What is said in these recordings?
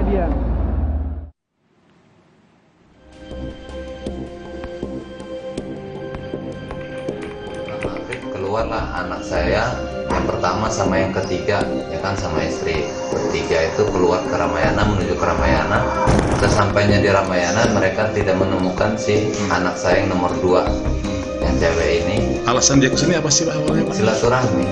kemudian. Keluarlah anak saya yang pertama sama yang ketiga, ya kan, sama istri. Bertiga itu keluar ke Ramayana, menuju ke Ramayana. Sesampainya di Ramayana, mereka tidak menemukan si anak saya yang nomor 2, yang cewek ini. Alasan dia kesini apa sih Pak awalnya Pak? Silaturahmi.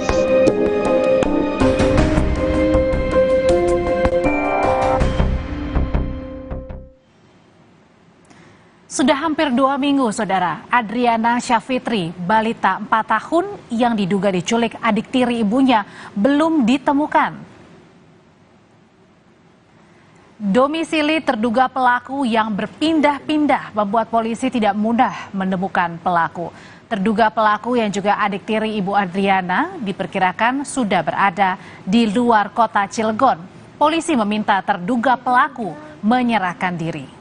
Sudah hampir 2 minggu, Saudara, Adriana Syafitri, balita 4 tahun yang diduga diculik adik tiri ibunya, belum ditemukan. Domisili terduga pelaku yang berpindah-pindah membuat polisi tidak mudah menemukan pelaku. Terduga pelaku yang juga adik tiri ibu Adriana diperkirakan sudah berada di luar kota Cilegon. Polisi meminta terduga pelaku menyerahkan diri.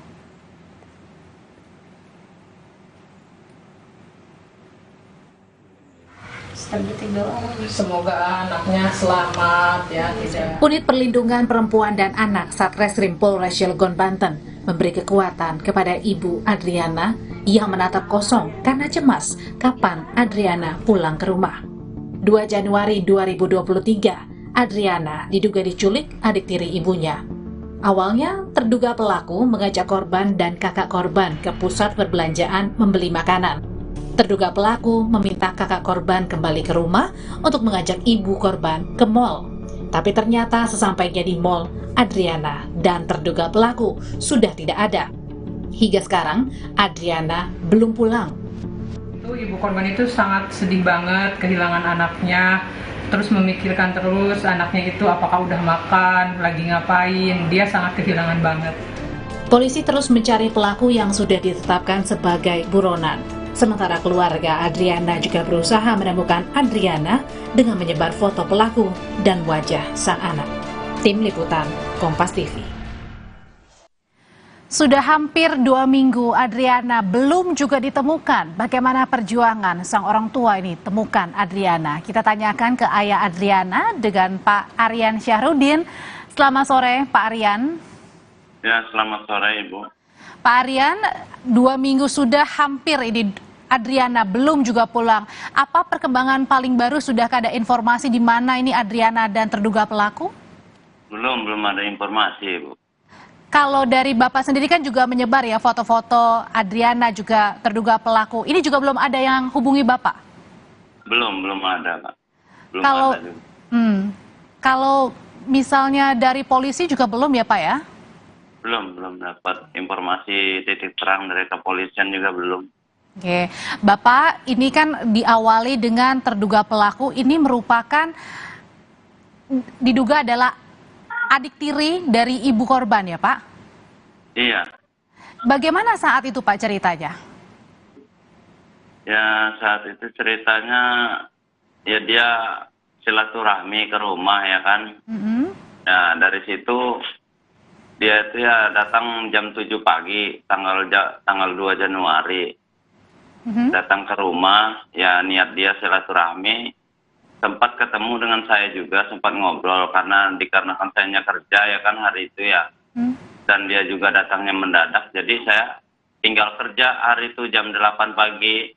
Semoga anaknya selamat ya, tidak. Unit Perlindungan Perempuan dan Anak Satreskrim Polres Cilegon, Banten memberi kekuatan kepada Ibu Adriana yang menatap kosong karena cemas kapan Adriana pulang ke rumah. 2 Januari 2023, Adriana diduga diculik adik tiri ibunya. Awalnya, terduga pelaku mengajak korban dan kakak korban ke pusat perbelanjaan membeli makanan. Terduga pelaku meminta kakak korban kembali ke rumah untuk mengajak ibu korban ke mal. Tapi ternyata sesampainya di mal, Adriana dan terduga pelaku sudah tidak ada. Hingga sekarang, Adriana belum pulang. Ibu korban itu sangat sedih banget kehilangan anaknya. Terus memikirkan terus anaknya itu apakah udah makan, lagi ngapain. Dia sangat kehilangan banget. Polisi terus mencari pelaku yang sudah ditetapkan sebagai buronan. Sementara keluarga Adriana juga berusaha menemukan Adriana dengan menyebar foto pelaku dan wajah sang anak. Tim Liputan Kompas TV. Sudah hampir 2 minggu Adriana belum juga ditemukan. Bagaimana perjuangan sang orang tua ini temukan Adriana? Kita tanyakan ke ayah Adriana dengan Pak Aryan Syahrudin. Selamat sore Pak Aryan. Ya, selamat sore Ibu. Pak Aryan, 2 minggu sudah hampir ini Adriana belum juga pulang. Apa perkembangan paling baru? Sudahkah ada informasi di mana ini Adriana dan terduga pelaku? Belum ada informasi Ibu. Kalau dari Bapak sendiri kan juga menyebar ya foto-foto Adriana juga terduga pelaku. Ini juga belum ada yang hubungi Bapak? Belum ada Pak. Kalau ada juga. Kalau misalnya dari polisi juga belum ya Pak ya? Belum dapat informasi titik terang dari kepolisian juga belum. Oke, Bapak, ini kan diawali dengan terduga pelaku ini merupakan diduga adalah adik tiri dari ibu korban ya Pak? Iya. Bagaimana saat itu Pak ceritanya? Ya saat itu ceritanya ya dia silaturahmi ke rumah ya kan. Ya dari situ dia itu ya datang jam 7 pagi tanggal 2 Januari. Datang ke rumah, ya niat dia silaturahmi, sempat ketemu dengan saya juga, sempat ngobrol, karena dikarenakan saya kerja ya kan hari itu ya, dan dia juga datangnya mendadak, jadi saya tinggal kerja hari itu jam 8 pagi,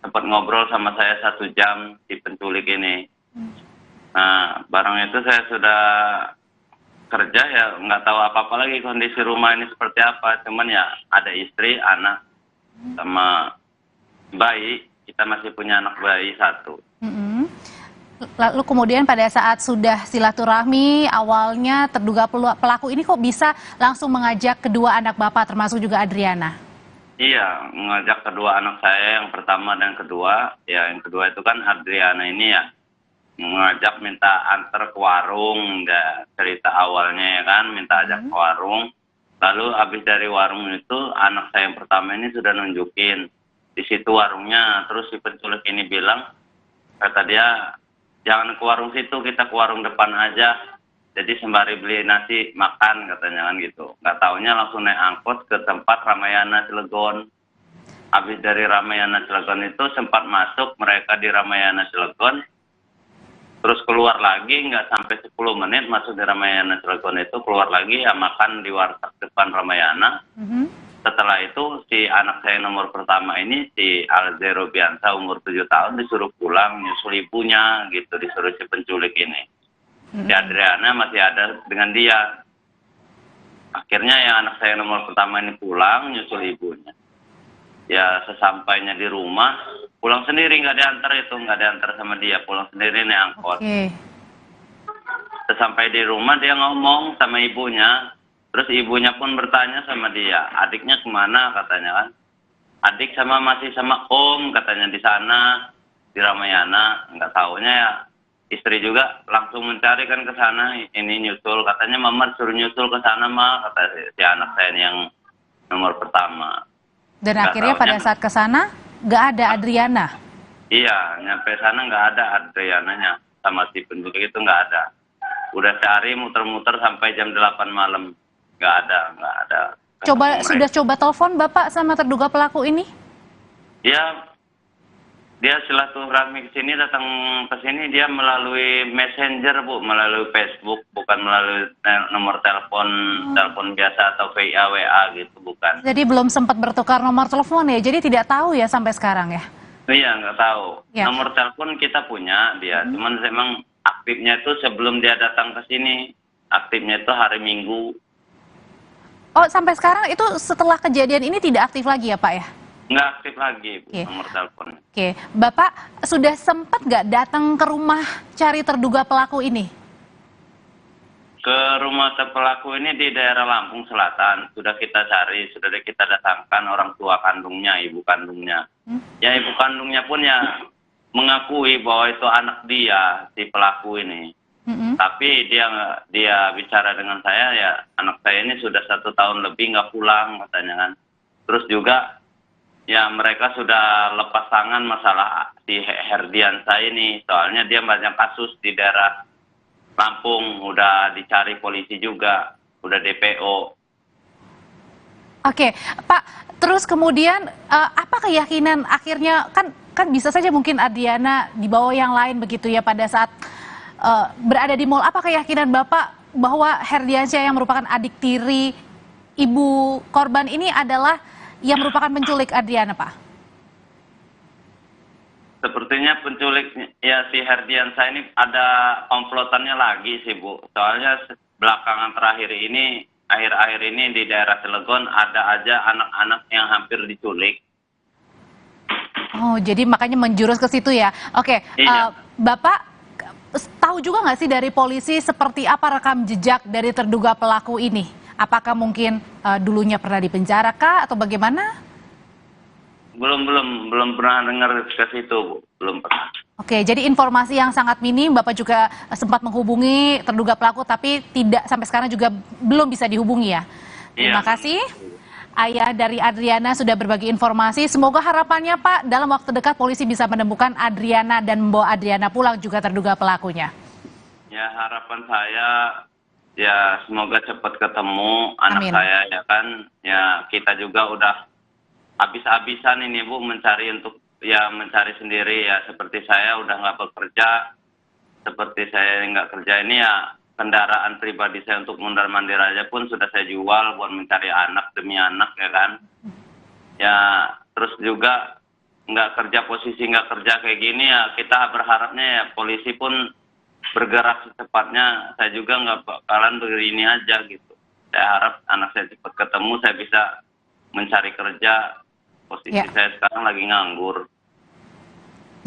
sempat ngobrol sama saya 1 jam di penculik ini. Nah, barang itu saya sudah kerja ya, nggak tahu apa-apa lagi kondisi rumah ini seperti apa, cuman ya ada istri, anak, sama bayi, kita masih punya anak bayi 1. Lalu kemudian pada saat sudah silaturahmi, awalnya terduga pelaku ini kok bisa langsung mengajak kedua anak Bapak termasuk juga Adriana? Iya, mengajak kedua anak saya yang pertama dan kedua. Ya yang kedua itu kan Adriana ini ya mengajak minta antar ke warung, cerita awalnya ya kan, minta ajak ke warung. Lalu habis dari warung itu anak saya yang pertama ini sudah nunjukin di situ warungnya, terus si penculik ini bilang, kata dia, jangan ke warung situ, kita ke warung depan aja. Jadi sembari beli nasi makan katanya kan gitu. Nggak taunya langsung naik angkot ke tempat Ramayana Cilegon. Habis dari Ramayana Cilegon itu sempat masuk mereka di Ramayana Cilegon. Terus keluar lagi, nggak sampai 10 menit masuk di Ramayana Cilegon itu, keluar lagi ya makan di warteg depan Ramayana. Setelah itu si anak saya nomor pertama ini, si Alzero Biansa umur 7 tahun disuruh pulang, nyusul ibunya gitu, disuruh si penculik ini. Si Adriana masih ada dengan dia. Akhirnya yang anak saya nomor pertama ini pulang, nyusul ibunya. Ya sesampainya di rumah, pulang sendiri, nggak diantar sama dia, pulang sendiri naik angkot. Sesampai di rumah dia ngomong sama ibunya, terus ibunya pun bertanya sama dia, adiknya kemana katanya kan. Adik masih sama om katanya di sana, di Ramayana, nggak taunya ya. Istri juga langsung mencari kan ke sana, ini nyusul, katanya mama suruh nyusul ke sana kata si anak saya yang nomor pertama. Dan akhirnya pada saat ke sana nggak ada Adriana? Iya, nyampe sana nggak ada Adriananya, sama si penculik itu nggak ada. Udah cari muter-muter sampai jam 8 malam, nggak ada. Sudah coba telepon Bapak sama terduga pelaku ini? Ya, dia silaturahmi datang ke sini dia melalui Messenger, Bu, melalui Facebook, bukan melalui nomor telepon biasa atau VA WA gitu, bukan. Jadi belum sempat bertukar nomor telepon ya, jadi tidak tahu ya sampai sekarang ya? Iya, nggak tahu. Ya. Nomor telepon kita punya dia, cuman memang aktifnya itu sebelum dia datang ke sini, aktifnya itu hari Minggu. Oh, sampai sekarang itu setelah kejadian ini tidak aktif lagi ya Pak ya? Nggak aktif lagi, Bu, Oke. nomor telepon. Oke, Bapak sudah sempat nggak datang ke rumah cari terduga pelaku ini? Ke rumah pelaku ini di daerah Lampung Selatan, sudah kita cari, sudah kita datangkan orang tua kandungnya, ibu kandungnya. Ya ibu kandungnya pun ya mengakui bahwa itu anak dia, si pelaku ini. Tapi dia bicara dengan saya, ya anak saya ini sudah 1 tahun lebih nggak pulang katanya kan. Terus juga ya mereka sudah lepas tangan masalah si Herdiansa ini, soalnya dia banyak kasus di daerah Lampung, udah dicari polisi juga, udah DPO. Oke, Pak, terus kemudian apa keyakinan akhirnya, kan bisa saja mungkin Adriana dibawa yang lain begitu ya pada saat berada di mall, apa keyakinan Bapak bahwa Herdiansyah yang merupakan adik tiri ibu korban ini adalah yang merupakan penculik Adriana, Pak? Sepertinya penculik ya si Herdiansyah ini ada komplotannya lagi sih, Bu. Soalnya belakangan terakhir ini, akhir-akhir ini di daerah Cilegon ada aja anak-anak yang hampir diculik. Oh, jadi makanya menjurus ke situ ya. Oke, Iya. Bapak tahu juga nggak sih dari polisi seperti apa rekam jejak dari terduga pelaku ini? Apakah mungkin dulunya pernah dipenjara kah atau bagaimana? Belum pernah dengar ke situ, Bu. Belum pernah. Oke, jadi informasi yang sangat minim. Bapak juga sempat menghubungi terduga pelaku, tapi tidak sampai sekarang juga belum bisa dihubungi ya. Terima kasih. Ayah dari Adriana sudah berbagi informasi. Semoga harapannya Pak, dalam waktu dekat polisi bisa menemukan Adriana dan membawa Adriana pulang juga terduga pelakunya. Ya harapan saya ya semoga cepat ketemu anak Amin. saya ya kan. Ya kita juga udah habis-habisan ini, Bu, mencari sendiri ya. Seperti saya udah nggak bekerja, seperti saya nggak kerja ini ya, kendaraan pribadi saya untuk mondar-mandir aja pun sudah saya jual buat mencari anak demi anak ya kan. Ya terus juga posisi nggak kerja kayak gini ya, kita berharapnya ya polisi pun bergerak secepatnya. Saya juga nggak bakalan begini aja gitu. Saya harap anak saya cepat ketemu, saya bisa mencari kerja. Posisi saya sekarang lagi nganggur.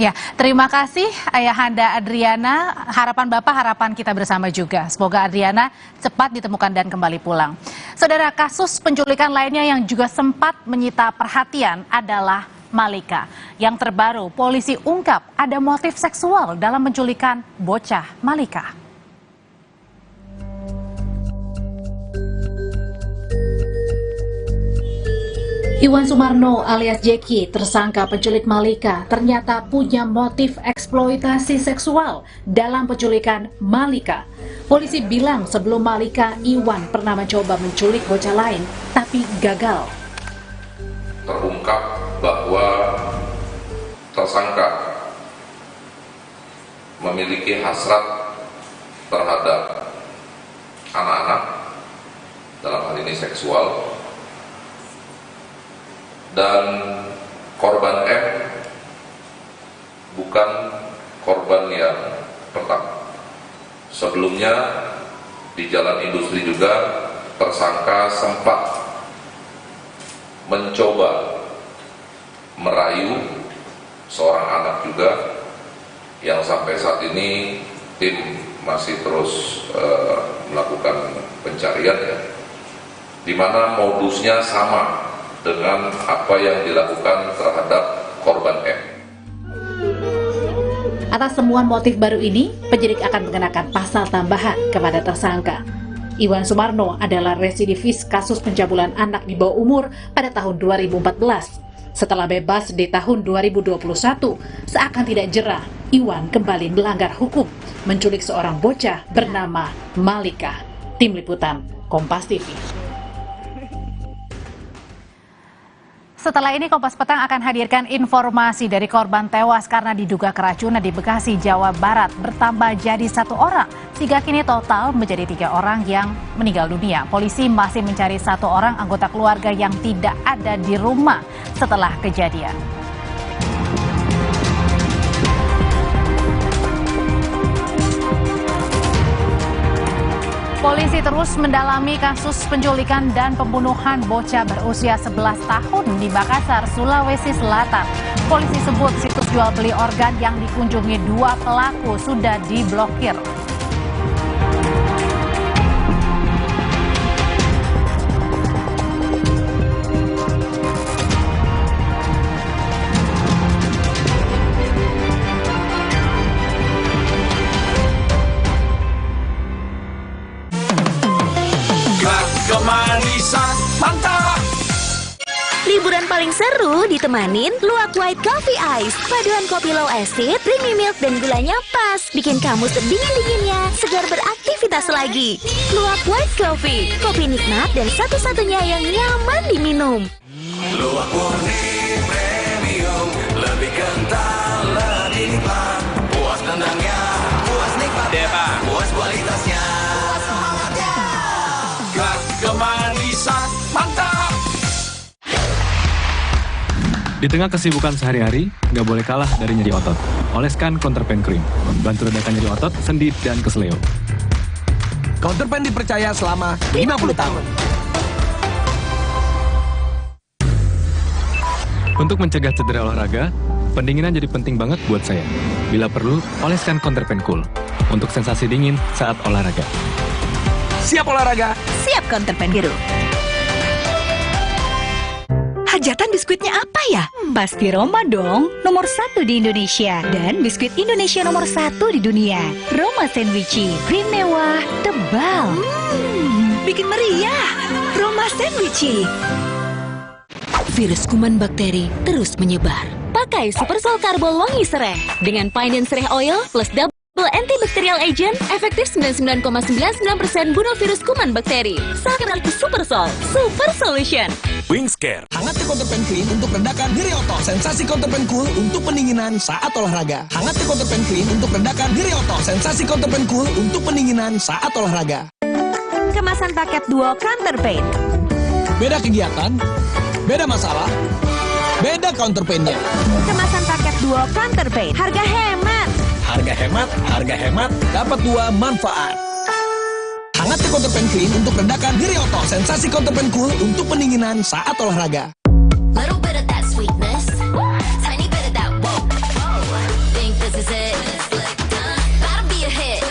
Ya, terima kasih Ayahanda Adriana. Harapan Bapak, harapan kita bersama juga. Semoga Adriana cepat ditemukan dan kembali pulang. Saudara, kasus penculikan lainnya yang juga sempat menyita perhatian adalah Malika. Yang terbaru, polisi ungkap ada motif seksual dalam penculikan bocah Malika. Iwan Sumarno alias Jeki, tersangka penculik Malika, ternyata punya motif eksploitasi seksual dalam penculikan Malika. Polisi bilang sebelum Malika, Iwan pernah mencoba menculik bocah lain, tapi gagal. Terungkap bahwa tersangka memiliki hasrat terhadap anak-anak, dalam hal ini seksual, dan korban M bukan korban yang pertama. Sebelumnya di Jalan Industri juga tersangka sempat mencoba merayu seorang anak juga, yang sampai saat ini tim masih terus melakukan pencarian, ya, di mana modusnya sama dengan apa yang dilakukan terhadap korban M. Atas temuan motif baru ini, penyidik akan mengenakan pasal tambahan kepada tersangka. Iwan Sumarno adalah residivis kasus pencabulan anak di bawah umur pada tahun 2014. Setelah bebas di tahun 2021, seakan tidak jera, Iwan kembali melanggar hukum, menculik seorang bocah bernama Malika. Tim Liputan, Kompas TV. Setelah ini Kompas Petang akan hadirkan informasi dari korban tewas karena diduga keracunan di Bekasi, Jawa Barat bertambah jadi 1 orang, sehingga kini total menjadi 3 orang yang meninggal dunia. Polisi masih mencari 1 orang anggota keluarga yang tidak ada di rumah setelah kejadian. Polisi terus mendalami kasus penculikan dan pembunuhan bocah berusia 11 tahun di Makassar, Sulawesi Selatan. Polisi sebut situs jual beli organ yang dikunjungi 2 pelaku sudah diblokir. Kemanisan mantap. Liburan paling seru ditemanin Luwak White Coffee Ice. Paduan kopi low acid, creamy milk, dan gulanya pas. Bikin kamu sedingin-dinginnya, segar beraktivitas lagi. Luwak White Coffee, kopi nikmat dan satu-satunya yang nyaman diminum. Luwak murni premium, lebih kental, lebih nikmat. Puas tendangnya, puas nikmatnya, puas kualitasnya. Kemanisan mantap. Di tengah kesibukan sehari-hari, nggak boleh kalah dari nyeri otot. Oleskan Counterpain Cream, bantu redakan nyeri otot, sendi, dan kesleo. Counterpain dipercaya selama 50 tahun. Untuk mencegah cedera olahraga, pendinginan jadi penting banget buat saya. Bila perlu, oleskan Counterpain Cool untuk sensasi dingin saat olahraga. Siap olahraga, Siap Counterpain biru. Hajatan biskuitnya apa ya? Pasti Roma dong, nomor 1 di Indonesia. Dan biskuit Indonesia nomor 1 di dunia. Roma Sandwichi, krim mewah, tebal. Bikin meriah. Roma Sandwichi. Virus kuman bakteri terus menyebar. Pakai Super Sol Karbol wangi serai. Dengan Pine dan Serai Oil plus double antibacterial agent, efektif 99,99% bunuh virus kuman bakteri. Saatnya Super Sol, Super Solution. Wingscare. Hangatnya Counterpain Clean untuk redakan nyeri otot. Sensasi Counterpain Cool untuk pendinginan saat olahraga. Hangatnya Counterpain Clean untuk redakan nyeri otot. Sensasi Counterpain Cool untuk pendinginan saat olahraga. Kemasan paket duo Counterpain. Beda kegiatan, beda masalah, beda Counterpainnya. Kemasan paket duo Counterpain. Harga hemat. Harga hemat, dapat 2 manfaat. Hangatnya Counterpain Clean untuk redakan nyeri otot. Sensasi Counterpain Cool untuk pendinginan saat olahraga. Little bit of that sweetness, tiny bit of that whoa, think this is it, gotta be a hit,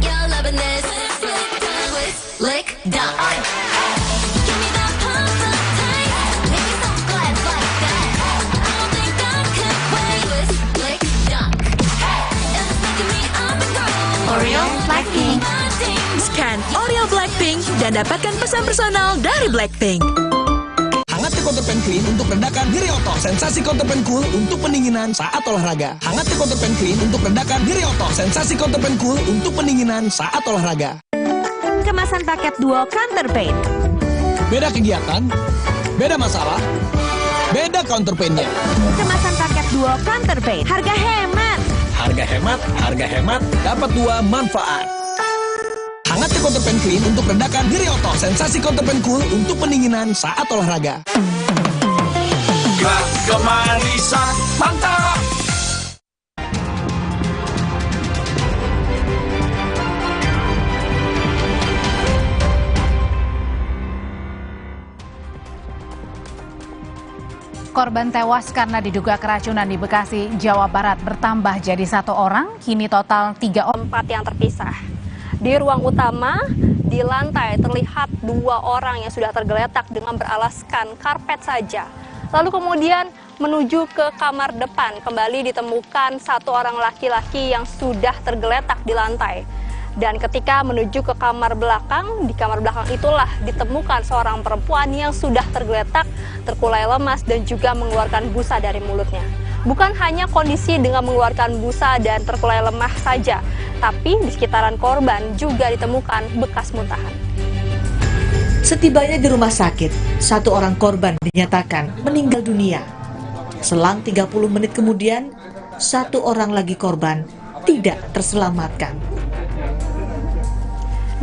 you're loving this, lick, done. Give me that pump up tight, make me so glad like that, I don't think I could wait, lick, done. It's making me up and go, Oreo, Blackpink. Scan Oreo Blackpink dan dapatkan pesan personal dari Blackpink. Hangatnya Counterpain Clean untuk redakan nyeri otot. Sensasi Counterpain Cool untuk pendinginan saat olahraga. Hangatnya Counterpain Clean untuk redakan nyeri otot. Sensasi Counterpain Cool untuk pendinginan saat olahraga. Kemasan paket duo Counterpain. Beda kegiatan, beda masalah, beda Counterpainnya. Kemasan paket duo Counterpain. Harga hemat. Harga hemat, dapat 2 manfaat. Hangat ke Counter Pen Clean untuk redakan Hirioto, sensasi Counter Pen Cool untuk pendinginan saat olahraga. Kemanisan mantap. Korban tewas karena diduga keracunan di Bekasi, Jawa Barat bertambah jadi 1 orang, kini total 3 orang. Tempat yang terpisah. Di ruang utama, di lantai terlihat 2 orang yang sudah tergeletak dengan beralaskan karpet saja. Lalu kemudian menuju ke kamar depan, kembali ditemukan 1 orang laki-laki yang sudah tergeletak di lantai. Dan ketika menuju ke kamar belakang, di kamar belakang itulah ditemukan seorang perempuan yang sudah tergeletak, terkulai lemas dan juga mengeluarkan busa dari mulutnya. Bukan hanya kondisi dengan mengeluarkan busa dan terkulai lemah saja, tapi di sekitaran korban juga ditemukan bekas muntahan. Setibanya di rumah sakit, 1 orang korban dinyatakan meninggal dunia. Selang 30 menit kemudian, 1 orang lagi korban tidak terselamatkan.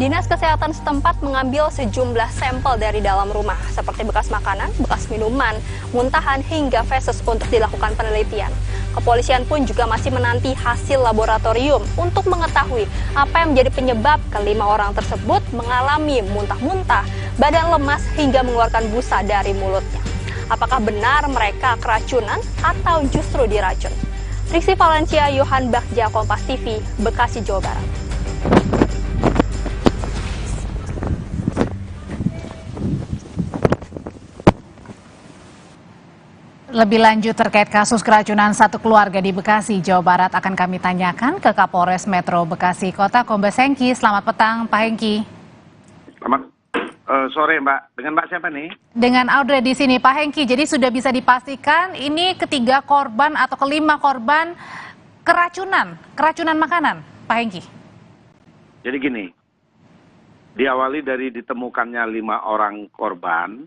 Dinas Kesehatan setempat mengambil sejumlah sampel dari dalam rumah, seperti bekas makanan, bekas minuman, muntahan, hingga feses untuk dilakukan penelitian. Kepolisian pun juga masih menanti hasil laboratorium untuk mengetahui apa yang menjadi penyebab ke-5 orang tersebut mengalami muntah-muntah, badan lemas, hingga mengeluarkan busa dari mulutnya. Apakah benar mereka keracunan atau justru diracun? Triksi Valencia, Yohan Bagja, Kompas TV, Bekasi, Jawa Barat. Lebih lanjut terkait kasus keracunan 1 keluarga di Bekasi, Jawa Barat akan kami tanyakan ke Kapolres Metro Bekasi Kota, Kombes Hengki. Selamat petang, Pak Hengki. Selamat sore, Mbak. Dengan Mbak siapa nih? Dengan Audrey di sini, Pak Hengki. Jadi sudah bisa dipastikan ini ke-3 korban atau ke-5 korban keracunan makanan, Pak Hengki. Jadi gini, diawali dari ditemukannya 5 orang korban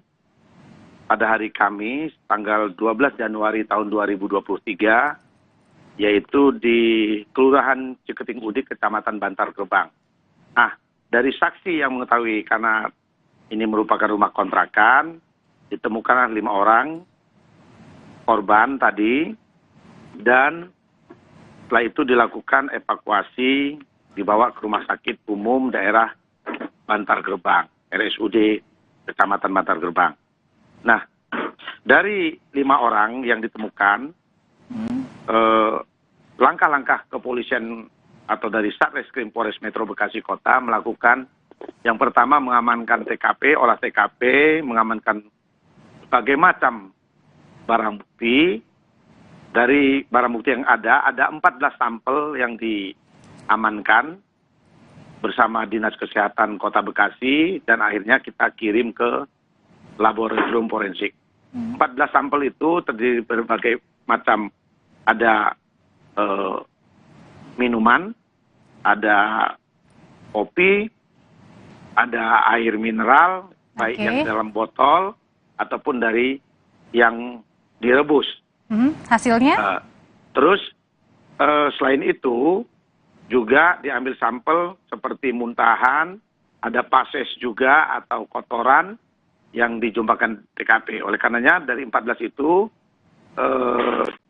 pada hari Kamis tanggal 12 Januari tahun 2023, yaitu di Kelurahan Ciketing Udik, Kecamatan Bantar Gebang. Nah, dari saksi yang mengetahui, karena ini merupakan rumah kontrakan, ditemukan 5 orang korban tadi, dan setelah itu dilakukan evakuasi, dibawa ke Rumah Sakit Umum Daerah Bantar Gebang, RSUD Kecamatan Bantar Gebang. Nah, dari 5 orang yang ditemukan, langkah-langkah kepolisian atau dari Satreskrim Polres Metro Bekasi Kota melakukan yang pertama mengamankan TKP, olah TKP, mengamankan berbagai macam barang bukti. Dari barang bukti yang ada 14 sampel yang diamankan bersama Dinas Kesehatan Kota Bekasi, dan akhirnya kita kirim ke laboratorium forensik. 14 sampel itu terdiri berbagai macam, ada minuman, ada kopi, ada air mineral, baik yang dalam botol ataupun dari yang direbus. Hasilnya? Terus selain itu juga diambil sampel seperti muntahan, ada pases juga atau kotoran yang dijumpakan TKP. Oleh karenanya dari 14 itu,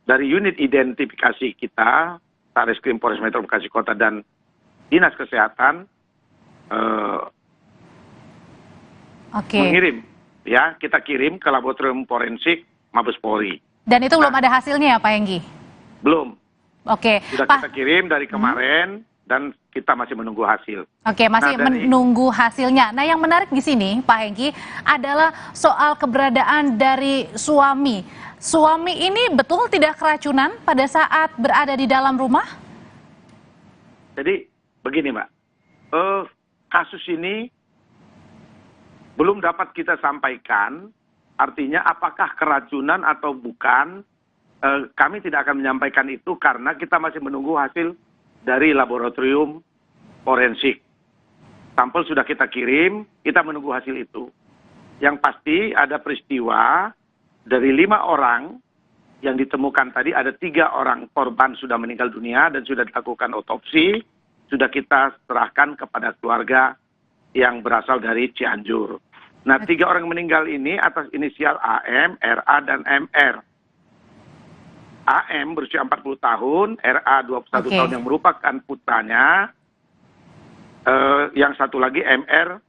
dari unit identifikasi kita, Satreskrim Polres Metro Bekasi Kota dan Dinas Kesehatan mengirim, ya, kita kirim ke laboratorium forensik Mabes Polri. Dan itu belum ada hasilnya ya, Pak Hengki? Belum. Oke. Sudah kita kirim dari kemarin dan kita masih menunggu hasil. Oke, masih menunggu hasilnya. Nah, yang menarik di sini, Pak Hengki, adalah soal keberadaan dari suami. Suami ini betul tidak keracunan pada saat berada di dalam rumah? Jadi, begini, Mbak. Kasus ini belum dapat kita sampaikan, artinya apakah keracunan atau bukan, kami tidak akan menyampaikan itu karena kita masih menunggu hasil dari laboratorium forensik. Sampel sudah kita kirim, kita menunggu hasil itu. Yang pasti ada peristiwa dari 5 orang yang ditemukan tadi ada 3 orang korban sudah meninggal dunia dan sudah dilakukan otopsi, sudah kita serahkan kepada keluarga yang berasal dari Cianjur. Nah, 3 orang meninggal ini atas inisial AM, RA, dan MR. AM berusia 40 tahun, RA 21 tahun yang merupakan putranya, yang satu lagi MR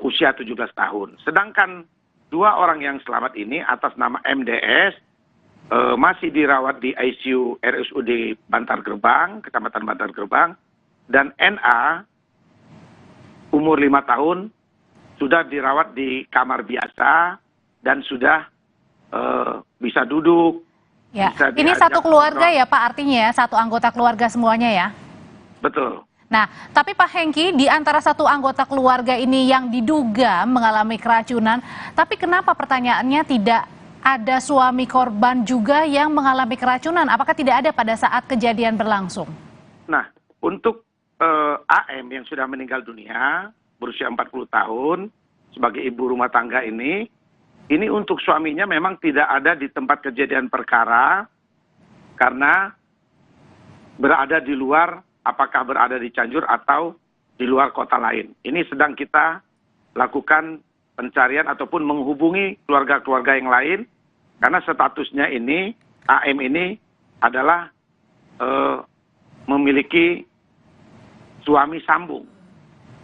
usia 17 tahun. Sedangkan 2 orang yang selamat ini atas nama MDS masih dirawat di ICU RSUD Bantar Gebang, Kecamatan Bantar Gebang, dan NA umur 5 tahun sudah dirawat di kamar biasa dan sudah bisa duduk. Ya, bisa ini satu keluarga ya Pak, artinya ya, satu anggota keluarga semuanya ya? Betul. Nah, tapi Pak Hengki, di antara satu anggota keluarga ini yang diduga mengalami keracunan, tapi kenapa pertanyaannya tidak ada suami korban juga yang mengalami keracunan? Apakah tidak ada pada saat kejadian berlangsung? Nah, untuk AM yang sudah meninggal dunia, berusia 40 tahun, sebagai ibu rumah tangga ini untuk suaminya memang tidak ada di tempat kejadian perkara, karena berada di luar, apakah berada di Cianjur atau di luar kota lain. Ini sedang kita lakukan pencarian ataupun menghubungi keluarga-keluarga yang lain, karena statusnya ini, AM ini adalah memiliki suami sambung.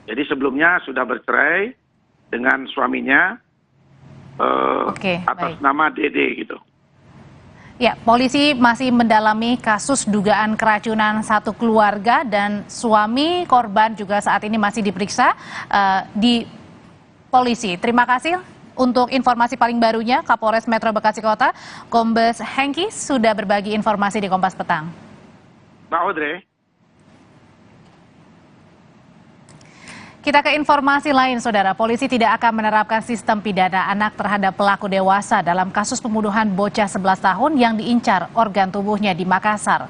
Jadi sebelumnya sudah bercerai dengan suaminya atas nama Dede gitu. Ya, polisi masih mendalami kasus dugaan keracunan satu keluarga dan suami korban juga saat ini masih diperiksa di polisi. Terima kasih untuk informasi paling barunya, Kapolres Metro Bekasi Kota, Kombes Hengki sudah berbagi informasi di Kompas Petang. Mbak Audrey. Kita ke informasi lain, Saudara. Polisi tidak akan menerapkan sistem pidana anak terhadap pelaku dewasa dalam kasus pembunuhan bocah 11 tahun yang diincar organ tubuhnya di Makassar.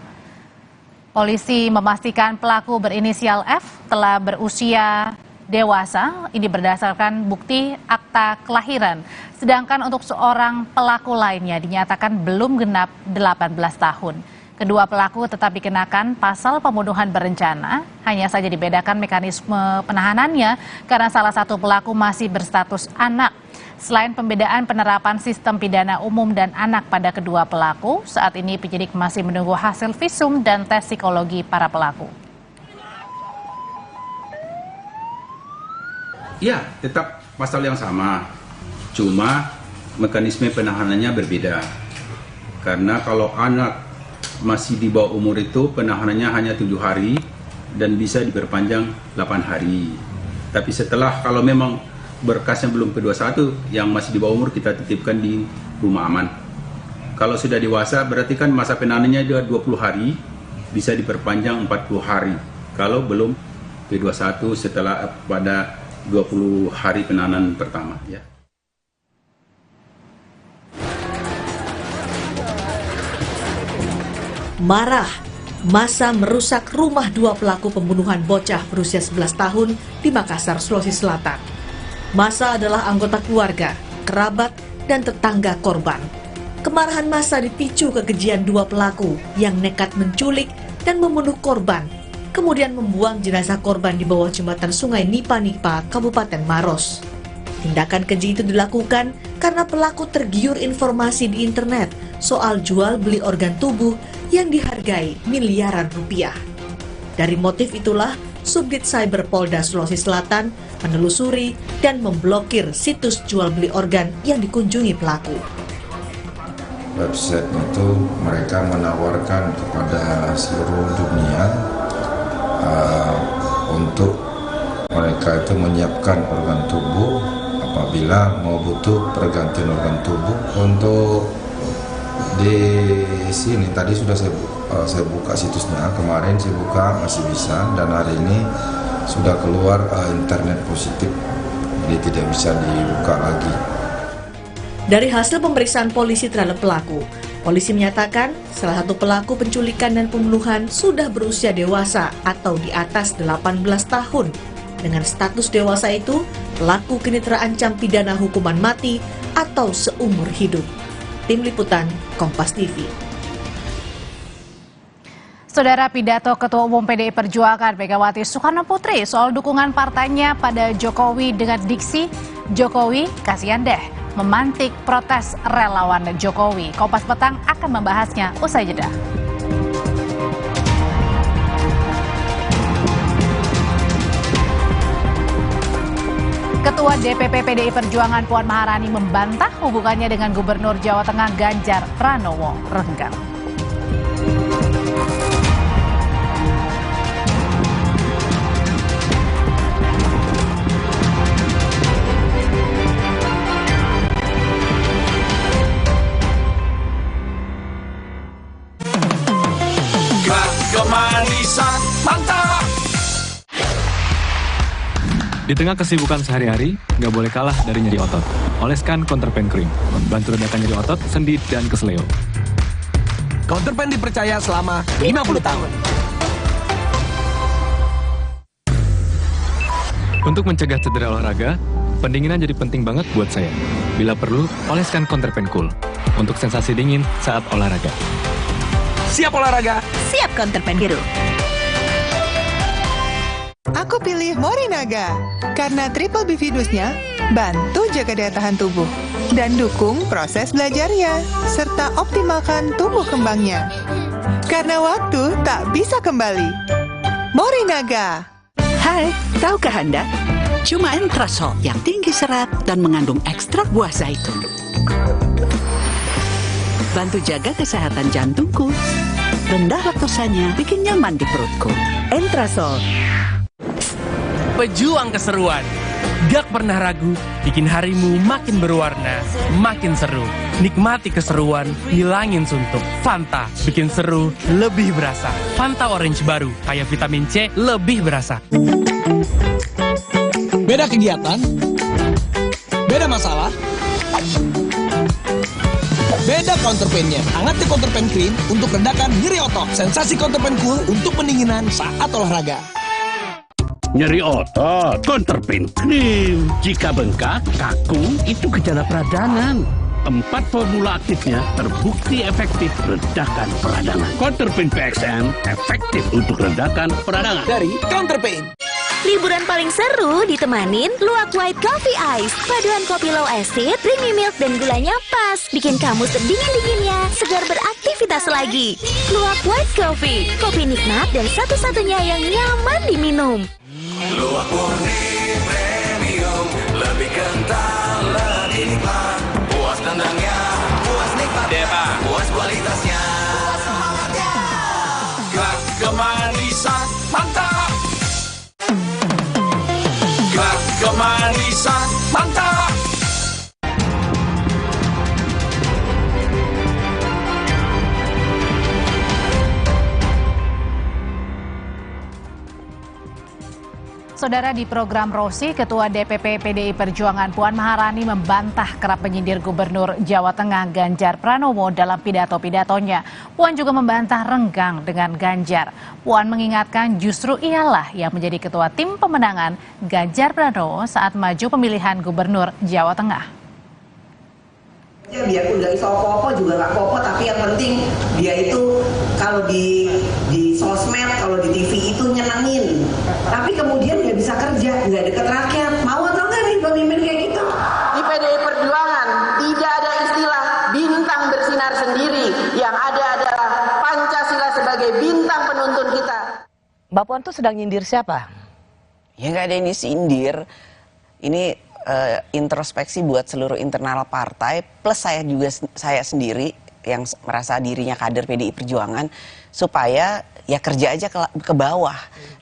Polisi memastikan pelaku berinisial F telah berusia dewasa, ini berdasarkan bukti akta kelahiran. Sedangkan untuk seorang pelaku lainnya dinyatakan belum genap 18 tahun. Kedua pelaku tetap dikenakan pasal pembunuhan berencana, hanya saja dibedakan mekanisme penahanannya karena salah satu pelaku masih berstatus anak. Selain pembedaan penerapan sistem pidana umum dan anak pada kedua pelaku, saat ini penyidik masih menunggu hasil visum dan tes psikologi para pelaku. Ya, tetap pasal yang sama, cuma mekanisme penahanannya berbeda. Karena kalau anak masih di bawah umur itu penahanannya hanya 7 hari dan bisa diperpanjang 8 hari. Tapi setelah kalau memang berkasnya belum ke-21 yang masih di bawah umur kita titipkan di rumah aman. Kalau sudah dewasa berarti kan masa penahanannya 20 hari bisa diperpanjang 40 hari. Kalau belum ke-21 setelah pada 20 hari penahanan pertama ya. Marah, massa merusak rumah 2 pelaku pembunuhan bocah berusia 11 tahun di Makassar, Sulawesi Selatan. Massa adalah anggota keluarga, kerabat, dan tetangga korban. Kemarahan massa dipicu kekejian 2 pelaku yang nekat menculik dan membunuh korban, kemudian membuang jenazah korban di bawah jembatan Sungai Nipa-Nipa, Kabupaten Maros. Tindakan keji itu dilakukan karena pelaku tergiur informasi di internet soal jual beli organ tubuh yang dihargai miliaran rupiah. Dari motif itulah, Subdit Cyber Polda Sulawesi Selatan menelusuri dan memblokir situs jual beli organ yang dikunjungi pelaku. Website itu mereka menawarkan kepada seluruh dunia untuk mereka itu menyiapkan organ tubuh apabila mau butuh pergantian organ tubuh. Untuk di sini tadi sudah saya buka situsnya, kemarin saya buka masih bisa, dan hari ini sudah keluar internet positif, jadi tidak bisa dibuka lagi. Dari hasil pemeriksaan polisi terhadap pelaku, polisi menyatakan salah satu pelaku penculikan dan pembunuhan sudah berusia dewasa atau di atas 18 tahun. Dengan status dewasa itu, pelaku kini terancam pidana hukuman mati atau seumur hidup. Tim Liputan, Kompas TV. Saudara, pidato Ketua Umum PDI Perjuangan Megawati Soekarno Putri soal dukungan partainya pada Jokowi dengan diksi "Jokowi, kasihan deh" memantik protes relawan Jokowi. Kompas Petang akan membahasnya usai jeda. Ketua DPP PDI Perjuangan Puan Maharani membantah hubungannya dengan Gubernur Jawa Tengah Ganjar Pranowo renggang. Kemanisan mantap. Di tengah kesibukan sehari-hari, nggak boleh kalah dari nyeri otot. Oleskan Counterpain Cream, membantu redakan nyeri otot, sendi, dan keseleo. Counterpain dipercaya selama 50 tahun. Untuk mencegah cedera olahraga, pendinginan jadi penting banget buat saya. Bila perlu, oleskan Counterpain Cool untuk sensasi dingin saat olahraga. Siap olahraga, siap Counterpain Biru. Aku pilih Morinaga karena triple bifidusnya bantu jaga daya tahan tubuh dan dukung proses belajarnya serta optimalkan tumbuh kembangnya. Karena waktu tak bisa kembali. Morinaga. Hai, tahukah Anda? Cuma Entrasol yang tinggi serat dan mengandung ekstrak buah zaitun. Bantu jaga kesehatan jantungku. Rendah laktosanya bikin nyaman di perutku. Entrasol. Pejuang keseruan. Gak pernah ragu, bikin harimu makin berwarna, makin seru. Nikmati keseruan, hilangin suntuk. Fanta, bikin seru, lebih berasa. Fanta Orange baru, kaya vitamin C, lebih berasa. Beda kegiatan, beda masalah, beda Counterpainnya. Hangati Counterpain Clean untuk redakan nyeri otot. Sensasi Counterpain Cool untuk pendinginan saat olahraga. Nyeri otot, Counterpain Cream. Jika bengkak, kaku, itu gejala peradangan. 4 formula aktifnya terbukti efektif redakan peradangan. Counterpain PXN efektif untuk redakan peradangan. Dari Counterpain. Liburan paling seru ditemanin Luwak White Coffee Ice. Paduan kopi low acid, creamy milk, dan gulanya pas. Bikin kamu sedingin-dinginnya, segar beraktivitas lagi. Luwak White Coffee, kopi nikmat dan satu-satunya yang nyaman diminum. Luwak murni premium, lebih kental, lebih nikmat. Puas tendangnya, puas nikmatnya, puas kualitasnya. Gak kemanisan, mantap. Gak kemanisan, mantap. Saudara, di program Rosi, Ketua DPP PDI Perjuangan Puan Maharani membantah kerap menyindir Gubernur Jawa Tengah Ganjar Pranowo dalam pidato-pidatonya. Puan juga membantah renggang dengan Ganjar. Puan mengingatkan justru ialah yang menjadi ketua tim pemenangan Ganjar Pranowo saat maju pemilihan Gubernur Jawa Tengah. Biarpun gak iso apa-apa juga gak apa-apa, tapi yang penting dia itu kalau di sosmed, kalau di TV itu nyenengin, tapi kemudian gak bisa kerja, gak deket rakyat. Mau atau enggak nih pemimpin kayak gitu? Di PDI Perjuangan tidak ada istilah bintang bersinar sendiri, yang ada adalah Pancasila sebagai bintang penuntun kita. Mbak Puan tuh sedang nyindir siapa? Ya nggak ada ini sindir, ini introspeksi buat seluruh internal partai, plus saya sendiri yang merasa dirinya kader PDI Perjuangan, supaya ya kerja aja ke bawah,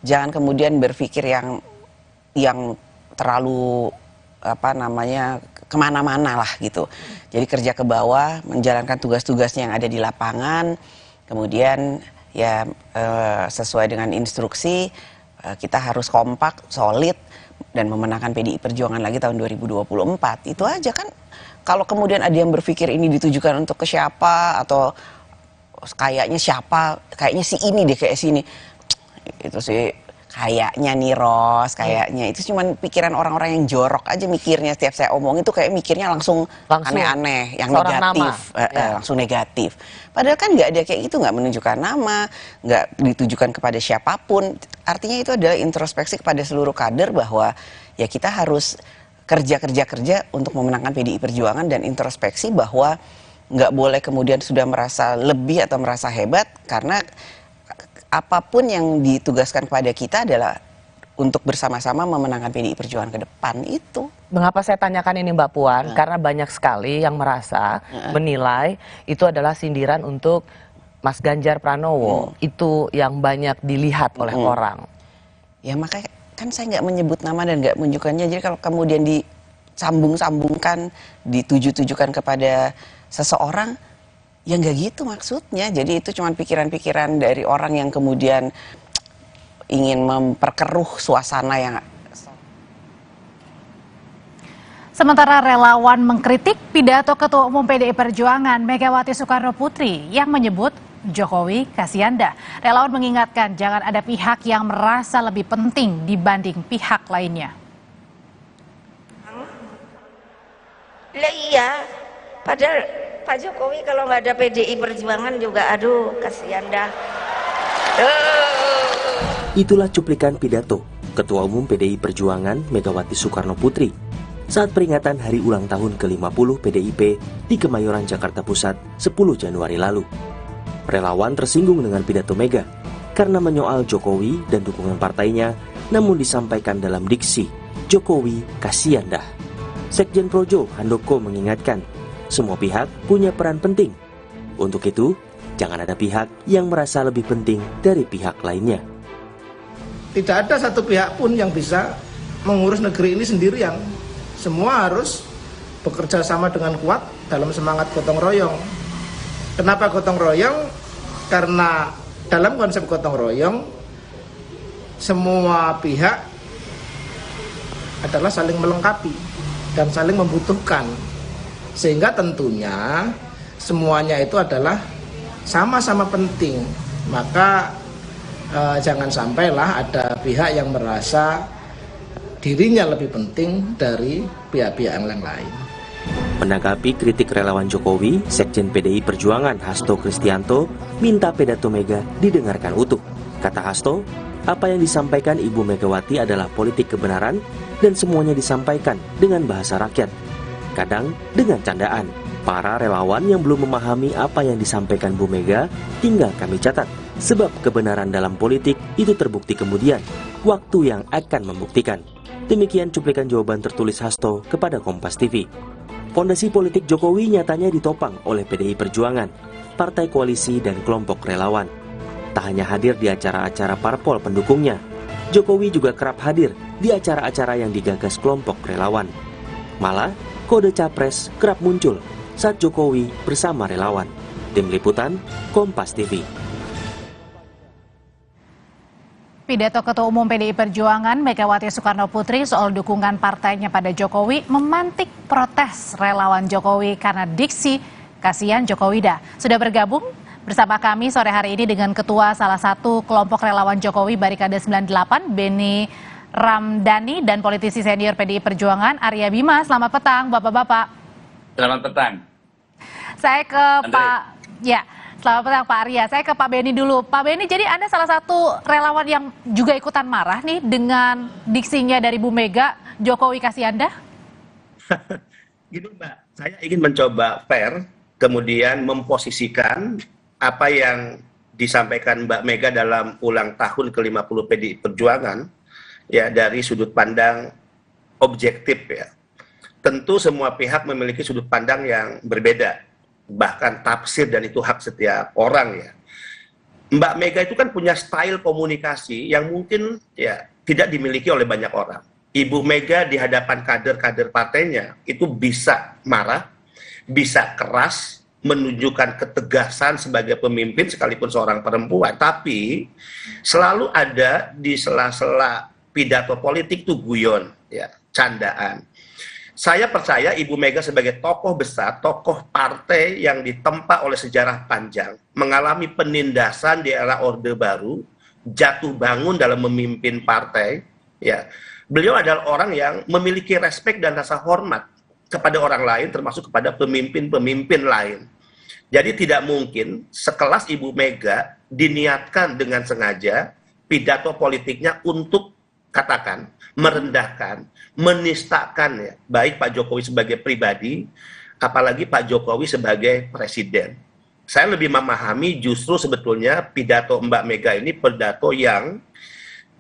jangan kemudian berpikir yang terlalu kemana-mana lah gitu. Jadi kerja ke bawah, menjalankan tugas-tugasnya yang ada di lapangan, kemudian ya sesuai dengan instruksi kita harus kompak, solid, dan memenangkan PDI Perjuangan lagi tahun 2024. Itu aja kan. Kalau kemudian ada yang berpikir ini ditujukan untuk ke siapa, atau kayaknya siapa, kayaknya si ini deh kayak sini, itu sih kayaknya nih Ros, kayaknya itu cuman pikiran orang-orang yang jorok aja mikirnya. Setiap saya omong itu kayak mikirnya langsung aneh-aneh, yang negatif, langsung negatif. Padahal kan nggak ada kayak gitu, nggak menunjukkan nama, nggak ditujukan kepada siapapun. Artinya itu adalah introspeksi kepada seluruh kader bahwa ya kita harus kerja untuk memenangkan PDI Perjuangan, dan introspeksi bahwa nggak boleh kemudian sudah merasa lebih atau merasa hebat, karena apapun yang ditugaskan kepada kita adalah untuk bersama-sama memenangkan PDI Perjuangan ke depan itu. Mengapa saya tanyakan ini Mbak Puan? Karena banyak sekali yang merasa, menilai itu adalah sindiran untuk Mas Ganjar Pranowo. Itu yang banyak dilihat oleh orang. Ya makanya kan saya nggak menyebut nama dan nggak menunjukkannya. Jadi kalau kemudian disambung-sambungkan, dituju-tujukan kepada seseorang, ya nggak gitu maksudnya. Jadi itu cuma pikiran-pikiran dari orang yang kemudian ingin memperkeruh suasana yang... Sementara relawan mengkritik pidato Ketua Umum PDI Perjuangan Megawati Soekarno Putri yang menyebut Jokowi kasianda. Relawan mengingatkan jangan ada pihak yang merasa lebih penting dibanding pihak lainnya. Lah iya, padahal Pak Jokowi kalau nggak ada PDI Perjuangan juga aduh kasihan dah. Itulah cuplikan pidato Ketua Umum PDI Perjuangan Megawati Soekarno Putri saat peringatan hari ulang tahun ke-50 PDIP di Kemayoran, Jakarta Pusat 10 Januari lalu. Relawan tersinggung dengan pidato Mega karena menyoal Jokowi dan dukungan partainya, namun disampaikan dalam diksi Jokowi kasihan dah. Sekjen Projo Handoko mengingatkan semua pihak punya peran penting. Untuk itu, jangan ada pihak yang merasa lebih penting dari pihak lainnya. Tidak ada satu pihak pun yang bisa mengurus negeri ini sendirian. Semua harus bekerja sama dengan kuat dalam semangat gotong royong. Kenapa gotong royong? Karena dalam konsep gotong royong, semua pihak adalah saling melengkapi dan saling membutuhkan. Sehingga tentunya semuanya itu adalah sama-sama penting. Maka jangan sampailah ada pihak yang merasa dirinya lebih penting dari pihak-pihak yang lain. Menanggapi kritik relawan Jokowi, Sekjen PDI Perjuangan Hasto Kristianto minta pidato Mega didengarkan utuh. Kata Hasto, apa yang disampaikan Ibu Megawati adalah politik kebenaran dan semuanya disampaikan dengan bahasa rakyat. Kadang dengan candaan. Para relawan yang belum memahami apa yang disampaikan Bu Mega, tinggal kami catat. Sebab kebenaran dalam politik itu terbukti kemudian. Waktu yang akan membuktikan. Demikian cuplikan jawaban tertulis Hasto kepada Kompas TV. Fondasi politik Jokowi nyatanya ditopang oleh PDI Perjuangan, partai koalisi dan kelompok relawan. Tak hanya hadir di acara-acara parpol pendukungnya, Jokowi juga kerap hadir di acara-acara yang digagas kelompok relawan. Malah, kode capres kerap muncul saat Jokowi bersama relawan. Tim Liputan, Kompas TV. Pidato Ketua Umum PDI Perjuangan Megawati Soekarno Putri soal dukungan partainya pada Jokowi memantik protes relawan Jokowi karena diksi kasihan Jokowi dah. Sudah bergabung bersama kami sore hari ini dengan Ketua salah satu kelompok relawan Jokowi Barikade 98, Beni Ramdhani, dan politisi senior PDI Perjuangan Arya Bima. Selamat petang, Bapak-bapak. Selamat petang. Saya ke selamat petang Pak Arya. Saya ke Pak Beni dulu. Pak Beni, jadi Anda salah satu relawan yang juga ikutan marah nih dengan diksinya dari Bu Mega, Jokowi kasih Anda? Gini Mbak, saya ingin mencoba fair, kemudian memposisikan apa yang disampaikan Mbak Mega dalam ulang tahun ke-50 PDI Perjuangan, ya, dari sudut pandang objektif, ya. Tentu semua pihak memiliki sudut pandang yang berbeda, bahkan tafsir, dan itu hak setiap orang, ya. Mbak Mega itu kan punya style komunikasi yang mungkin ya tidak dimiliki oleh banyak orang. Ibu Mega di hadapan kader-kader partainya itu bisa marah, bisa keras, menunjukkan ketegasan sebagai pemimpin sekalipun seorang perempuan, tapi selalu ada di sela-sela pidato politik itu guyon, ya, candaan. Saya percaya Ibu Mega sebagai tokoh besar, tokoh partai yang ditempa oleh sejarah panjang, mengalami penindasan di era Orde Baru, jatuh bangun dalam memimpin partai, ya. Beliau adalah orang yang memiliki respek dan rasa hormat kepada orang lain, termasuk kepada pemimpin-pemimpin lain. Jadi tidak mungkin sekelas Ibu Mega diniatkan dengan sengaja pidato politiknya untuk katakan merendahkan, menistakan ya, baik Pak Jokowi sebagai pribadi, apalagi Pak Jokowi sebagai presiden. Saya lebih memahami justru sebetulnya pidato Mbak Mega ini pidato yang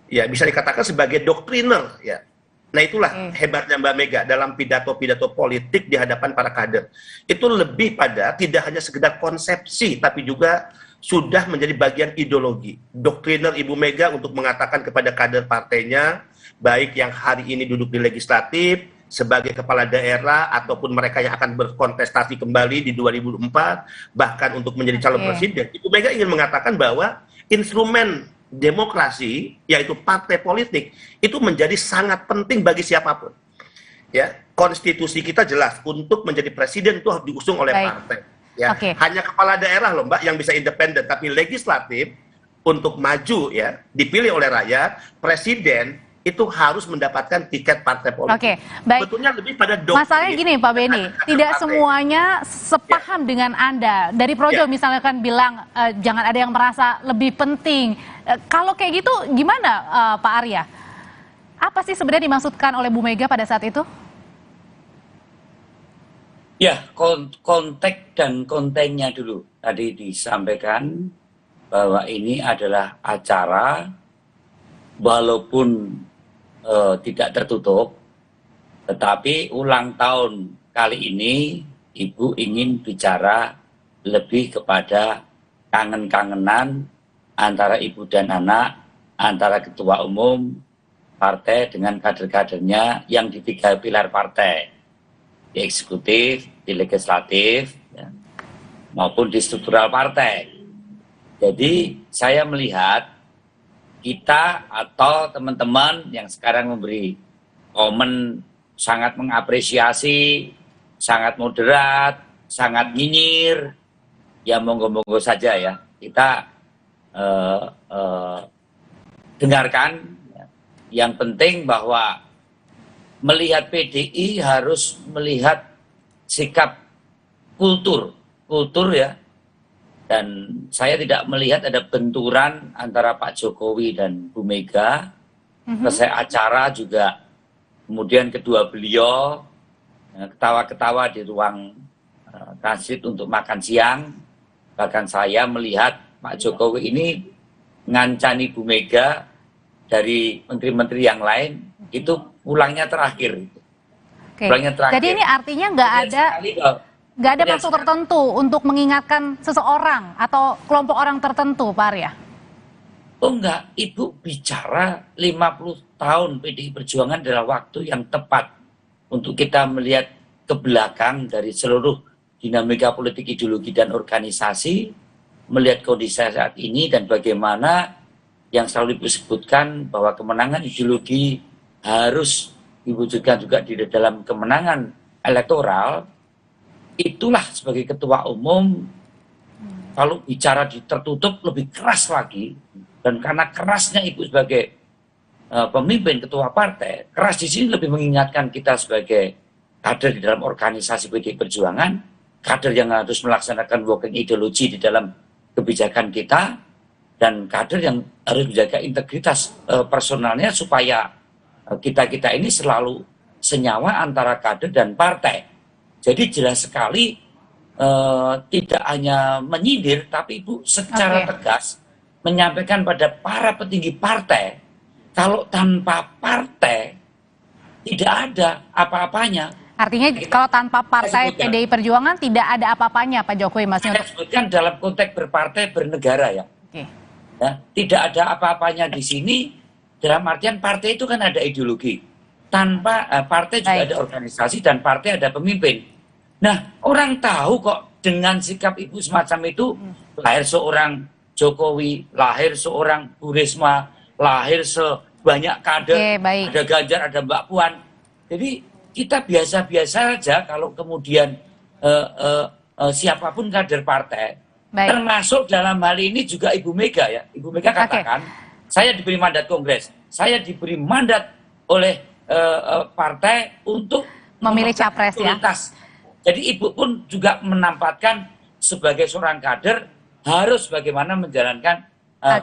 ya bisa dikatakan sebagai doktriner ya. Nah itulah hebatnya Mbak Mega dalam pidato-pidato politik di hadapan para kader. Itu lebih pada tidak hanya sekedar konsepsi, tapi juga sudah menjadi bagian ideologi. Doktriner Ibu Mega untuk mengatakan kepada kader partainya, baik yang hari ini duduk di legislatif, sebagai kepala daerah, ataupun mereka yang akan berkontestasi kembali di 2024, bahkan untuk menjadi calon presiden. Ibu Mega ingin mengatakan bahwa instrumen demokrasi, yaitu partai politik, itu menjadi sangat penting bagi siapapun. Ya, konstitusi kita jelas untuk menjadi presiden itu harus diusung oleh partai. Ya, hanya kepala daerah loh Mbak yang bisa independen, tapi legislatif untuk maju ya dipilih oleh rakyat, presiden itu harus mendapatkan tiket partai politik. Baik. Betulnya lebih pada doktrin. Masalahnya gini Pak Beni, tidak semuanya sepaham dengan Anda. Dari Projo misalnya kan bilang jangan ada yang merasa lebih penting. Kalau kayak gitu gimana Pak Arya? Apa sih sebenarnya dimaksudkan oleh Bu Mega pada saat itu? Ya, konteks dan kontennya dulu. Tadi disampaikan bahwa ini adalah acara walaupun tidak tertutup, tetapi ulang tahun kali ini Ibu ingin bicara lebih kepada kangen-kangenan antara ibu dan anak, antara ketua umum partai dengan kader-kadernya yang di 3 pilar partai, di eksekutif, di legislatif, ya, maupun di struktural partai. Jadi saya melihat kita atau teman-teman yang sekarang memberi komen sangat mengapresiasi, sangat moderat, sangat nyinyir, ya monggo-monggo saja ya. Kita dengarkan. Yang penting bahwa melihat PDI harus melihat sikap kultur ya. Dan saya tidak melihat ada benturan antara Pak Jokowi dan Bu Mega. Selesai acara juga, kemudian kedua beliau ketawa-ketawa di ruang transit untuk makan siang. Bahkan saya melihat Pak Jokowi ini ngancani Bu Mega dari menteri-menteri yang lain, itu pulangnya terakhir. Pulangnya terakhir. Jadi ini artinya nggak ada maksud tertentu untuk mengingatkan seseorang atau kelompok orang tertentu, Pak Arya? Oh enggak, Ibu bicara 50 tahun PDI Perjuangan adalah waktu yang tepat untuk kita melihat ke belakang dari seluruh dinamika politik, ideologi, dan organisasi, melihat kondisi saat ini dan bagaimana yang selalu Ibu sebutkan bahwa kemenangan ideologi harus diwujudkan juga di dalam kemenangan elektoral. Itulah sebagai ketua umum, kalau bicara di tertutup lebih keras lagi, dan karena kerasnya Ibu sebagai pemimpin ketua partai, keras di sini lebih mengingatkan kita sebagai kader di dalam organisasi PDI Perjuangan, kader yang harus melaksanakan working ideologi di dalam kebijakan kita, dan kader yang harus menjaga integritas personalnya supaya kita ini selalu senyawa antara kader dan partai. Jadi jelas sekali tidak hanya menyindir, tapi Ibu secara tegas menyampaikan pada para petinggi partai, kalau tanpa partai tidak ada apa-apanya. Artinya kalau tanpa partai PDI Perjuangan tidak ada apa-apanya, Pak Jokowi, Mas Nyuruh? Saya sebutkan dalam konteks berpartai bernegara ya. Ya, tidak ada apa-apanya di sini, dalam artian partai itu kan ada ideologi. Tanpa partai juga ada organisasi, dan partai ada pemimpin. Nah, orang tahu kok dengan sikap Ibu semacam itu, lahir seorang Jokowi, lahir seorang Bu Risma, lahir sebanyak kader, ada Ganjar, ada Mbak Puan. Jadi kita biasa-biasa saja kalau kemudian siapapun kader partai, termasuk dalam hal ini juga Ibu Mega ya. Ibu Mega katakan saya diberi mandat Kongres, saya diberi mandat oleh partai untuk memilih capres ya. Jadi Ibu pun juga menempatkan sebagai seorang kader harus bagaimana menjalankan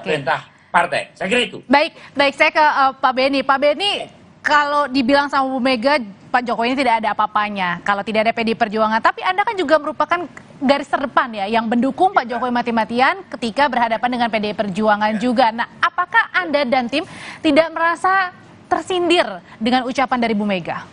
perintah partai. Saya kira itu. Baik, saya ke Pak Beni. Pak Beni, kalau dibilang sama Bu Mega, Pak Jokowi ini tidak ada apa-apanya. Kalau tidak ada PDI Perjuangan, tapi Anda kan juga merupakan garis terdepan ya, yang mendukung Pak Jokowi mati-matian ketika berhadapan dengan PDI Perjuangan juga. Nah, apakah Anda dan tim tidak merasa tersindir dengan ucapan dari Bu Mega?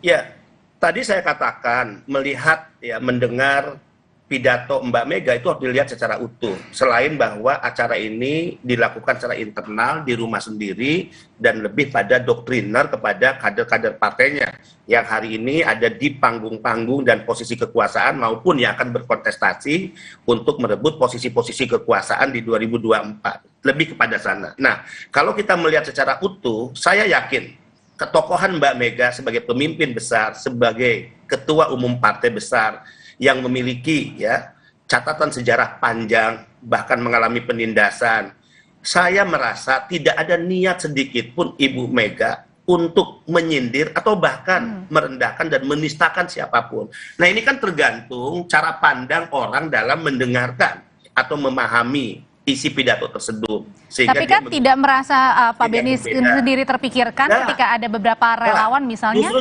Ya, tadi saya katakan melihat ya, mendengar pidato Mbak Mega itu harus dilihat secara utuh. Selain bahwa acara ini dilakukan secara internal di rumah sendiri dan lebih pada doktriner kepada kader-kader partainya yang hari ini ada di panggung-panggung dan posisi kekuasaan maupun yang akan berkontestasi untuk merebut posisi-posisi kekuasaan di 2024. Lebih kepada sana. Nah, kalau kita melihat secara utuh, saya yakin ketokohan Mbak Mega sebagai pemimpin besar, sebagai ketua umum partai besar yang memiliki ya catatan sejarah panjang, bahkan mengalami penindasan. Saya merasa tidak ada niat sedikit pun Ibu Mega untuk menyindir atau bahkan merendahkan dan menistakan siapapun. Nah, ini kan tergantung cara pandang orang dalam mendengarkan atau memahami isi pidato tersebut. Sehingga tapi kan tidak merasa Pak Beni sendiri terpikirkan ketika ada beberapa relawan misalnya?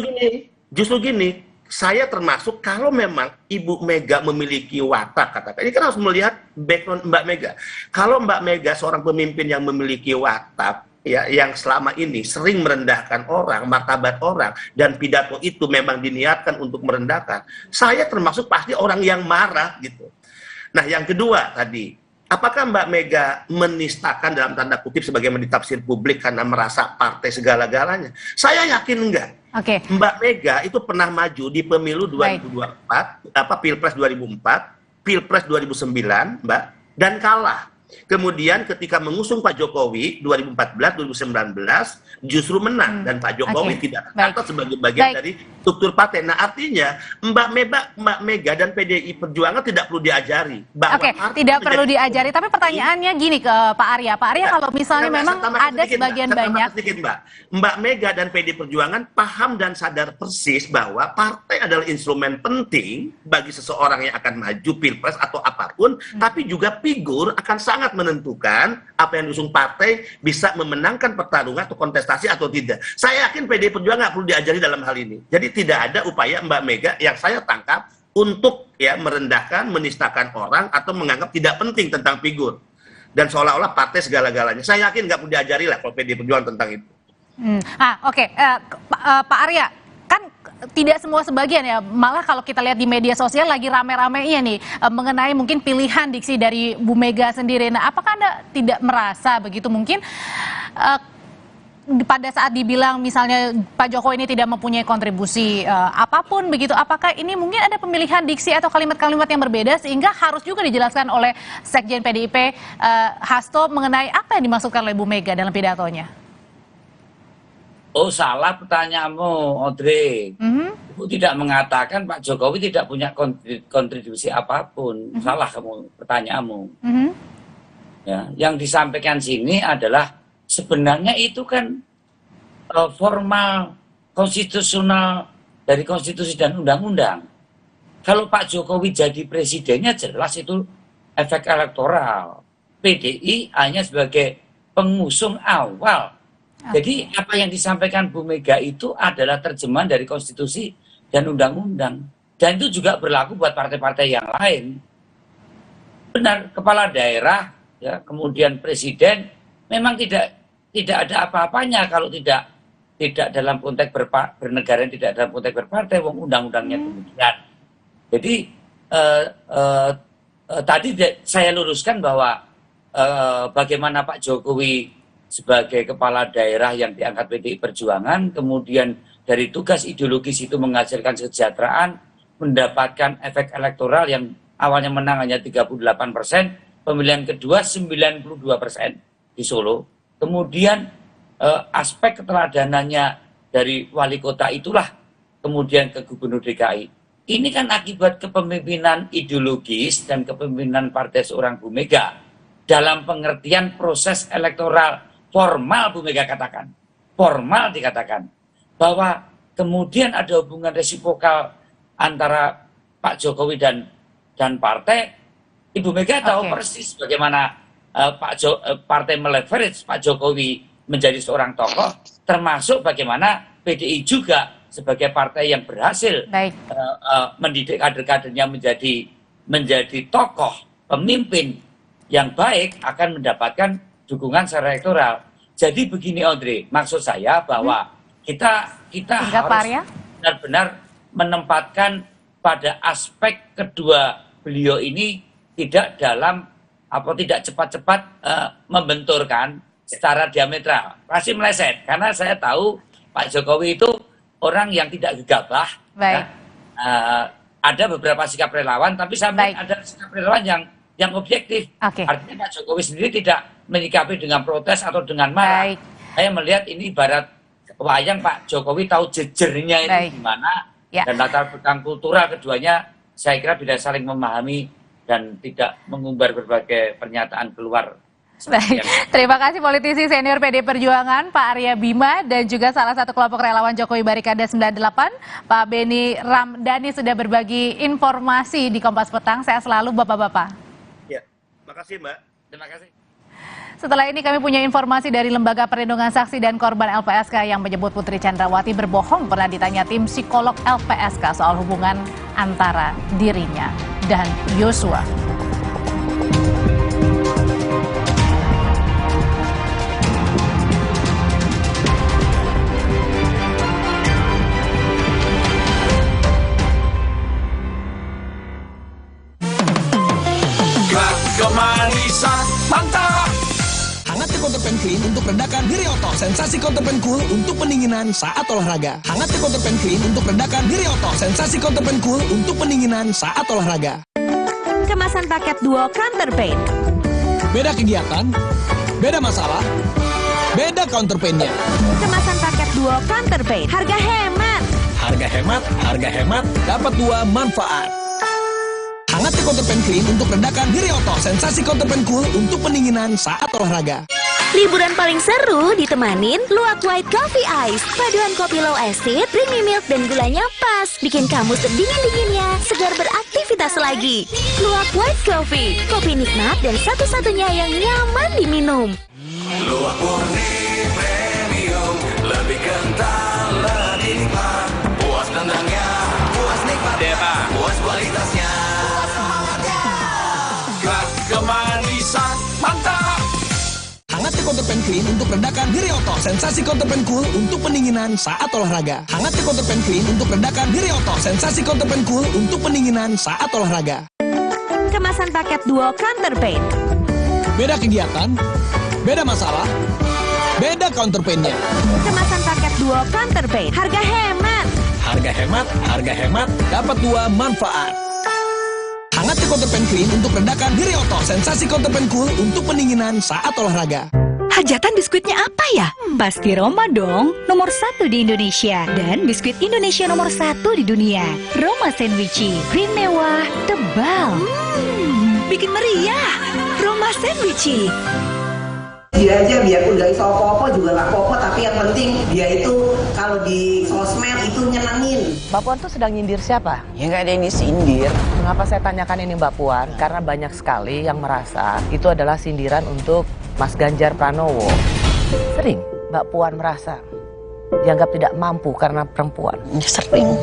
Justru gini, saya termasuk kalau memang Ibu Mega memiliki watak, katakan ini kan harus melihat background Mbak Mega. Kalau Mbak Mega seorang pemimpin yang memiliki watak ya, yang selama ini sering merendahkan orang, martabat orang, dan pidato itu memang diniatkan untuk merendahkan, saya termasuk pasti orang yang marah gitu. Nah, yang kedua tadi, apakah Mbak Mega menistakan dalam tanda kutip sebagaimana ditafsir publik karena merasa partai segala-galanya? Saya yakin enggak. Mbak Mega itu pernah maju di pemilu 2024, Pilpres 2004, Pilpres 2009, Mbak, dan kalah. Kemudian ketika mengusung Pak Jokowi 2014, 2019 justru menang dan Pak Jokowi tidak tercatat sebagai bagian dari struktur partai. Nah, artinya Mbak Mega dan PDI Perjuangan tidak perlu diajari. Tidak perlu diajari. Tapi pertanyaannya gini ke Pak Arya. Pak Arya, kalau misalnya memang ada sebagian banyak, Mbak Mega dan PDI Perjuangan paham dan sadar persis bahwa partai adalah instrumen penting bagi seseorang yang akan maju pilpres atau apapun, tapi juga figur akan sangat menentukan apa yang diusung partai bisa memenangkan pertarungan atau kontestasi atau tidak. Saya yakin PDI Perjuangan nggak perlu diajari dalam hal ini. Jadi tidak ada upaya Mbak Mega yang saya tangkap untuk ya merendahkan, menistakan orang atau menganggap tidak penting tentang figur dan seolah-olah partai segala-galanya. Saya yakin nggak perlu diajari lah kalau PDI Perjuangan tentang itu. Pak Arya, kan tidak semua sebagian ya, malah kalau kita lihat di media sosial lagi rame-ramenya nih mengenai mungkin pilihan diksi dari Bu Mega sendiri. Nah, apakah Anda tidak merasa begitu mungkin pada saat dibilang misalnya Pak Jokowi ini tidak mempunyai kontribusi apapun begitu, apakah ini mungkin ada pemilihan diksi atau kalimat-kalimat yang berbeda sehingga harus juga dijelaskan oleh Sekjen PDIP Hasto mengenai apa yang dimaksudkan oleh Bu Mega dalam pidatonya? Oh, salah pertanyaanmu, Audrey. Ibu tidak mengatakan Pak Jokowi tidak punya kontribusi apapun. Salah kamu pertanyaanmu. Ya, yang disampaikan sini adalah sebenarnya itu kan formal konstitusional dari konstitusi dan undang-undang. Kalau Pak Jokowi jadi presidennya jelas itu efek elektoral. PDI hanya sebagai pengusung awal. Jadi apa yang disampaikan Bu Mega itu adalah terjemahan dari konstitusi dan undang-undang. Dan itu juga berlaku buat partai-partai yang lain. Benar, kepala daerah, ya, kemudian presiden, memang tidak ada apa-apanya kalau tidak dalam konteks bernegara, tidak dalam konteks berpartai, wong undang-undangnya demikian. Jadi tadi saya luruskan bahwa bagaimana Pak Jokowi sebagai kepala daerah yang diangkat PDI Perjuangan, kemudian dari tugas ideologis itu menghasilkan kesejahteraan, mendapatkan efek elektoral yang awalnya menang hanya 38%, pemilihan kedua 92% di Solo. Kemudian aspek keteladanannya dari wali kota itulah kemudian ke gubernur DKI. Ini kan akibat kepemimpinan ideologis dan kepemimpinan partai seorang Bu Mega dalam pengertian proses elektoral formal Bu Mega katakan, formal dikatakan bahwa kemudian ada hubungan resipokal antara Pak Jokowi dan partai, Ibu Mega tahu persis bagaimana partai meleverage Pak Jokowi menjadi seorang tokoh, termasuk bagaimana PDI juga sebagai partai yang berhasil mendidik kader-kadernya menjadi tokoh pemimpin yang baik akan mendapatkan dukungan secara elektoral. Jadi begini Audrey, maksud saya bahwa kita harus benar-benar menempatkan pada aspek kedua beliau ini tidak cepat-cepat membenturkan secara diametral, pasti meleset. Karena saya tahu Pak Jokowi itu orang yang tidak gegabah. Ada beberapa sikap relawan, tapi sampai ada sikap relawan yang objektif. Artinya Pak Jokowi sendiri tidak menyikapi dengan protes atau dengan marah. Saya melihat ini ibarat wayang, Pak Jokowi tahu jejernya itu gimana, dan latar belakang kultural keduanya saya kira bisa saling memahami dan tidak mengumbar berbagai pernyataan keluar. Baik, terima kasih politisi senior PD Perjuangan Pak Arya Bima dan juga salah satu kelompok relawan Jokowi Barikada 98 Pak Beni Ramdhani sudah berbagi informasi di Kompas Petang. Sehat selalu Bapak-bapak. Ya, makasih Mbak. Terima kasih. Setelah ini kami punya informasi dari Lembaga Perlindungan Saksi dan Korban LPSK yang menyebut Putri Chandrawati berbohong pernah ditanya tim psikolog LPSK soal hubungan antara dirinya dan Yosua. Kemanisan mantap. Hangatnya Counterpane Clean untuk redakan Diri Otot. Sensasi Counterpane Cool untuk pendinginan saat olahraga. Hangatnya Counterpane Clean untuk redakan Diri Otot. Sensasi Counterpane Cool untuk pendinginan saat olahraga. Kemasan paket duo Counterpane. Beda kegiatan, beda masalah, beda counterpane-nya. Kemasan paket duo Counterpane. Harga hemat. Harga hemat, harga hemat, dapat dua manfaat. Hangatnya Counterpane Clean untuk redakan Diri Otot. Sensasi Counterpane Cool untuk pendinginan saat olahraga. Liburan paling seru ditemanin Luwak White Coffee Ice. Paduan kopi low acid, creamy milk, dan gulanya pas. Bikin kamu sedingin-dinginnya, segar beraktivitas lagi. Luwak White Coffee, kopi nikmat dan satu-satunya yang nyaman diminum. Luwak murni premium, lebih kental, lebih nikmat. Puas tendangnya, puas nikmatnya, puas kualitasnya. Kemanisan mantap. Hangatnya Counterpane Clean untuk redakan Diri Otot. Sensasi Counterpane Cool untuk pendinginan saat olahraga. Hangatnya Counterpane Clean untuk redakan Diri Otot. Sensasi Counterpane Cool untuk pendinginan saat olahraga. Kemasan paket duo Counterpane. Beda kegiatan, beda masalah, beda counterpane-nya. Kemasan paket duo Counterpane. Harga hemat. Harga hemat, harga hemat, dapat dua manfaat. Hangatnya Counterpane Clean untuk redakan Diri Otot. Sensasi Counterpane Cool untuk pendinginan saat olahraga. Hajatan biskuitnya apa ya? Pasti Roma dong, nomor 1 di Indonesia. Dan biskuit Indonesia nomor 1 di dunia. Roma Sandwichi, krim mewah, tebal. Bikin meriah. Roma Sandwichi. Dia aja biarpun gak iso apa-apa juga gak apa-apa, tapi yang penting dia itu kalau di sosmed itu nyenengin. Mbak Puan tuh sedang nyindir siapa? Ya nggak ada yang disindir. Mengapa saya tanyakan ini Mbak Puan? Karena banyak sekali yang merasa itu adalah sindiran untuk Mas Ganjar Pranowo. Sering Mbak Puan merasa dianggap tidak mampu karena perempuan. Sering.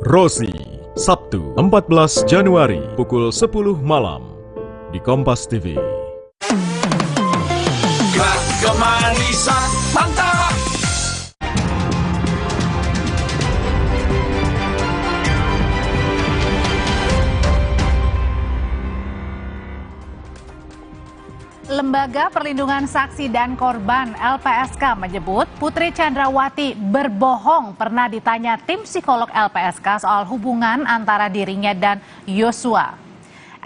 Rosi, Sabtu 14 Januari pukul 10 malam di Kompas TV. Kemanisan mantap. Lembaga Perlindungan Saksi dan Korban LPSK menyebut Putri Chandrawati berbohong pernah ditanya tim psikolog LPSK soal hubungan antara dirinya dan Yosua.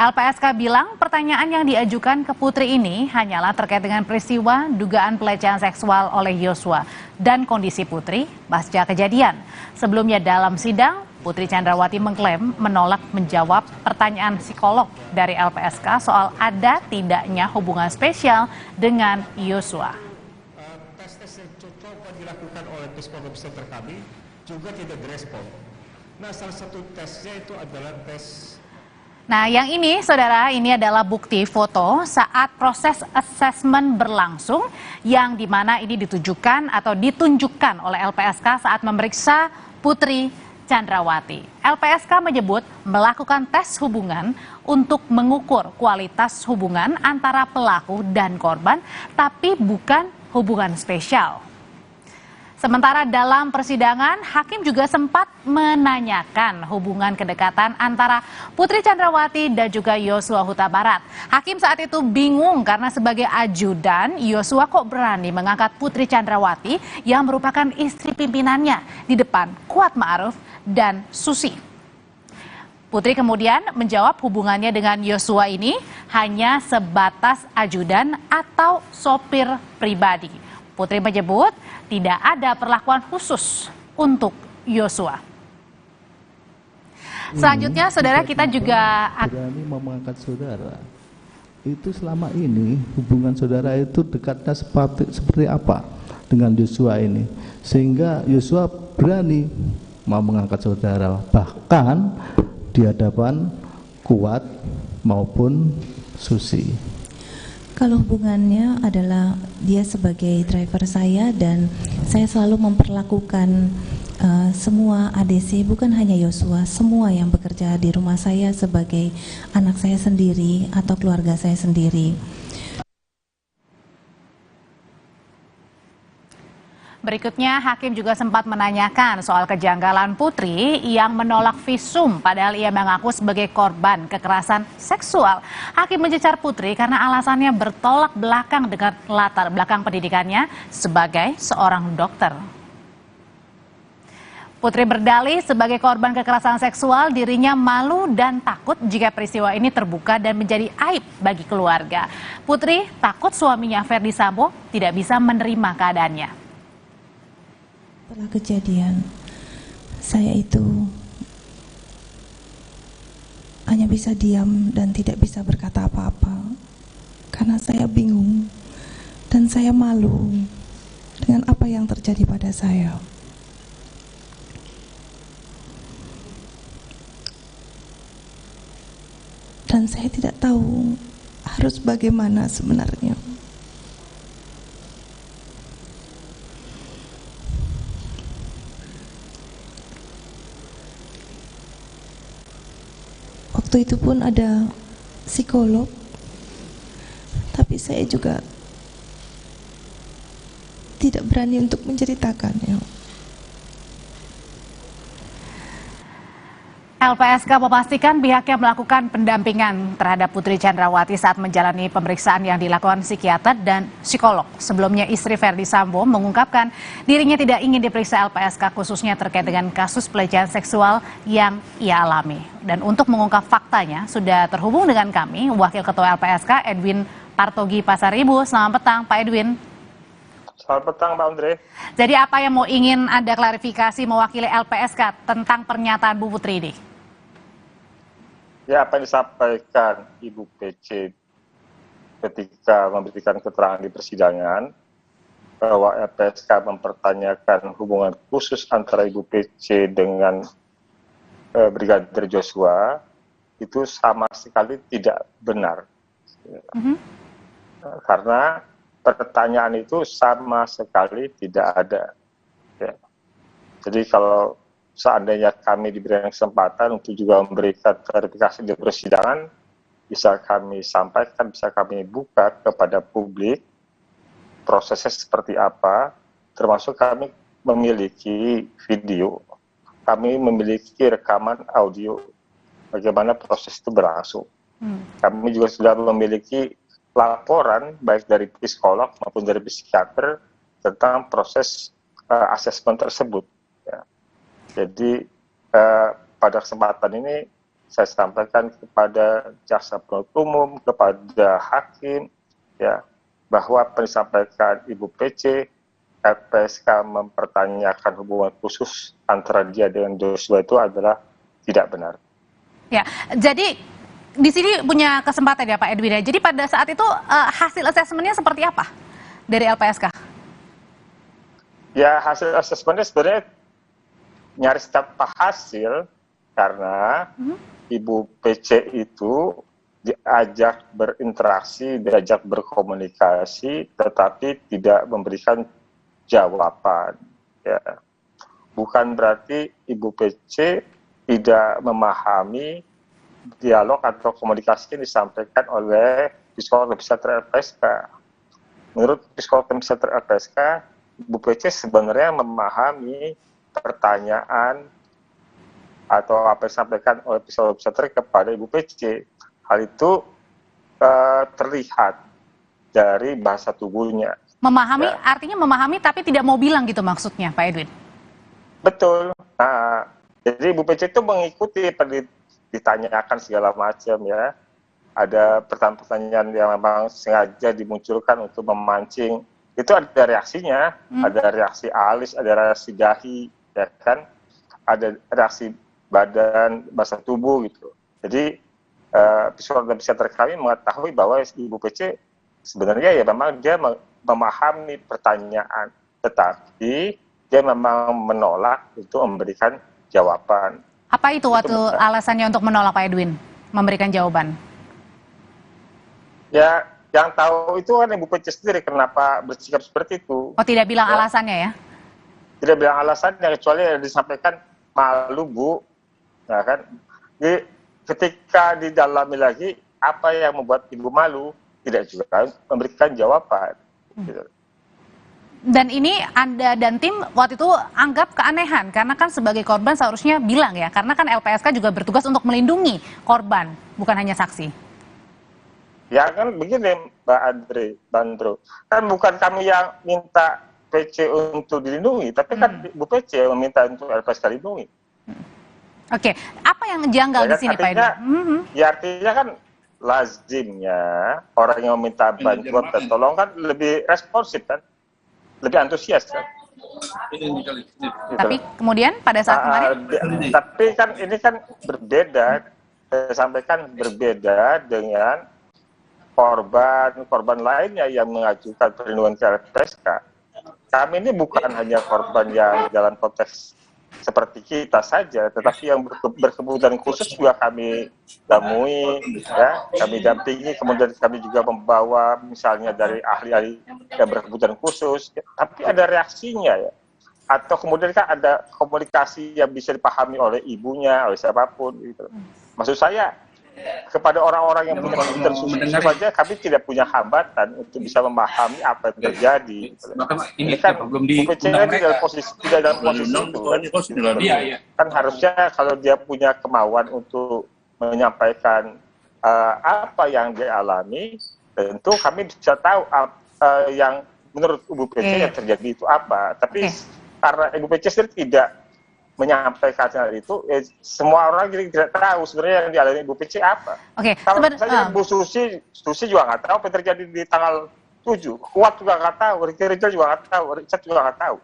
LPSK bilang pertanyaan yang diajukan ke Putri ini hanyalah terkait dengan peristiwa dugaan pelecehan seksual oleh Yosua dan kondisi Putri pasca kejadian. Sebelumnya dalam sidang, Putri Chandrawati mengklaim menolak menjawab pertanyaan psikolog dari LPSK soal ada tidaknya hubungan spesial dengan Yosua. Tes-tes yang coba dilakukan oleh psikolog center kami juga tidak direspon. Nah, salah satu tesnya itu adalah tes. Nah, yang ini, saudara, ini adalah bukti foto saat proses asesmen berlangsung yang dimana ini ditujukan atau ditunjukkan oleh LPSK saat memeriksa Putri Chandrawati. LPSK menyebut melakukan tes hubungan untuk mengukur kualitas hubungan antara pelaku dan korban, tapi bukan hubungan spesial. Sementara dalam persidangan, hakim juga sempat menanyakan hubungan kedekatan antara Putri Chandrawati dan juga Yosua Huta Barat. Hakim saat itu bingung karena sebagai ajudan, Yosua kok berani mengangkat Putri Chandrawati yang merupakan istri pimpinannya di depan Kuat Ma'ruf dan Susi. Putri kemudian menjawab hubungannya dengan Yosua ini hanya sebatas ajudan atau sopir pribadi. Putri menyebut tidak ada perlakuan khusus untuk Yosua. Selanjutnya, saudara, kita juga berani mau mengangkat saudara. Itu selama ini hubungan saudara itu dekatnya seperti apa dengan Yosua ini, sehingga Yosua berani mau mengangkat saudara, bahkan di hadapan Kuat maupun Susi. Kalau hubungannya adalah dia sebagai driver saya dan saya selalu memperlakukan semua ADC, bukan hanya Yosua, semua yang bekerja di rumah saya sebagai anak saya sendiri atau keluarga saya sendiri. Berikutnya, hakim juga sempat menanyakan soal kejanggalan Putri yang menolak visum padahal ia mengaku sebagai korban kekerasan seksual. Hakim mencecar Putri karena alasannya bertolak belakang dengan latar belakang pendidikannya sebagai seorang dokter. Putri berdalih sebagai korban kekerasan seksual, dirinya malu dan takut jika peristiwa ini terbuka dan menjadi aib bagi keluarga. Putri takut suaminya Ferdi Sambo tidak bisa menerima keadaannya. Setelah kejadian, saya itu hanya bisa diam dan tidak bisa berkata apa-apa karena saya bingung dan saya malu dengan apa yang terjadi pada saya. Dan saya tidak tahu harus bagaimana sebenarnya. Waktu itu pun ada psikolog, tapi saya juga tidak berani untuk menceritakannya. LPSK memastikan pihaknya melakukan pendampingan terhadap Putri Chandrawati saat menjalani pemeriksaan yang dilakukan psikiater dan psikolog. Sebelumnya istri Ferdi Sambo mengungkapkan dirinya tidak ingin diperiksa LPSK khususnya terkait dengan kasus pelecehan seksual yang ia alami. Dan untuk mengungkap faktanya sudah terhubung dengan kami Wakil Ketua LPSK Edwin Partogi Pasaribu. Selamat petang Pak Edwin. Selamat petang Pak Andre. Jadi apa yang ingin Anda klarifikasi mewakili LPSK tentang pernyataan Bu Putri ini? Ya, apa yang disampaikan Ibu PC ketika memberikan keterangan di persidangan bahwa LPSK mempertanyakan hubungan khusus antara Ibu PC dengan Brigadir Joshua itu sama sekali tidak benar. Karena pertanyaan itu sama sekali tidak ada. Ya. Jadi kalau seandainya kami diberikan kesempatan untuk juga memberikan klarifikasi di persidangan, bisa kami sampaikan, bisa kami buka kepada publik prosesnya seperti apa, termasuk kami memiliki video, kami memiliki rekaman audio, bagaimana proses itu berlangsung. Kami juga sudah memiliki laporan baik dari psikolog maupun dari psikiater tentang proses asesmen tersebut. Ya. Jadi pada kesempatan ini saya sampaikan kepada jaksa penuntut umum, kepada hakim, ya, bahwa apa yang disampaikan Ibu PC LPSK mempertanyakan hubungan khusus antara dia dengan Joshua itu adalah tidak benar. Ya, jadi di sini punya kesempatan ya Pak Edwin. Jadi pada saat itu hasil asesmennya seperti apa dari LPSK? Ya, hasil asesmennya sebenarnya nyaris tanpa hasil karena Ibu PC itu diajak berinteraksi, diajak berkomunikasi, tetapi tidak memberikan jawaban. Ya. Bukan berarti Ibu PC tidak memahami dialog atau komunikasi yang disampaikan oleh Psikolog Psikiater LPSK. Menurut Psikolog Psikiater LPSK, Ibu PC sebenarnya memahami pertanyaan atau apa yang disampaikan oleh Psikolog Psikiater kepada Ibu PC. Hal itu terlihat dari bahasa tubuhnya. Memahami, ya. Artinya memahami tapi tidak mau bilang gitu maksudnya Pak Edwin? Betul. Nah, jadi Ibu PC itu mengikuti ditanyakan segala macam ya. Ada pertanyaan-pertanyaan yang memang sengaja dimunculkan untuk memancing. Itu ada reaksinya, ada reaksi alis, ada reaksi dahi, ya kan? Ada reaksi badan, bahasa tubuh gitu. Jadi psikolog dan psikiater kami mengetahui bahwa Ibu PC sebenarnya ya memang dia memahami pertanyaan, tetapi dia memang menolak untuk memberikan jawaban. Apa itu waktu alasannya untuk menolak Pak Edwin memberikan jawaban? Ya, yang tahu itu kan Ibu PC sendiri kenapa bersikap seperti itu. Oh, tidak bilang alasannya ya? Tidak bilang alasannya, kecuali yang disampaikan malu Bu. Nah kan, jadi ketika didalami lagi apa yang membuat Ibu malu, tidak juga memberikan jawaban. Gitu. Dan ini Anda dan tim waktu itu anggap keanehan, karena kan sebagai korban seharusnya bilang ya, karena kan LPSK juga bertugas untuk melindungi korban, bukan hanya saksi. Ya kan begini Mbak Bandro, kan bukan kami yang minta PC untuk dilindungi, tapi kan Ibu PC yang meminta untuk LPSK dilindungi. Oke, apa yang janggal Ya di sini Pak Edwin? Ya artinya kan lazimnya orang yang meminta bantuan dan tolong kan lebih responsif kan, lebih antusias kan. Tapi kemudian pada saat kemarin? Tapi kan ini kan berbeda, saya sampaikan berbeda dengan korban lainnya yang mengajukan perlindungan ke LPSK. Kami ini bukan hanya korban yang dalam konteks seperti kita saja, tetapi yang berkebutuhan khusus juga kami temui, ya, kami dampingi, kemudian kami juga membawa misalnya dari ahli-ahli yang berkebutuhan khusus, tapi ada reaksinya ya, atau kemudian kan ada komunikasi yang bisa dipahami oleh ibunya, oleh siapapun gitu. Maksud saya kepada orang-orang yang punya kebutuhan khusus saja kami tidak punya hambatan untuk bisa memahami apa yang terjadi. Ini kan UPC tidak dalam posisi itu. Kan harusnya kalau dia punya kemauan untuk menyampaikan apa yang dia alami, tentu kami bisa tahu yang menurut Ibu PC yang terjadi itu apa. Tapi karena Ibu PC sendiri tidak menyampaikan hal itu, semua orang jadi tidak tahu sebenarnya yang dialami Ibu PC apa. Kalau misalnya Bu Susi juga nggak tahu apa yang terjadi di tanggal 7, Kuat juga nggak tahu, Ricky Rizal juga nggak tahu, Richard juga nggak tahu.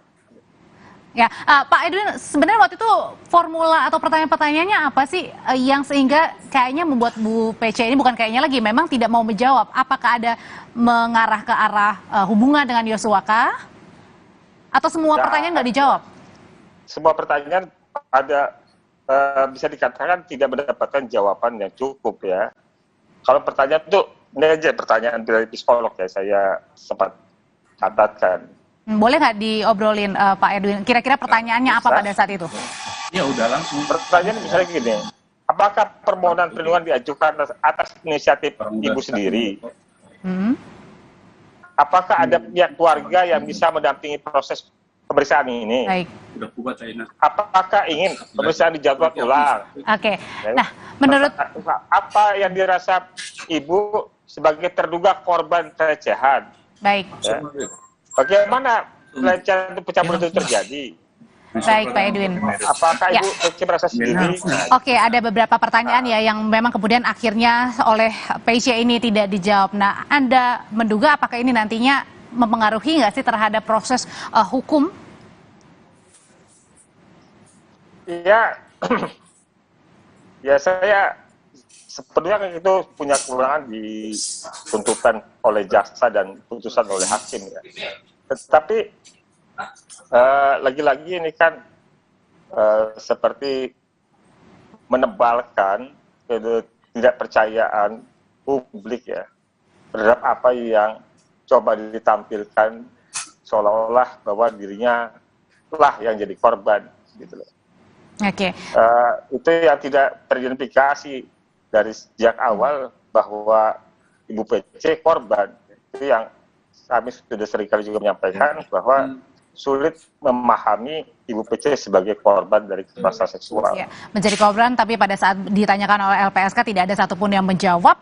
Ya, Pak Edwin, sebenarnya waktu itu formula atau pertanyaan-pertanyaannya apa sih yang sehingga kayaknya membuat Bu PC ini, bukan kayaknya lagi, memang tidak mau menjawab? Apakah ada mengarah ke arah hubungan dengan Yosua kah? Atau semua pertanyaan nggak dijawab? Semua pertanyaan ada bisa dikatakan tidak mendapatkan jawaban yang cukup ya. Kalau pertanyaan itu, ini aja pertanyaan dari psikolog ya, saya sempat catatkan. Boleh nggak diobrolin Pak Edwin? Kira-kira pertanyaannya apa pada saat itu? Ya udah langsung. Pertanyaan misalnya gini, apakah permohonan perlindungan diajukan atas inisiatif Ibu sendiri? Apakah ada pihak keluarga yang bisa mendampingi proses pemeriksaan ini? Baik. Apakah ingin pemeriksaan dijadwal ulang? Oke. Nah, menurut apa yang dirasa Ibu sebagai terduga korban pelecehan? Baik. Ya. Bagaimana pelecehan pencabulan itu terjadi? Baik, Pak Edwin. Apakah Ibu merasa sendiri? Oke, ada beberapa pertanyaan ya yang memang kemudian akhirnya oleh PC ini tidak dijawab. Nah, Anda menduga apakah ini nantinya mempengaruhi nggak sih terhadap proses hukum? Ya, ya saya sebenarnya itu punya kekurangan di tuntutan oleh jaksa dan putusan oleh hakim ya. Tetapi lagi-lagi ini kan seperti menebalkan ketidakpercayaan publik ya terhadap apa yang coba ditampilkan seolah-olah bahwa dirinya lah yang jadi korban gitu loh. Oke. Itu yang tidak teridentifikasi dari sejak awal bahwa Ibu PC korban. Itu yang kami sudah seringkali juga menyampaikan bahwa sulit memahami Ibu PC sebagai korban dari kekerasan seksual. Ya, menjadi korban, tapi pada saat ditanyakan oleh LPSK tidak ada satupun yang menjawab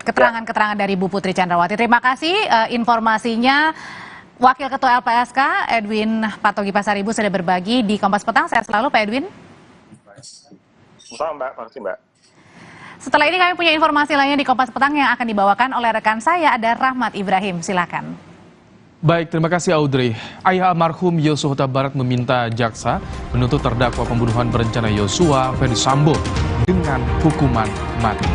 keterangan-keterangan dari Bu Putri Chandrawati. Terima kasih informasinya. Wakil Ketua LPSK Edwin Patogi Pasaribu sudah berbagi di Kompas Petang. Sehat selalu Pak Edwin. Selamat Mbak, makasih Mbak. Setelah ini kami punya informasi lainnya di Kompas Petang yang akan dibawakan oleh rekan saya, ada Rahmat Ibrahim. Silakan. Baik, terima kasih Audrey. Ayah almarhum Yosua Huta Barat meminta jaksa menuntut terdakwa pembunuhan berencana Yosua Ferdy Sambo dengan hukuman mati.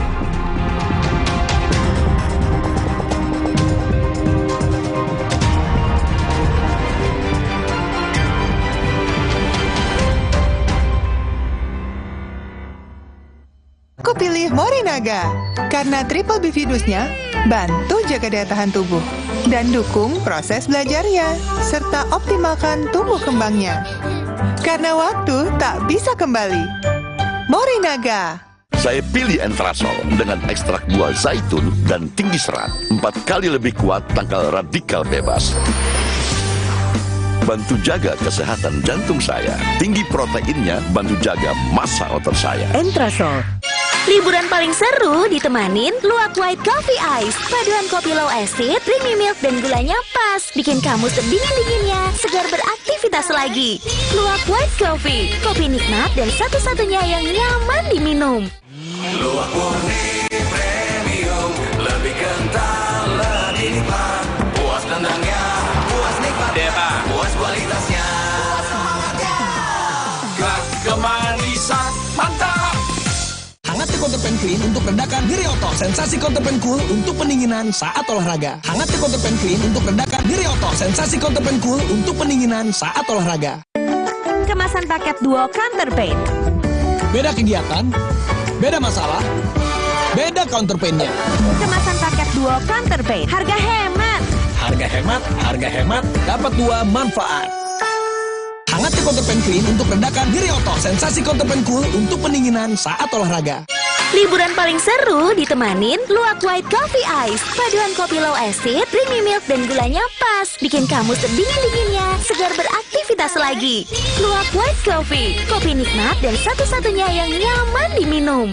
Aku pilih Morinaga karena triple bifidusnya bantu jaga daya tahan tubuh dan dukung proses belajarnya serta optimalkan tumbuh kembangnya. Karena waktu tak bisa kembali. Morinaga. Saya pilih Entrasol dengan ekstrak buah zaitun dan tinggi serat. 4 kali lebih kuat tangkal radikal bebas. Bantu jaga kesehatan jantung saya. Tinggi proteinnya bantu jaga massa otot saya. Entrasol. Liburan paling seru ditemanin luwak white coffee ice. Paduan kopi low acid, creamy milk, dan gulanya pas. Bikin kamu sedingin-dinginnya, segar beraktivitas lagi. Luwak white coffee, kopi nikmat dan satu-satunya yang nyaman diminum. Luwak murni premium, lebih kental, lebih nikmat. Puas tendangnya, puas nikmatnya, puas kualitasnya. Puas semangatnya. Kemanisan, mantap. Hangat Counterpan Clean untuk redakan nyeri otot. Sensasi Counterpan Cool untuk pendinginan saat olahraga. Hangat Counterpan Clean untuk redakan nyeri otot. Sensasi Counterpan Cool untuk pendinginan saat olahraga. Kemasan paket duo Counterpain. Beda kegiatan, beda masalah, beda counterpainnya. Kemasan paket duo Counterpain. Harga hemat. Harga hemat, harga hemat, dapat 2 manfaat. Hangat Counterpan Clean untuk redakan nyeri otot. Sensasi Counterpan Cool untuk pendinginan saat olahraga. Liburan paling seru ditemanin luwak white coffee ice. Paduan kopi low acid, creamy milk, dan gulanya pas. Bikin kamu sedingin-dinginnya, segar beraktivitas lagi. Luwak white coffee, kopi nikmat dan satu-satunya yang nyaman diminum.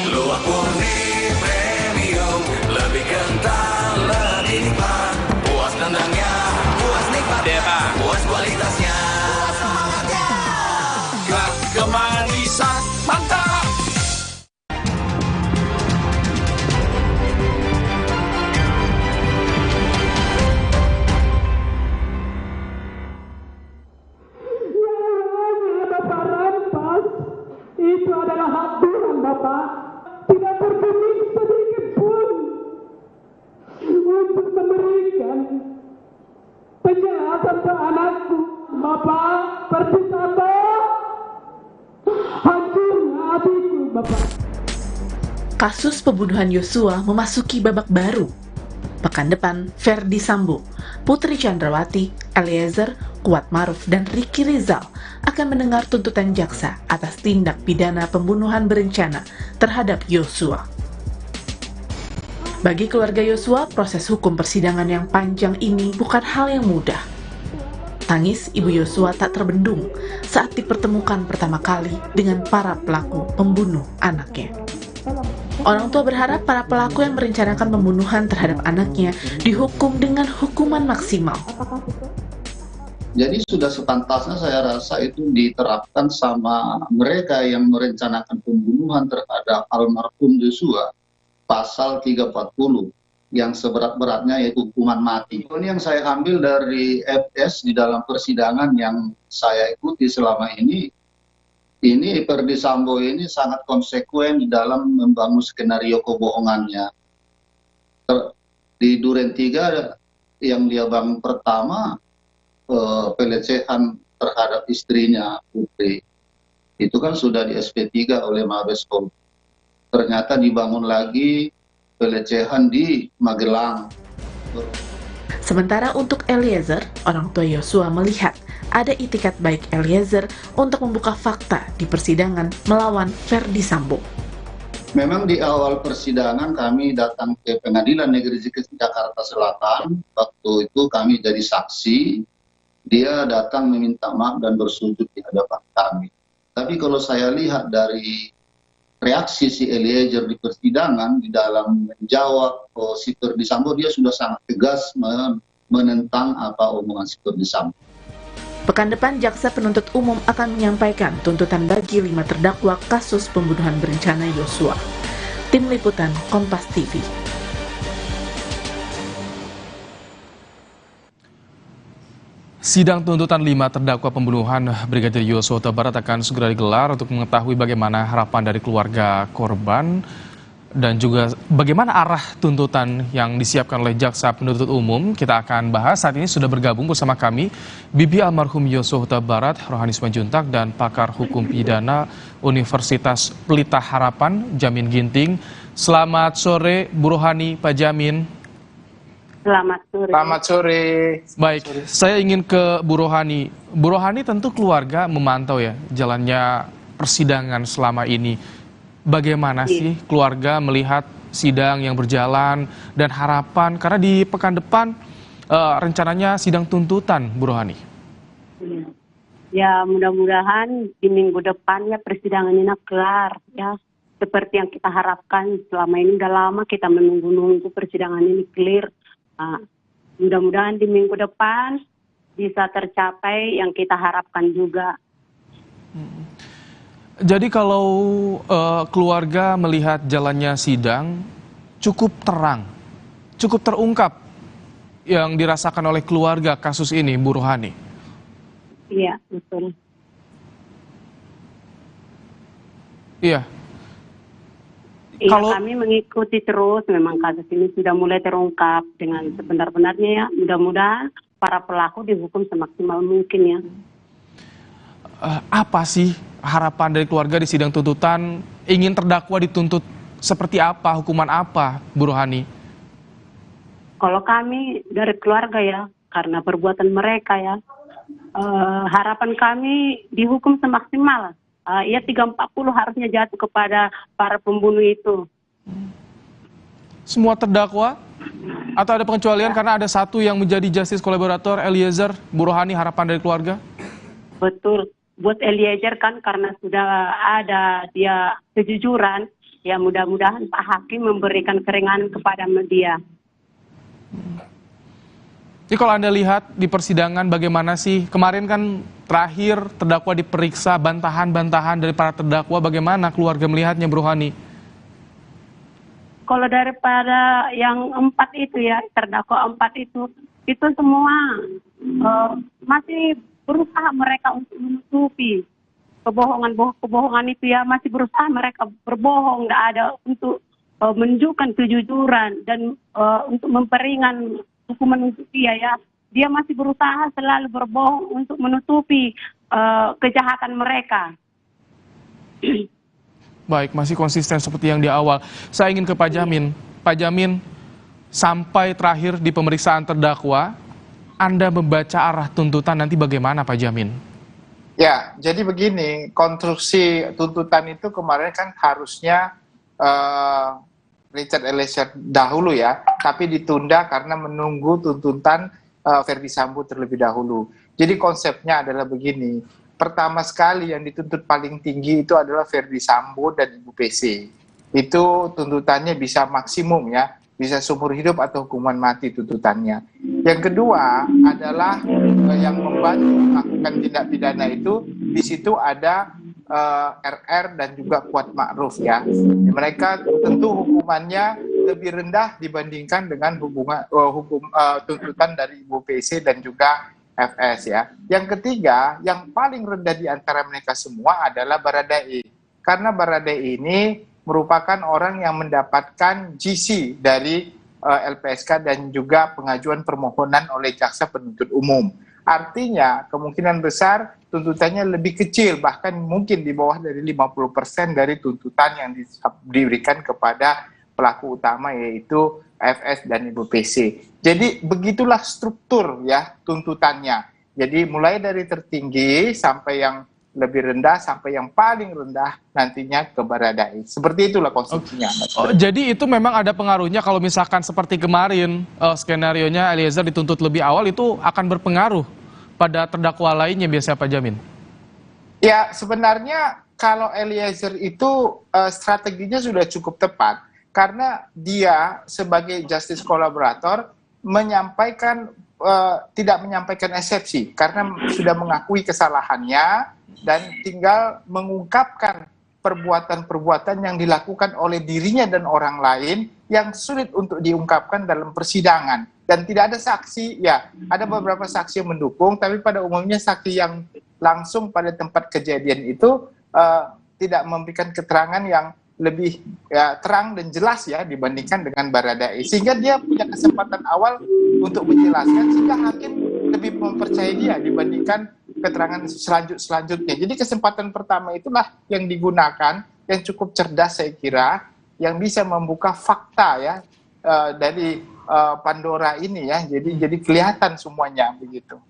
Luwak murni premium, lebih kental, lebih nikmat. Puas tendangnya, puas nikmatnya, puas kualitasnya. Puas semangatnya. Kemanisan, mantap. Itu adalah hak Tuhan, Bapak. Tidak bergeming sedikit pun untuk memberikan penjelasan ke anakku. Bapak, Perdisambo, hancurnya hatiku, Bapak. Kasus pembunuhan Yosua memasuki babak baru. Pekan depan, Ferdy Sambo, Putri Chandrawati, Eliezer, Kuat Maruf, dan Ricky Rizal akan mendengar tuntutan jaksa atas tindak pidana pembunuhan berencana terhadap Yosua. Bagi keluarga Yosua, proses hukum persidangan yang panjang ini bukan hal yang mudah. Tangis ibu Yosua tak terbendung saat dipertemukan pertama kali dengan para pelaku pembunuh anaknya. Orang tua berharap para pelaku yang merencanakan pembunuhan terhadap anaknya dihukum dengan hukuman maksimal. Jadi sudah sepantasnya saya rasa itu diterapkan sama mereka yang merencanakan pembunuhan terhadap almarhum Yosua, pasal 340 yang seberat-beratnya yaitu hukuman mati. Ini yang saya ambil dari FS di dalam persidangan yang saya ikuti selama ini Ferdy Sambo ini sangat konsekuen di dalam membangun skenario kebohongannya. Di Duren 3 yang dia bangun pertama, pelecehan terhadap istrinya Putri, itu kan sudah di SP3 oleh Mabes Polri. Ternyata dibangun lagi pelecehan di Magelang. Sementara untuk Eliezer, orang tua Yosua melihat ada itikat baik Eliezer untuk membuka fakta di persidangan melawan Ferdy Sambo. Memang di awal persidangan kami datang ke Pengadilan Negeri Jakarta Selatan. Waktu itu kami jadi saksi. Dia datang meminta maaf dan bersujud di hadapan kami. Tapi kalau saya lihat dari reaksi si Eliezer di persidangan di dalam menjawab si Ferdy Sambo, dia sudah sangat tegas menentang apa omongan si Ferdy Sambo. Pekan depan, jaksa penuntut umum akan menyampaikan tuntutan bagi 5 terdakwa kasus pembunuhan berencana Yosua. Tim Liputan Kompas TV. Sidang tuntutan 5 terdakwa pembunuhan Brigadir Yosua Huta Barat akan segera digelar untuk mengetahui bagaimana harapan dari keluarga korban dan juga bagaimana arah tuntutan yang disiapkan oleh jaksa penuntut umum. Kita akan bahas. Saat ini sudah bergabung bersama kami Bibi almarhum Yosua Huta Barat, Rohani Simanjuntak, dan pakar hukum pidana Universitas Pelita Harapan, Jamin Ginting. Selamat sore Bu Rohani, Pak Jamin. Selamat sore. Selamat sore. Baik, saya ingin ke Bu Rohani. Bu Rohani, tentu keluarga memantau ya jalannya persidangan selama ini. Bagaimana sih keluarga melihat sidang yang berjalan dan harapan, karena di pekan depan rencananya sidang tuntutan, Bu Rohani. Ya, mudah-mudahan di minggu depannya persidangan ini kelar ya. Seperti yang kita harapkan, selama ini udah lama kita menunggu-nunggu persidangan ini clear. Mudah-mudahan di minggu depan bisa tercapai yang kita harapkan juga. Jadi kalau keluarga melihat jalannya sidang cukup terang, cukup terungkap yang dirasakan oleh keluarga kasus ini, Bu Rohani. Iya, betul. Iya. Iya, kami mengikuti terus, memang kasus ini sudah mulai terungkap dengan sebenar-benarnya ya. Mudah-mudahan para pelaku dihukum semaksimal mungkin ya. Apa sih harapan dari keluarga di sidang tuntutan? Ingin terdakwa dituntut seperti apa, hukuman apa, Bu Rohani? Kalau kami dari keluarga ya, karena perbuatan mereka ya, harapan kami dihukum semaksimal. Ya 340 harusnya jatuh kepada para pembunuh itu. Semua terdakwa? Atau ada pengecualian karena ada satu yang menjadi justice kolaborator, Eliezer? Bu Rohani, harapan dari keluarga? Betul. Buat Eliezer kan karena sudah ada dia kejujuran, ya mudah-mudahan Pak Hakim memberikan keringanan kepada dia. Jadi kalau Anda lihat di persidangan bagaimana sih? Kemarin kan terakhir terdakwa diperiksa, bantahan-bantahan dari para terdakwa, bagaimana keluarga melihatnya, Bu Rohani? Kalau daripada yang 4 itu ya, terdakwa 4 itu semua masih berusaha mereka untuk menutupi kebohongan itu ya, masih berusaha mereka berbohong, nggak ada untuk menunjukkan kejujuran dan untuk memperingan hukuman untuk dia ya. Dia masih berusaha selalu berbohong untuk menutupi kejahatan mereka. Baik, masih konsisten seperti yang di awal. Saya ingin ke Pak Jamin. Pak Jamin, sampai terakhir di pemeriksaan terdakwa, Anda membaca arah tuntutan nanti bagaimana, Pak Jamin? Ya, jadi begini, konstruksi tuntutan itu kemarin kan harusnya Richard Eliezer dahulu ya, tapi ditunda karena menunggu tuntutan Ferdy Sambo terlebih dahulu. Jadi konsepnya adalah begini, pertama sekali yang dituntut paling tinggi itu adalah Ferdy Sambo dan Ibu PC. Itu tuntutannya bisa maksimum ya, bisa seumur hidup atau hukuman mati tuntutannya. Yang kedua adalah yang membantu melakukan tindak pidana itu, di situ ada RR dan juga Kuat Ma'ruf ya. Mereka tentu hukumannya lebih rendah dibandingkan dengan tuntutan dari Ibu PC dan juga FS ya. Yang ketiga, yang paling rendah di antara mereka semua adalah Baradae. Karena Baradae ini merupakan orang yang mendapatkan GC dari LPSK dan juga pengajuan permohonan oleh jaksa penuntut umum. Artinya kemungkinan besar tuntutannya lebih kecil, bahkan mungkin di bawah dari 50% dari tuntutan yang diberikan kepada pelaku utama yaitu FS dan Ibu PC. Jadi begitulah struktur ya tuntutannya. Jadi mulai dari tertinggi sampai yang lebih rendah sampai yang paling rendah nantinya ke Baradae. Seperti itulah konstruksinya. Jadi itu memang ada pengaruhnya kalau misalkan seperti kemarin skenarionya Eliezer dituntut lebih awal, itu akan berpengaruh pada terdakwa lainnya biasanya Pak Jamin? Ya sebenarnya kalau Eliezer itu strateginya sudah cukup tepat karena dia sebagai justice collaborator menyampaikan tidak menyampaikan eksepsi karena sudah mengakui kesalahannya dan tinggal mengungkapkan perbuatan-perbuatan yang dilakukan oleh dirinya dan orang lain yang sulit untuk diungkapkan dalam persidangan. Dan tidak ada saksi, ya ada beberapa saksi yang mendukung, tapi pada umumnya saksi yang langsung pada tempat kejadian itu tidak memberikan keterangan yang lebih terang dan jelas ya dibandingkan dengan Baradae. Sehingga dia punya kesempatan awal untuk menjelaskan sehingga hakim lebih mempercayai dia dibandingkan keterangan selanjutnya. Jadi kesempatan pertama itulah yang digunakan, yang cukup cerdas saya kira, yang bisa membuka fakta ya dari Pandora ini ya. Jadi kelihatan semuanya begitu.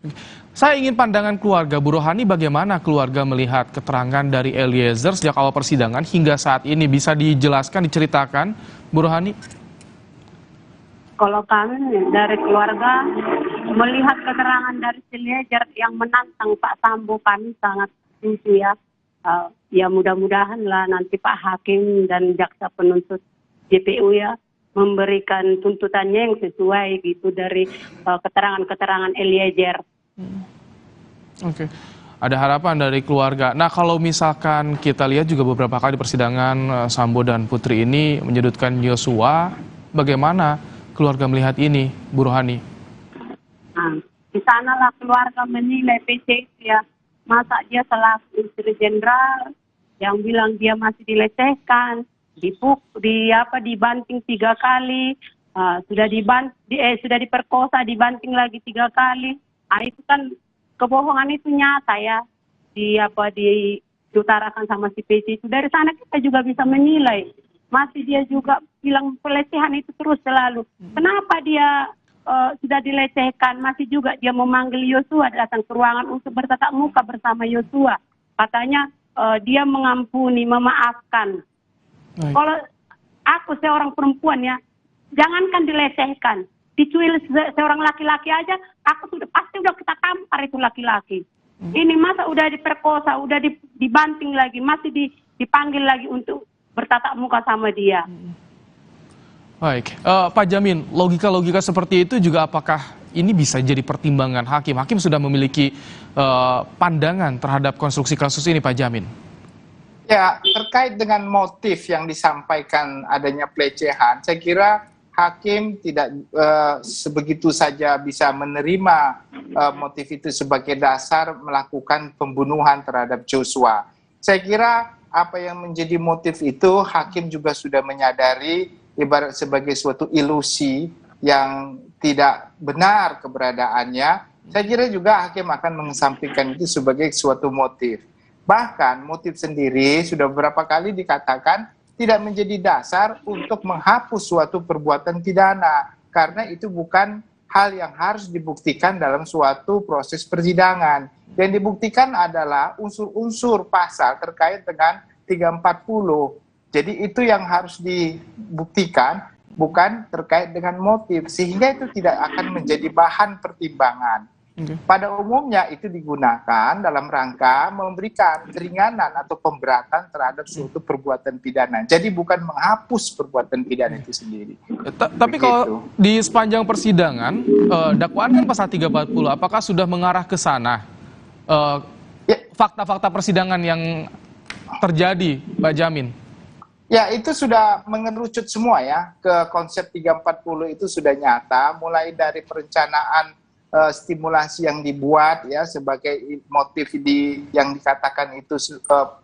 Saya ingin pandangan keluarga. Bu Rohani, bagaimana keluarga melihat keterangan dari Eliezer sejak awal persidangan hingga saat ini? Bisa dijelaskan, diceritakan, Bu Rohani? Kalau kami dari keluarga melihat keterangan dari Eliezer yang menantang Pak Sambo, kami sangat setuju ya. Ya mudah-mudahan lah nanti Pak Hakim dan jaksa penuntut JPU ya memberikan tuntutannya yang sesuai gitu dari keterangan-keterangan Eliezer. Oke. Ada harapan dari keluarga. Nah, kalau misalkan kita lihat juga beberapa kali persidangan Sambo dan Putri ini menyudutkan Yosua, bagaimana keluarga melihat ini, Bu Rohani? Nah, di sanalah keluarga menilai PC ya. Masa dia selaku istri jenderal yang bilang dia masih dilecehkan, dibanting 3 kali, sudah diperkosa, dibanting lagi 3 kali. Nah, itu kan kebohongan itu nyata ya, diutarakan sama si PC itu. Dari sana kita juga bisa menilai. Masih dia juga bilang pelecehan itu terus selalu. Kenapa dia sudah dilecehkan, masih juga dia memanggil Yosua datang ke ruangan untuk bertatap muka bersama Yosua. Katanya dia mengampuni, memaafkan. Kalau aku seorang perempuan ya, jangankan dilecehkan, dicuil seorang laki-laki aja, aku pasti udah kita tampar itu laki-laki. Ini masa udah diperkosa, udah dibanting lagi, masih dipanggil lagi untuk bertatap muka sama dia. Baik, Pak Jamin, logika-logika seperti itu juga apakah ini bisa jadi pertimbangan hakim? Hakim sudah memiliki pandangan terhadap konstruksi kasus ini, Pak Jamin. Ya, terkait dengan motif yang disampaikan adanya pelecehan, saya kira hakim tidak sebegitu saja bisa menerima motif itu sebagai dasar melakukan pembunuhan terhadap Joshua. Saya kira apa yang menjadi motif itu hakim juga sudah menyadari ibarat sebagai suatu ilusi yang tidak benar keberadaannya. Saya kira juga hakim akan mengesampingkan itu sebagai suatu motif. Bahkan motif sendiri sudah beberapa kali dikatakan tidak menjadi dasar untuk menghapus suatu perbuatan pidana. Karena itu bukan hal yang harus dibuktikan dalam suatu proses persidangan. Yang dibuktikan adalah unsur-unsur pasal terkait dengan 340. Jadi itu yang harus dibuktikan, bukan terkait dengan motif. Sehingga itu tidak akan menjadi bahan pertimbangan. Pada umumnya itu digunakan dalam rangka memberikan keringanan atau pemberatan terhadap suatu perbuatan pidana. Jadi bukan menghapus perbuatan pidana itu sendiri. Tapi kalau di sepanjang persidangan, dakwaan kan pasal 340, apakah sudah mengarah ke sana? Fakta-fakta persidangan yang terjadi, Pak Jamin? Ya, itu sudah mengerucut semua ya ke konsep 340 itu sudah nyata, mulai dari perencanaan stimulasi yang dibuat ya sebagai motif yang dikatakan itu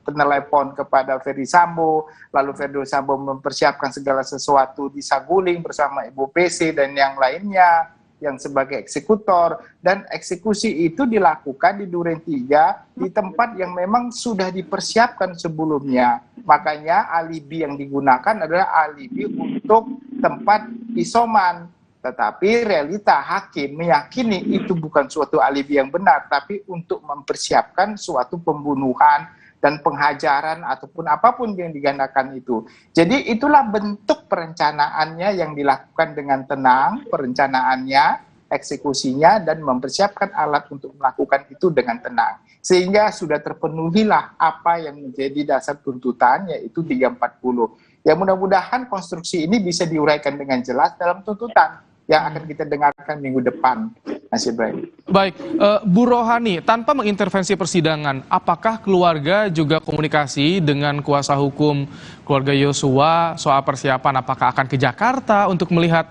penelepon kepada Ferdi Sambo, lalu Ferdi Sambo mempersiapkan segala sesuatu di Saguling bersama Ibu PC dan yang lainnya yang sebagai eksekutor, dan eksekusi itu dilakukan di Duren 3 di tempat yang memang sudah dipersiapkan sebelumnya. Makanya alibi yang digunakan adalah alibi untuk tempat isoman. Tetapi realita hakim meyakini itu bukan suatu alibi yang benar, tapi untuk mempersiapkan suatu pembunuhan dan penghajaran ataupun apapun yang digandakan itu. Jadi itulah bentuk perencanaannya yang dilakukan dengan tenang, perencanaannya, eksekusinya, dan mempersiapkan alat untuk melakukan itu dengan tenang. Sehingga sudah terpenuhilah apa yang menjadi dasar tuntutan, yaitu 340. Ya mudah-mudahan konstruksi ini bisa diuraikan dengan jelas dalam tuntutan yang akan kita dengarkan minggu depan, Mas Ibrahim. Baik, Bu Rohani, tanpa mengintervensi persidangan, apakah keluarga juga komunikasi dengan kuasa hukum keluarga Yosua soal persiapan apakah akan ke Jakarta untuk melihat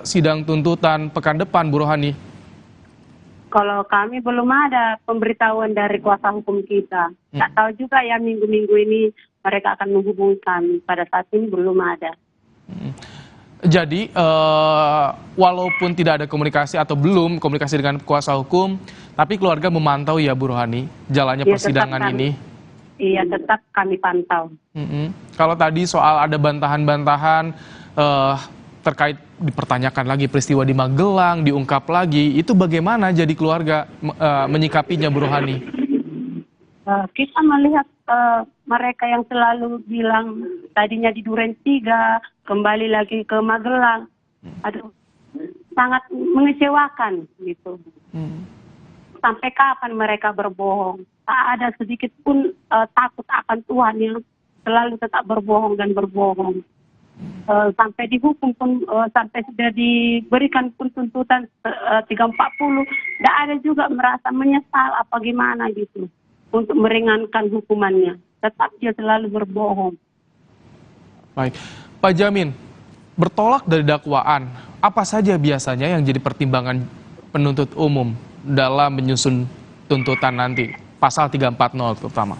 sidang tuntutan pekan depan, Bu Rohani? Kalau kami belum ada pemberitahuan dari kuasa hukum kita. Tak tahu juga ya minggu-minggu ini mereka akan menghubungi kami. Pada saat ini belum ada. Jadi, walaupun tidak ada komunikasi atau belum komunikasi dengan kuasa hukum, tapi keluarga memantau ya Bu Rohani, jalannya persidangan ini? Iya, tetap kami pantau. Kalau tadi soal ada bantahan-bantahan terkait dipertanyakan lagi peristiwa di Magelang, diungkap lagi, itu bagaimana jadi keluarga menyikapinya Bu Rohani? Kita melihat mereka yang selalu bilang tadinya di Duren 3, kembali lagi ke Magelang. Aduh, sangat mengecewakan gitu. Sampai kapan mereka berbohong? Tak ada sedikit pun takut akan Tuhan yang selalu tetap berbohong dan berbohong. Sampai dihukum pun, sampai sudah diberikan pun tuntutan 340, tidak ada juga merasa menyesal apa gimana gitu untuk meringankan hukumannya. Tetap dia selalu berbohong. Baik, Pak Jamin, bertolak dari dakwaan, apa saja biasanya yang jadi pertimbangan penuntut umum dalam menyusun tuntutan nanti, pasal 340 terutama?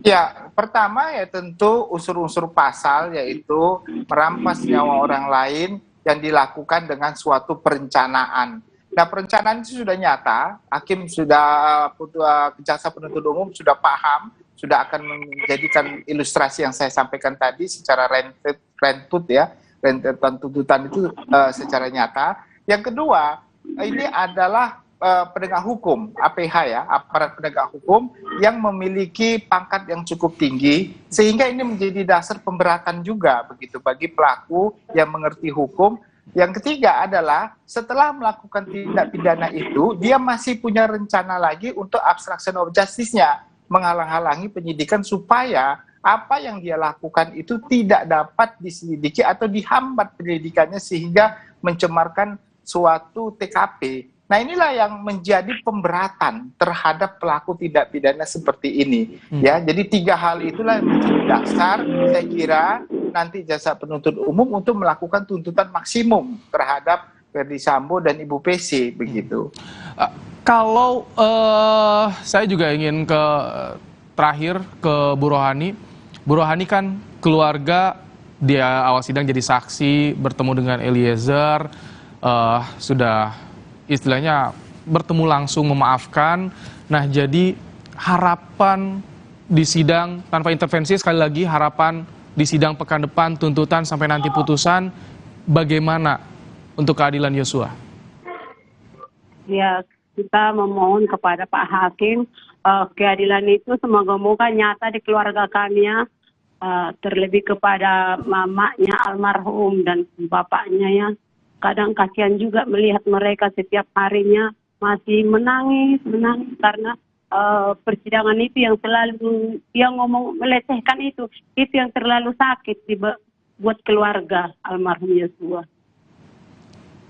Ya, pertama ya tentu unsur-unsur pasal, yaitu merampas nyawa orang lain yang dilakukan dengan suatu perencanaan. Nah, perencanaan itu sudah nyata, hakim sudah, jaksa penuntut umum sudah paham, sudah akan menjadikan ilustrasi yang saya sampaikan tadi secara rentetan tuntutan itu secara nyata. Yang kedua, ini adalah penegak hukum, APH ya, aparat penegak hukum yang memiliki pangkat yang cukup tinggi, sehingga ini menjadi dasar pemberatan juga begitu bagi pelaku yang mengerti hukum. Yang ketiga adalah setelah melakukan tindak pidana itu, dia masih punya rencana lagi untuk obstruction of justice-nya, menghalang-halangi penyidikan supaya apa yang dia lakukan itu tidak dapat diselidiki atau dihambat penyelidikannya sehingga mencemarkan suatu TKP. Nah, inilah yang menjadi pemberatan terhadap pelaku tindak pidana seperti ini. Ya, jadi 3 hal itulah yang menjadi dasar, saya kira, nanti jaksa penuntut umum untuk melakukan tuntutan maksimum terhadap Ferdi Sambo dan Ibu PC, begitu. Kalau saya juga ingin terakhir ke Bu Rohani. Bu Rohani kan keluarga di awal sidang jadi saksi, bertemu dengan Eliezer, sudah istilahnya bertemu langsung memaafkan. Nah, jadi harapan di sidang tanpa intervensi, sekali lagi harapan di sidang pekan depan, tuntutan sampai nanti putusan, bagaimana untuk keadilan Yosua? Ya, kita memohon kepada Pak Hakim, keadilan itu semoga-moga nyata di keluarga kami ya, terlebih kepada mamanya almarhum dan bapaknya ya. Kadang kasihan juga melihat mereka setiap harinya masih menangis karena persidangan itu yang selalu dia ngomong melecehkan itu yang terlalu sakit buat keluarga almarhum Yosua.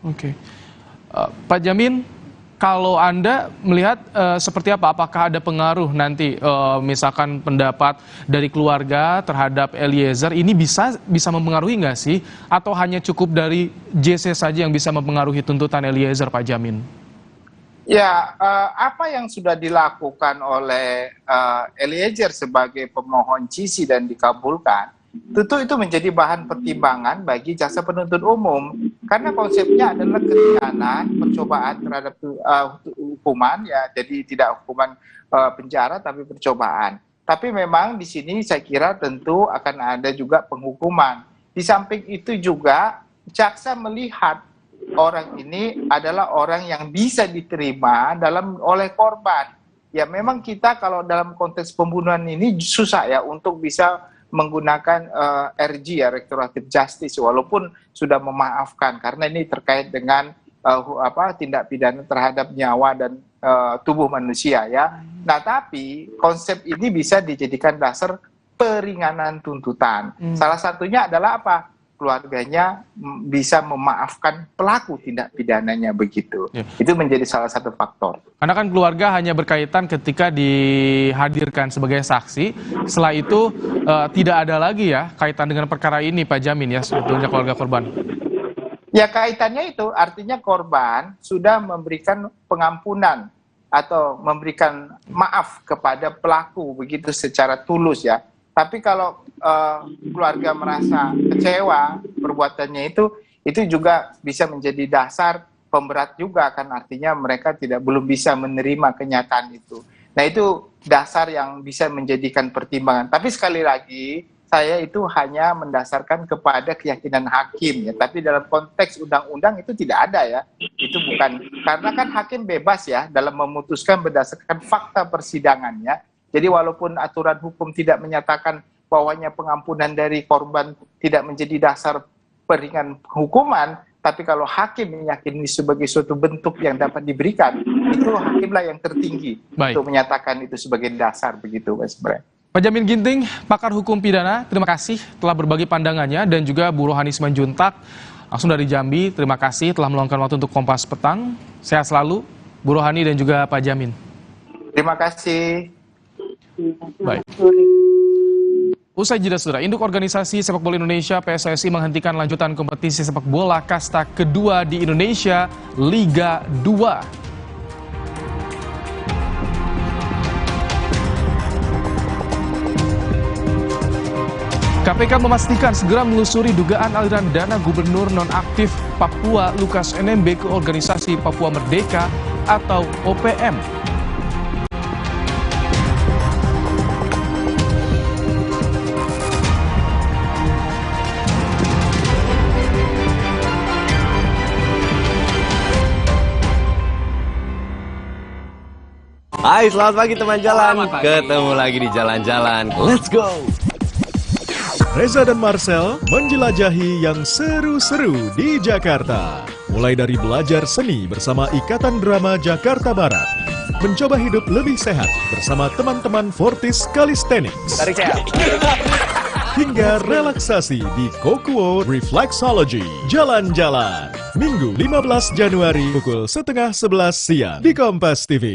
Oke. Pak Jamin, kalau Anda melihat seperti apa? Apakah ada pengaruh nanti misalkan pendapat dari keluarga terhadap Eliezer ini bisa mempengaruhi nggak sih? Atau hanya cukup dari JC saja yang bisa mempengaruhi tuntutan Eliezer, Pak Jamin? Ya, apa yang sudah dilakukan oleh Eliezer sebagai pemohon GC dan dikabulkan, tentu itu menjadi bahan pertimbangan bagi jaksa penuntut umum, karena konsepnya adalah keringanan percobaan terhadap hukuman, ya, jadi tidak hukuman penjara tapi percobaan. Tapi memang di sini saya kira tentu akan ada juga penghukuman. Di samping itu juga jaksa melihat orang ini adalah orang yang bisa diterima oleh korban. Ya memang kita kalau dalam konteks pembunuhan ini susah ya untuk bisa menggunakan RG ya, restoratif justice, walaupun sudah memaafkan karena ini terkait dengan tindak pidana terhadap nyawa dan tubuh manusia ya. Nah tapi konsep ini bisa dijadikan dasar peringanan tuntutan. Salah satunya adalah apa? Keluarganya bisa memaafkan pelaku tindak pidananya begitu. Itu menjadi salah satu faktor. Karena kan keluarga hanya berkaitan ketika dihadirkan sebagai saksi. Setelah itu tidak ada lagi ya kaitan dengan perkara ini, Pak Jamin ya, sebetulnya keluarga korban. Ya kaitannya itu artinya korban sudah memberikan pengampunan atau memberikan maaf kepada pelaku begitu secara tulus ya. Tapi kalau keluarga merasa kecewa perbuatannya itu juga bisa menjadi dasar pemberat juga, kan artinya mereka belum bisa menerima kenyataan itu. Nah itu dasar yang bisa menjadikan pertimbangan. Tapi sekali lagi saya itu hanya mendasarkan kepada keyakinan hakim ya. Tapi dalam konteks undang-undang itu tidak ada ya. Itu bukan, karena kan hakim bebas ya dalam memutuskan berdasarkan fakta persidangannya. Jadi walaupun aturan hukum tidak menyatakan bahwanya pengampunan dari korban tidak menjadi dasar peringan hukuman, tapi kalau hakim meyakini sebagai suatu bentuk yang dapat diberikan, itu hakimlah yang tertinggi untuk menyatakan itu sebagai dasar begitu, Mas Bray. Pak Jamin Ginting, pakar hukum pidana, terima kasih telah berbagi pandangannya, dan juga Bu Rohani Simanjuntak, langsung dari Jambi, terima kasih telah meluangkan waktu untuk Kompas Petang. Sehat selalu, Bu Rohani dan juga Pak Jamin. Terima kasih. Baik. Usai jeda saudara, induk organisasi sepak bola Indonesia PSSI menghentikan lanjutan kompetisi sepak bola kasta kedua di Indonesia, Liga 2. KPK memastikan segera menelusuri dugaan aliran dana gubernur nonaktif Papua Lukas NMB ke organisasi Papua Merdeka atau OPM. Hai, selamat pagi teman jalan. Ketemu lagi di jalan-jalan. Let's go. Reza dan Marcel menjelajahi yang seru-seru di Jakarta. Mulai dari belajar seni bersama Ikatan Drama Jakarta Barat, mencoba hidup lebih sehat bersama teman-teman Fortis Calisthenics, hingga relaksasi di Kokuo Reflexology. Jalan-jalan, Minggu 15 Januari pukul 10:30 siang di Kompas TV.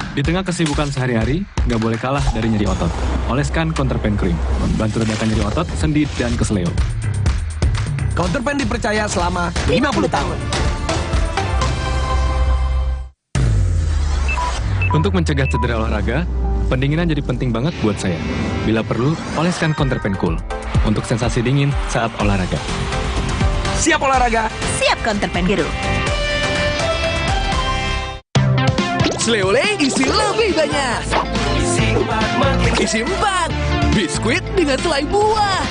Di tengah kesibukan sehari-hari, nggak boleh kalah dari nyeri otot. Oleskan Counterpain Cream, membantu redakan nyeri otot, sendi, dan keseleo. Counterpain dipercaya selama 50 tahun. Untuk mencegah cedera olahraga, pendinginan jadi penting banget buat saya. Bila perlu, oleskan Counterpain Cool untuk sensasi dingin saat olahraga. Siap olahraga, siap Counterpain biru. Sleole isi lebih banyak. Isi 4. Biskuit dengan selai buah.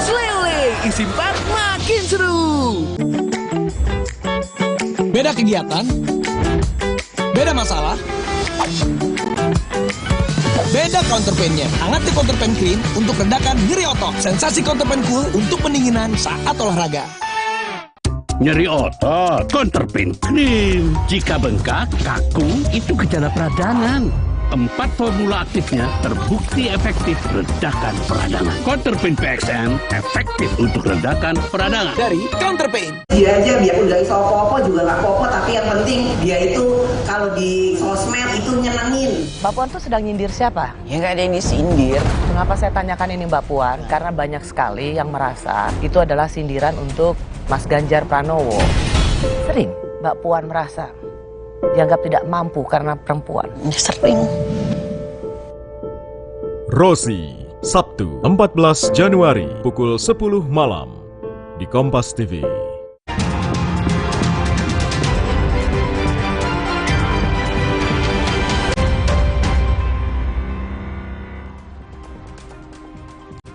Sleole isi 4 makin seru. Beda kegiatan, beda masalah, beda Counterpainnya. Hangat di Counterpain Clean untuk redakan nyeri otot. Sensasi Counterpain Cool untuk pendinginan saat olahraga. Nyeri otot, Counterpain Cream. Jika bengkak, kaku, itu gejala peradangan. 4 formula aktifnya terbukti efektif redakan peradangan. Counterpain PXM efektif untuk redakan peradangan. Dari Counterpain. Dia aja biarpun gak iso apa-apa juga gak apa-apa, tapi yang penting dia itu kalau di sosmed itu nyenengin. Mbak Puan tuh sedang nyindir siapa? Ya nggak ada yang disindir. Mengapa saya tanyakan ini Mbak Puan? Karena banyak sekali yang merasa itu adalah sindiran untuk Mas Ganjar Pranowo. Sering Mbak Puan merasa dianggap tidak mampu karena perempuan. Sering. Rosi, Sabtu 14 Januari pukul 10 malam di Kompas TV.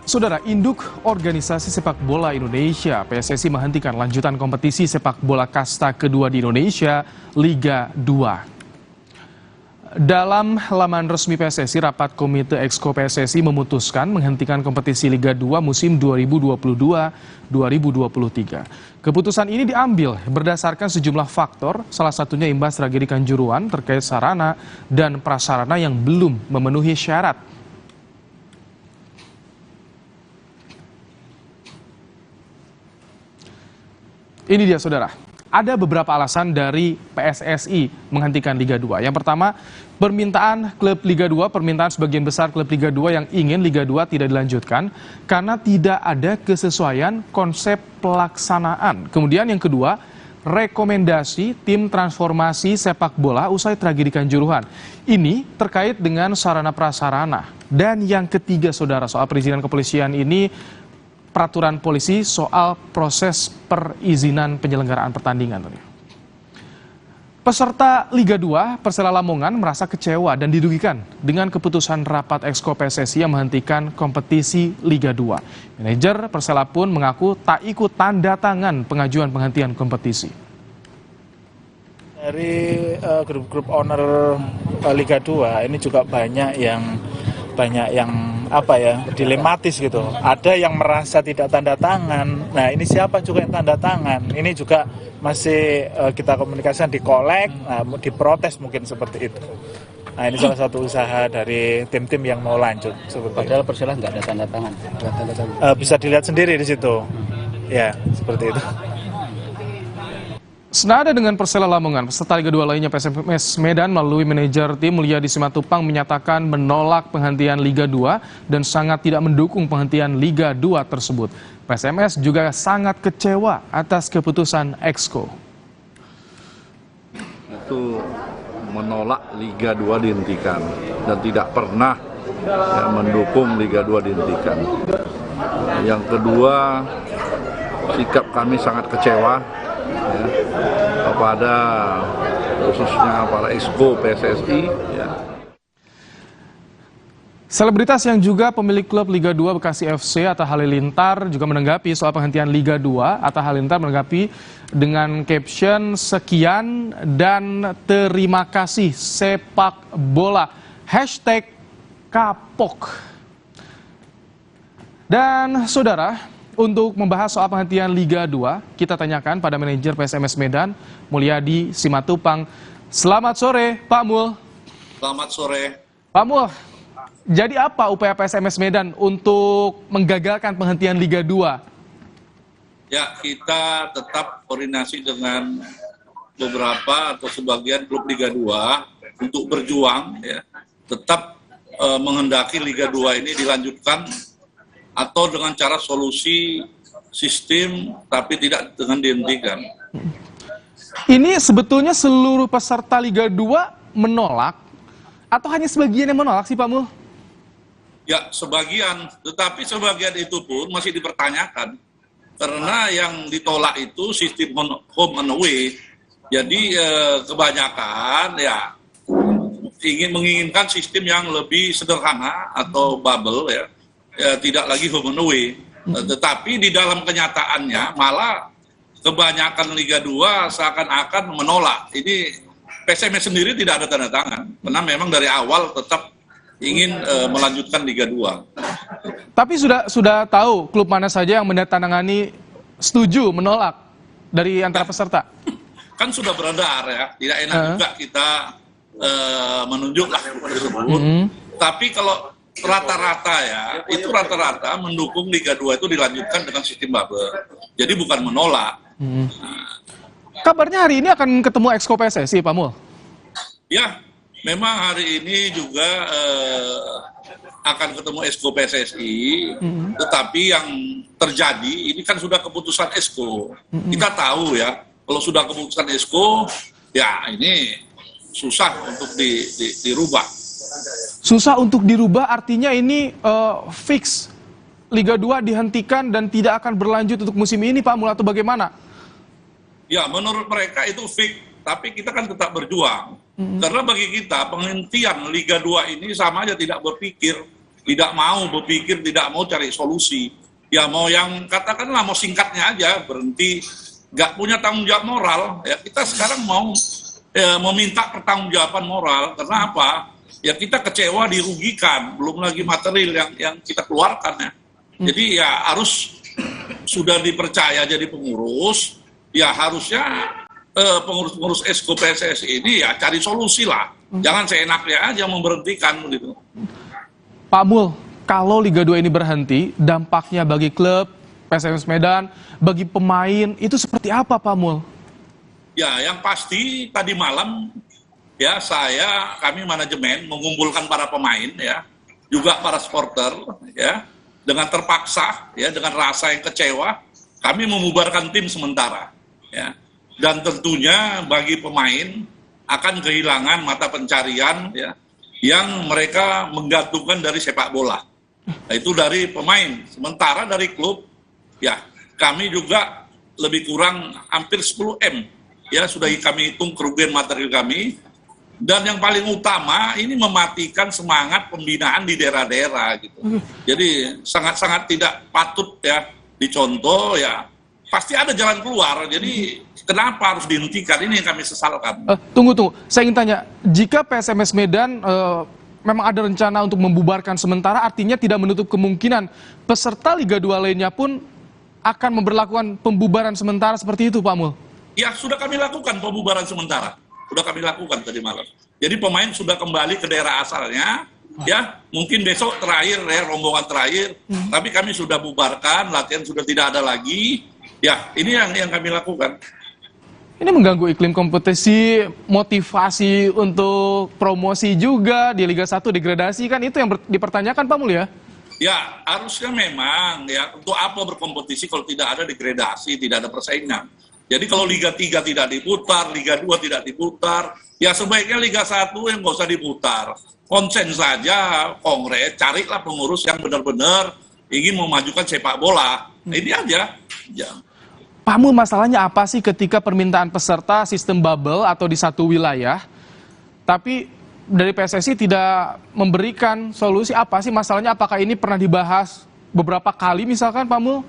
Saudara, induk Organisasi Sepak Bola Indonesia (PSSI) menghentikan lanjutan kompetisi sepak bola kasta kedua di Indonesia, Liga 2. Dalam laman resmi PSSI, rapat Komite Exco PSSI memutuskan menghentikan kompetisi Liga 2 musim 2022-2023. Keputusan ini diambil berdasarkan sejumlah faktor, salah satunya imbas tragedi Kanjuruhan terkait sarana dan prasarana yang belum memenuhi syarat. Ini dia saudara, ada beberapa alasan dari PSSI menghentikan Liga 2. Yang pertama, permintaan klub Liga 2, permintaan sebagian besar klub Liga 2 yang ingin Liga 2 tidak dilanjutkan karena tidak ada kesesuaian konsep pelaksanaan. Kemudian yang kedua, rekomendasi tim transformasi sepak bola usai tragedi Kanjuruhan. Ini terkait dengan sarana prasarana. Dan yang ketiga saudara, soal perizinan kepolisian ini, peraturan polisi soal proses perizinan penyelenggaraan pertandingan. Peserta Liga 2, Persela Lamongan merasa kecewa dan dirugikan dengan keputusan rapat Exco PSSI yang menghentikan kompetisi Liga 2. Manajer Persela pun mengaku tak ikut tanda tangan pengajuan penghentian kompetisi. Dari grup-grup owner Liga 2 ini juga banyak yang dilematis gitu. Ada yang merasa tidak tanda tangan. Nah, ini siapa juga yang tanda tangan? Ini juga masih kita komunikasikan, dikolek, diprotes mungkin seperti itu. Nah, ini salah satu usaha dari tim-tim yang mau lanjut. Padahal Persela nggak ada tanda tangan. Bisa dilihat sendiri di situ. Ya, seperti itu. Senada dengan Persela Lamongan, peserta Liga 2 lainnya PSMS Medan melalui manajer tim Mulyadi Simatupang menyatakan menolak penghentian Liga 2 dan sangat tidak mendukung penghentian Liga 2 tersebut. PSMS juga sangat kecewa atas keputusan Exco. Itu menolak Liga 2 dihentikan dan tidak pernah mendukung Liga 2 dihentikan. Yang kedua, sikap kami sangat kecewa kepada khususnya para Exco PSSI. Selebritas yang juga pemilik klub Liga 2 Bekasi FC Atta Halilintar juga menanggapi soal penghentian Liga 2. Atta Halilintar menanggapi dengan caption sekian dan terima kasih sepak bola #kapok. Dan saudara, untuk membahas soal penghentian Liga 2, kita tanyakan pada manajer PSMS Medan, Mulyadi Simatupang. Selamat sore, Pak Mul. Selamat sore. Pak Mul, jadi apa upaya PSMS Medan untuk menggagalkan penghentian Liga 2? Ya, kita tetap koordinasi dengan beberapa atau sebagian klub Liga 2 untuk berjuang, ya, tetap menghendaki Liga 2 ini dilanjutkan atau dengan cara solusi sistem tapi tidak dengan dihentikan. Ini sebetulnya seluruh peserta Liga 2 menolak atau hanya sebagian yang menolak sih Pak Mul? Ya, sebagian, tetapi sebagian itu pun masih dipertanyakan karena yang ditolak itu sistem home and away. Jadi kebanyakan ya menginginkan sistem yang lebih sederhana atau bubble, ya, tidak lagi home and away. Tetapi di dalam kenyataannya malah kebanyakan Liga 2 seakan-akan menolak. Ini PSMS sendiri tidak ada tanda tangan karena memang dari awal tetap ingin melanjutkan Liga 2. Tapi sudah tahu klub mana saja yang menandatangani setuju menolak dari antara peserta? Kan sudah beredar, ya, tidak enak juga kita menunjuklah tersebut. Tapi kalau rata-rata ya, itu rata-rata mendukung Liga 2 itu dilanjutkan dengan sistem bubble. Jadi bukan menolak. Kabarnya hari ini akan ketemu Exco PSSI, Pak Mul? Ya, memang hari ini juga akan ketemu Exco PSSI, tetapi yang terjadi ini kan sudah keputusan Exco. Kita tahu ya, kalau sudah keputusan Exco, ya ini susah untuk dirubah. Susah untuk dirubah artinya ini fix Liga 2 dihentikan dan tidak akan berlanjut untuk musim ini, Pak Mul, atau bagaimana? Ya, menurut mereka itu fix, tapi kita kan tetap berjuang. Karena bagi kita penghentian Liga 2 ini sama aja tidak berpikir, tidak mau berpikir, tidak mau cari solusi. Ya mau yang katakanlah mau singkatnya aja, berhenti, nggak punya tanggung jawab moral. Ya kita sekarang mau meminta pertanggungjawaban moral. Karena apa? Ya kita kecewa, dirugikan, belum lagi material yang kita keluarkan ya. Jadi ya harus sudah dipercaya jadi pengurus, ya harusnya pengurus-pengurus Exco PSSI ini ya cari solusi lah. Jangan seenaknya aja memberhentikan gitu. Pak Mul, kalau Liga 2 ini berhenti, dampaknya bagi klub, PSMS Medan, bagi pemain, itu seperti apa, Pak Mul? Ya, yang pasti tadi malam ya kami manajemen mengumpulkan para pemain ya, juga para supporter ya, dengan terpaksa ya, dengan rasa yang kecewa, kami membubarkan tim sementara ya. Dan tentunya bagi pemain akan kehilangan mata pencarian ya, yang mereka menggantungkan dari sepak bola. Nah, itu dari pemain. Sementara dari klub, ya kami juga lebih kurang hampir 10 M. Ya sudah kami hitung kerugian material kami. Dan yang paling utama ini mematikan semangat pembinaan di daerah-daerah gitu. Jadi sangat-sangat tidak patut ya dicontoh ya. Pasti ada jalan keluar, jadi kenapa harus dihentikan? Ini yang kami sesalkan. Tunggu, saya ingin tanya, jika PSMS Medan memang ada rencana untuk membubarkan sementara, artinya tidak menutup kemungkinan peserta Liga 2 lainnya pun akan memberlakukan pembubaran sementara seperti itu, Pak Mul? Ya, sudah kami lakukan pembubaran sementara. Sudah kami lakukan tadi malam. Jadi pemain sudah kembali ke daerah asalnya, ya mungkin besok terakhir ya, rombongan terakhir, tapi kami sudah bubarkan, latihan sudah tidak ada lagi. Ya, ini yang kami lakukan. Ini mengganggu iklim kompetisi, motivasi untuk promosi juga di Liga 1 degradasi kan, itu yang dipertanyakan Pak Mul ya? Ya, harusnya memang ya, untuk apa berkompetisi kalau tidak ada degradasi, tidak ada persaingan. Jadi kalau Liga 3 tidak diputar, Liga 2 tidak diputar, ya sebaiknya Liga 1 yang nggak usah diputar. Konsen saja, kongres, carilah pengurus yang benar-benar ingin memajukan sepak bola. Ini aja. Ya. Pak Mul, masalahnya apa sih ketika permintaan peserta sistem bubble atau di satu wilayah, tapi dari PSSI tidak memberikan solusi? Apa sih masalahnya? Apakah ini pernah dibahas beberapa kali misalkan, Pak Mul?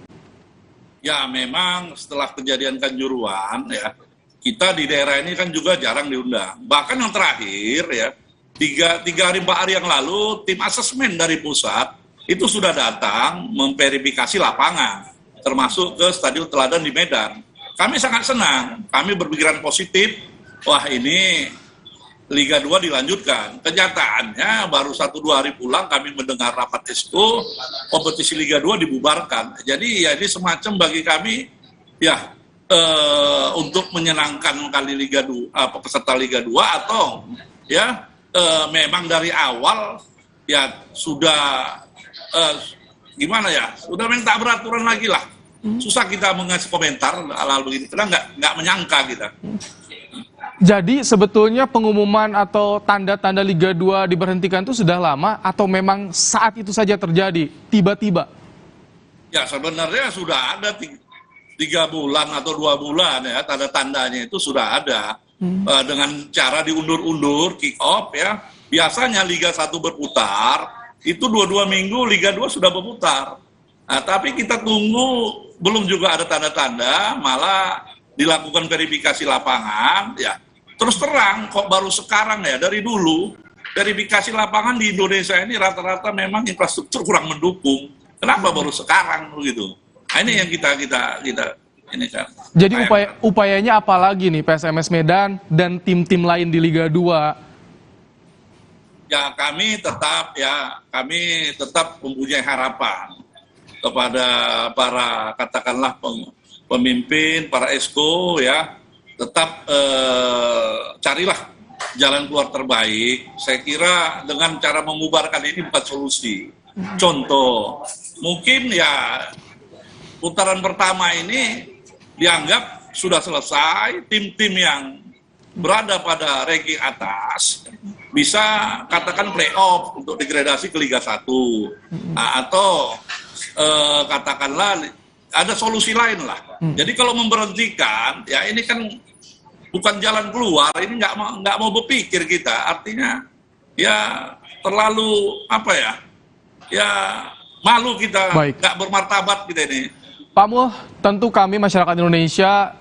Ya memang setelah kejadian Kanjuruhan ya, kita di daerah ini kan juga jarang diundang. Bahkan yang terakhir ya, 3 hari 4 hari yang lalu tim asesmen dari pusat itu sudah datang memverifikasi lapangan, termasuk ke Stadion Teladan di Medan. Kami sangat senang, kami berpikiran positif, wah ini Liga 2 dilanjutkan. Kenyataannya baru 1-2 hari pulang kami mendengar rapat Exco, kompetisi Liga 2 dibubarkan. Jadi ya ini semacam bagi kami ya untuk menyenangkan kali Liga 2, peserta Liga 2 atau ya memang dari awal ya sudah gimana ya, sudah memang tak beraturan lagi lah. Susah kita mengasih komentar hal-hal begini, karena nggak menyangka kita. Jadi sebetulnya pengumuman atau tanda-tanda Liga 2 diberhentikan itu sudah lama atau memang saat itu saja terjadi, tiba-tiba? Ya sebenarnya sudah ada 3 bulan atau 2 bulan ya, tanda-tandanya itu sudah ada. Dengan cara diundur-undur, kick off ya. Biasanya Liga 1 berputar, itu 2 minggu Liga 2 sudah berputar. Nah, tapi kita tunggu, belum juga ada tanda-tanda, malah dilakukan verifikasi lapangan, ya. Terus terang, kok baru sekarang ya, dari dulu, verifikasi lapangan di Indonesia ini rata-rata memang infrastruktur kurang mendukung. Kenapa baru sekarang begitu? Nah, ini yang kita ini kan. Jadi upayanya apa lagi nih PSMS Medan dan tim-tim lain di Liga 2 ya kami tetap mempunyai harapan kepada para katakanlah pemimpin, para esko ya, tetap carilah jalan keluar terbaik. Saya kira dengan cara membubarkan ini bukan solusi. Contoh, mungkin ya putaran pertama ini dianggap sudah selesai, tim-tim yang berada pada ranking atas bisa katakan playoff untuk degradasi ke Liga 1. Nah, atau katakanlah ada solusi lain lah. Jadi kalau memberhentikan, ya ini kan bukan jalan keluar, ini nggak mau berpikir kita. Artinya ya terlalu apa ya? Ya malu kita, nggak bermartabat kita ini. Pak Mul, tentu kami masyarakat Indonesia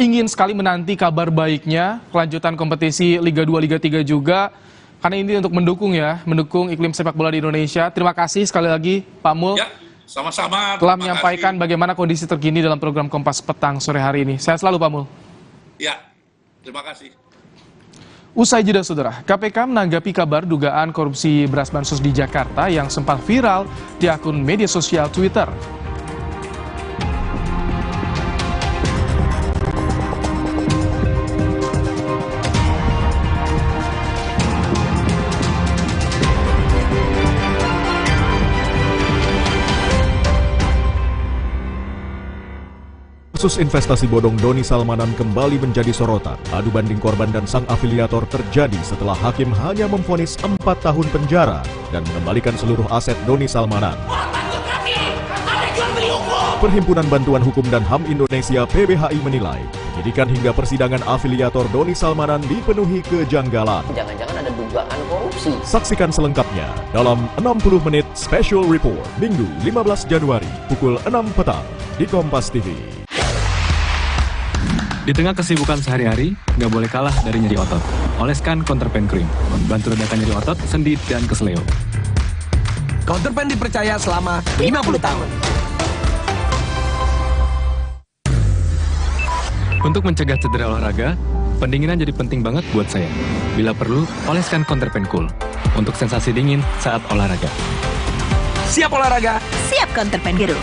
ingin sekali menanti kabar baiknya kelanjutan kompetisi Liga 2, Liga 3 juga. Karena ini untuk mendukung iklim sepak bola di Indonesia. Terima kasih sekali lagi Pak Mul. Ya, sama-sama. Telah menyampaikan bagaimana kondisi terkini dalam program Kompas Petang sore hari ini. Sehat selalu Pak Mul. Ya, terima kasih. Usai jeda saudara, KPK menanggapi kabar dugaan korupsi beras bansos di Jakarta yang sempat viral di akun media sosial Twitter. Kasus investasi bodong Doni Salmanan kembali menjadi sorotan. Adu banding korban dan sang afiliator terjadi setelah hakim hanya memvonis 4 tahun penjara dan mengembalikan seluruh aset Doni Salmanan. Perhimpunan Bantuan Hukum dan HAM Indonesia (PBHI) menilai penyidikan hingga persidangan afiliator Doni Salmanan dipenuhi kejanggalan. Jangan-jangan ada dugaan korupsi. Saksikan selengkapnya dalam 60 menit Special Report Minggu 15 Januari pukul 6 petang di Kompas TV. Di tengah kesibukan sehari-hari, nggak boleh kalah dari nyeri otot. Oleskan Counterpain Cream, bantu redakan nyeri otot, sendi, dan kesleo. Counterpain dipercaya selama 50 tahun. Untuk mencegah cedera olahraga, pendinginan jadi penting banget buat saya. Bila perlu, oleskan Counterpain Cool untuk sensasi dingin saat olahraga. Siap olahraga, siap Counterpain biru.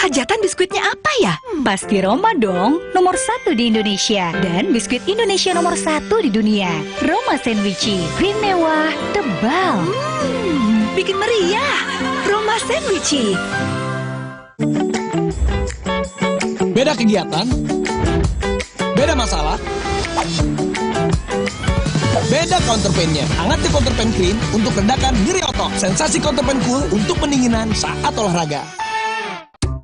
Hajatan biskuitnya apa ya? Pasti Roma dong, nomor 1 di Indonesia. Dan biskuit Indonesia nomor 1 di dunia. Roma Sandwichi, krim mewah, tebal. Bikin meriah. Roma Sandwichi. Beda kegiatan, beda masalah, beda Counterpainnya. Hangat di Counterpain Cream untuk redakan nyeri otot. Sensasi Counterpain Cool untuk pendinginan saat olahraga.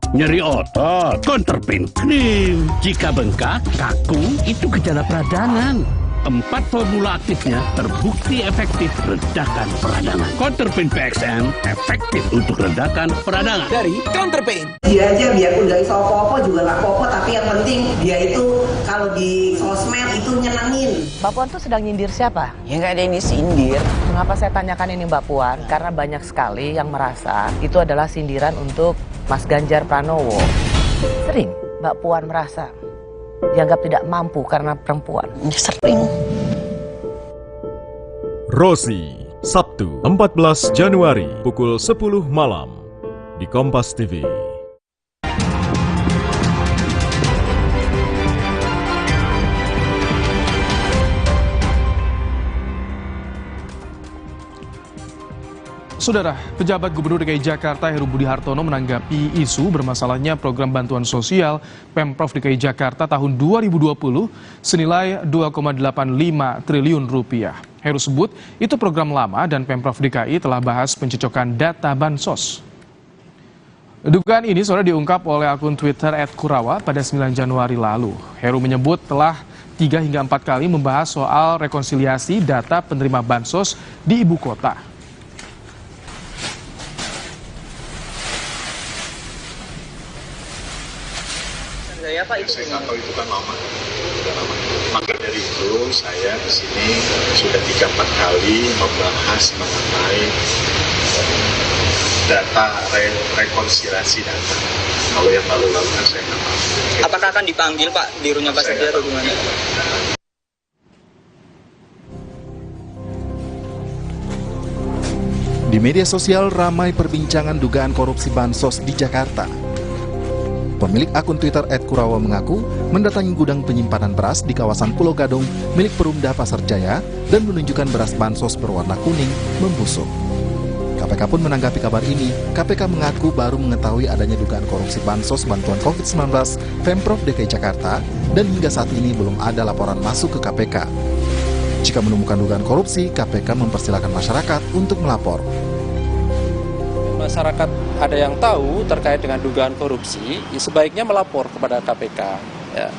Nyeri otot, Counterpain Cream. Jika bengkak, kaku, itu gejala peradangan. 4 formula aktifnya terbukti efektif redakan peradangan. Counterpain PXM efektif untuk redakan peradangan. Dari Counterpain. Dia aja biarpun gak iso apa-apa juga gak apa-apa, tapi yang penting dia itu kalau di sosmed itu nyenengin. Mbak Puan tuh sedang nyindir siapa? Ya nggak ada yang disindir. Mengapa saya tanyakan ini Mbak Puan? Karena banyak sekali yang merasa itu adalah sindiran untuk Mas Ganjar Pranowo. Sering Mbak Puan merasa dianggap tidak mampu karena perempuan. Sering. Rosi, Sabtu 14 Januari pukul 10 malam di Kompas TV. Saudara, pejabat Gubernur DKI Jakarta Heru Budi Hartono menanggapi isu bermasalahnya program bantuan sosial Pemprov DKI Jakarta tahun 2020 senilai 2,85 triliun rupiah. Heru sebut itu program lama dan Pemprov DKI telah bahas pencocokan data bansos. Dugaan ini saudara diungkap oleh akun Twitter @kurawa pada 9 Januari lalu. Heru menyebut telah 3 hingga 4 kali membahas soal rekonsiliasi data penerima bansos di ibu kota. Saya nggak tahu itu kan lama, sudah lama. Maka dari itu saya di sini sudah 3-4 kali membahas mengenai data rekonsiliasi data. Kalau yang lalu-lalu kan saya nggak tahu. Apakah akan dipanggil Pak di rumah Pak Setia atau gimana? Di media sosial ramai perbincangan dugaan korupsi bansos di Jakarta. Pemilik akun Twitter @kurawa mengaku mendatangi gudang penyimpanan beras di kawasan Pulau Gadung milik Perumda Pasar Jaya dan menunjukkan beras bansos berwarna kuning membusuk. KPK pun menanggapi kabar ini. KPK mengaku baru mengetahui adanya dugaan korupsi bansos bantuan COVID-19 Pemprov DKI Jakarta dan hingga saat ini belum ada laporan masuk ke KPK. Jika menemukan dugaan korupsi, KPK mempersilahkan masyarakat untuk melapor. Masyarakat ada yang tahu terkait dengan dugaan korupsi, sebaiknya melapor kepada KPK. Ya.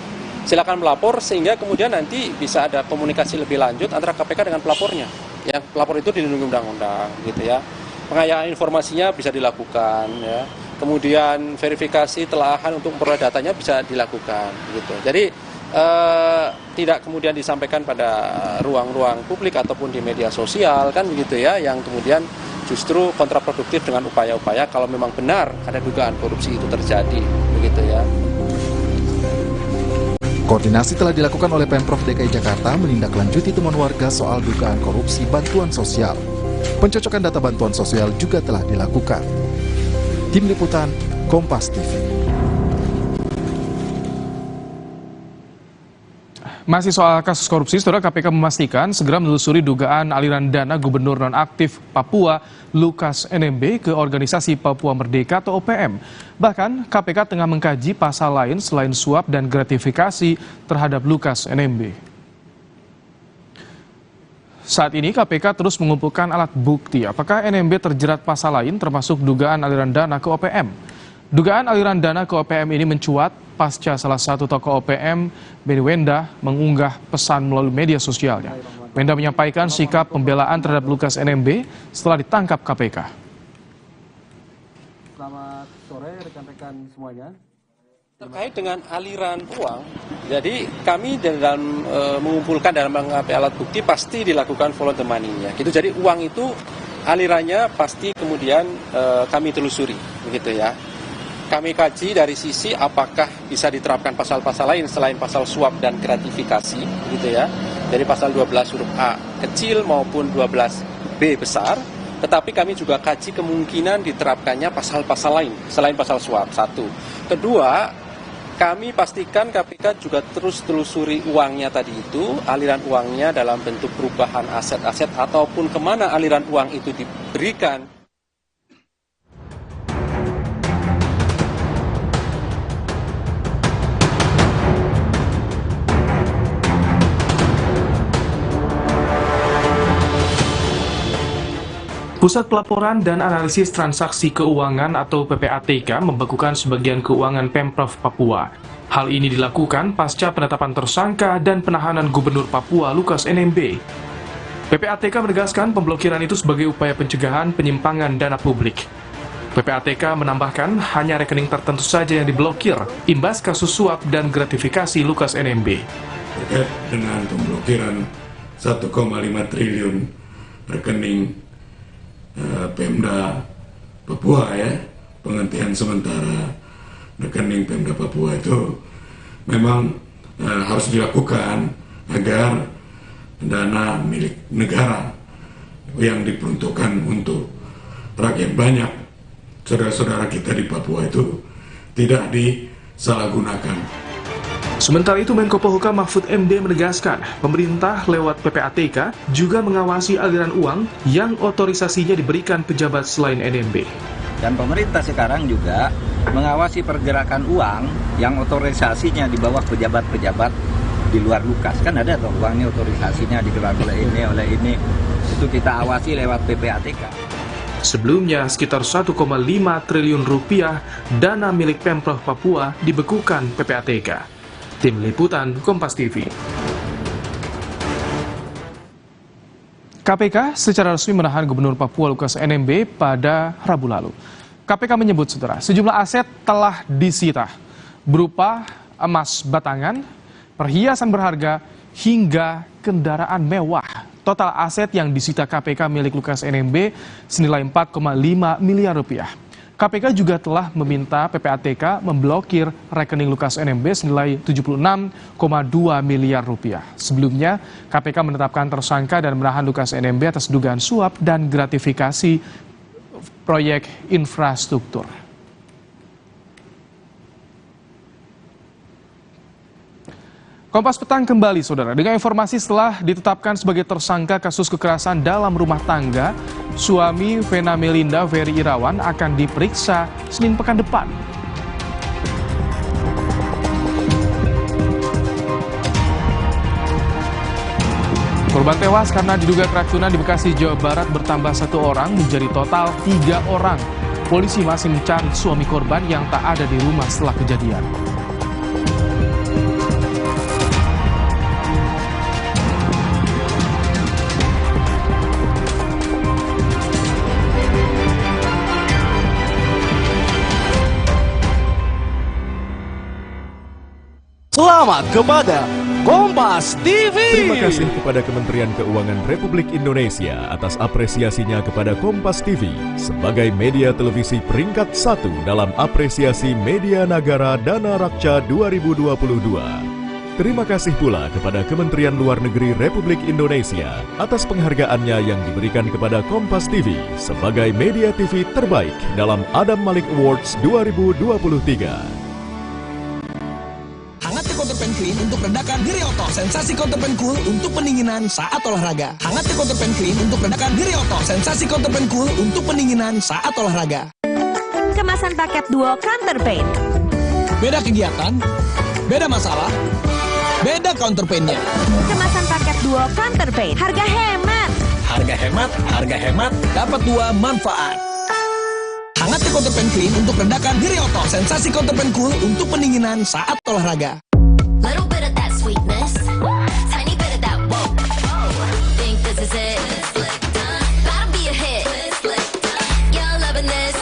Silakan melapor sehingga kemudian nanti bisa ada komunikasi lebih lanjut antara KPK dengan pelapornya. Yang pelapor itu dilindungi undang-undang, gitu ya. Pengayaan informasinya bisa dilakukan, ya. Kemudian verifikasi telahan untuk memperoleh datanya bisa dilakukan, gitu. Jadi tidak kemudian disampaikan pada ruang-ruang publik ataupun di media sosial, kan begitu ya, yang kemudian justru kontraproduktif dengan upaya-upaya kalau memang benar ada dugaan korupsi itu terjadi, begitu ya. Koordinasi telah dilakukan oleh Pemprov DKI Jakarta menindaklanjuti temuan warga soal dugaan korupsi bantuan sosial. Pencocokan data bantuan sosial juga telah dilakukan. Tim Liputan, Kompas TV. Masih soal kasus korupsi, Saudara, KPK memastikan segera menelusuri dugaan aliran dana Gubernur Nonaktif Papua Lukas NMB ke Organisasi Papua Merdeka atau OPM. Bahkan KPK tengah mengkaji pasal lain selain suap dan gratifikasi terhadap Lukas NMB. Saat ini KPK terus mengumpulkan alat bukti apakah NMB terjerat pasal lain termasuk dugaan aliran dana ke OPM. Dugaan aliran dana ke OPM ini mencuat pasca salah satu tokoh OPM, Benny Wenda, mengunggah pesan melalui media sosialnya. Wenda menyampaikan sikap pembelaan terhadap Lukas NMB setelah ditangkap KPK. Selamat sore rekan-rekan semuanya. Terkait dengan aliran uang, jadi kami dalam mengumpulkan dalam mengambil alat bukti pasti dilakukan follow the money-nya. Gitu. Jadi uang itu alirannya pasti kemudian kami telusuri, begitu ya. Kami kaji dari sisi apakah bisa diterapkan pasal-pasal lain selain pasal suap dan gratifikasi, gitu ya. Dari pasal 12 huruf A kecil maupun 12B besar, tetapi kami juga kaji kemungkinan diterapkannya pasal-pasal lain selain pasal suap. Satu. Kedua, kami pastikan KPK juga terus telusuri uangnya tadi itu, aliran uangnya dalam bentuk perubahan aset-aset ataupun kemana aliran uang itu diberikan. Pusat Pelaporan dan Analisis Transaksi Keuangan atau PPATK membekukan sebagian keuangan Pemprov Papua. Hal ini dilakukan pasca penetapan tersangka dan penahanan Gubernur Papua Lukas NMB. PPATK menegaskan pemblokiran itu sebagai upaya pencegahan penyimpangan dana publik. PPATK menambahkan hanya rekening tertentu saja yang diblokir imbas kasus suap dan gratifikasi Lukas NMB. Terkait dengan pemblokiran 1,5 triliun rekening Pemda Papua ya, penghentian sementara rekening Pemda Papua itu memang harus dilakukan agar dana milik negara yang diperuntukkan untuk rakyat banyak saudara-saudara kita di Papua itu tidak disalahgunakan. Sementara itu, Menko Polhukam Mahfud MD menegaskan pemerintah lewat PPATK juga mengawasi aliran uang yang otorisasinya diberikan pejabat selain NMB. Dan pemerintah sekarang juga mengawasi pergerakan uang yang otorisasinya di bawah pejabat-pejabat di luar Lukas. Kan ada tuh uang ini otorisasinya dikeluar oleh ini. Itu kita awasi lewat PPATK. Sebelumnya, sekitar 1,5 triliun rupiah dana milik Pemprov Papua dibekukan PPATK. Tim Liputan, Kompas TV. KPK secara resmi menahan Gubernur Papua Lukas NMB pada Rabu lalu. KPK menyebut, Saudara, sejumlah aset telah disita, berupa emas batangan, perhiasan berharga, hingga kendaraan mewah. Total aset yang disita KPK milik Lukas NMB senilai 4,5 miliar rupiah. KPK juga telah meminta PPATK memblokir rekening Lukas NMB senilai 76,2 miliar rupiah. Sebelumnya, KPK menetapkan tersangka dan menahan Lukas NMB atas dugaan suap dan gratifikasi proyek infrastruktur. Kompas Petang kembali, saudara, dengan informasi setelah ditetapkan sebagai tersangka kasus kekerasan dalam rumah tangga, suami Vena Melinda, Ferry Irawan, akan diperiksa Senin pekan depan. Korban tewas karena diduga keracunan di Bekasi, Jawa Barat bertambah 1 orang menjadi total 3 orang. Polisi masih mencari suami korban yang tak ada di rumah setelah kejadian. Selamat kepada Kompas TV. Terima kasih kepada Kementerian Keuangan Republik Indonesia atas apresiasinya kepada Kompas TV sebagai media televisi peringkat 1 dalam apresiasi Media Nagara Dana Rakca 2022. Terima kasih pula kepada Kementerian Luar Negeri Republik Indonesia atas penghargaannya yang diberikan kepada Kompas TV sebagai media TV terbaik dalam Adam Malik Awards 2023. Hangat Counterpan Clean untuk redakan diri otot. Sensasi Counterpan Cool untuk pendinginan saat olahraga. Hangat Counterpan Clean untuk redakan diri otot. Sensasi Counterpan Cool untuk pendinginan saat olahraga. Kemasan paket duo Counterpan. Beda kegiatan, beda masalah, beda counterpainnya. Kemasan paket duo Counterpan. Harga hemat. Harga hemat, harga hemat, dapat 2 manfaat. Hangat Counterpan Clean untuk redakan diri otot. Sensasi Counterpan Cool untuk pendinginan saat olahraga. Little bit of that sweetness, tiny bit of that whoa. Think this is it? That'll be a hit. You're loving this.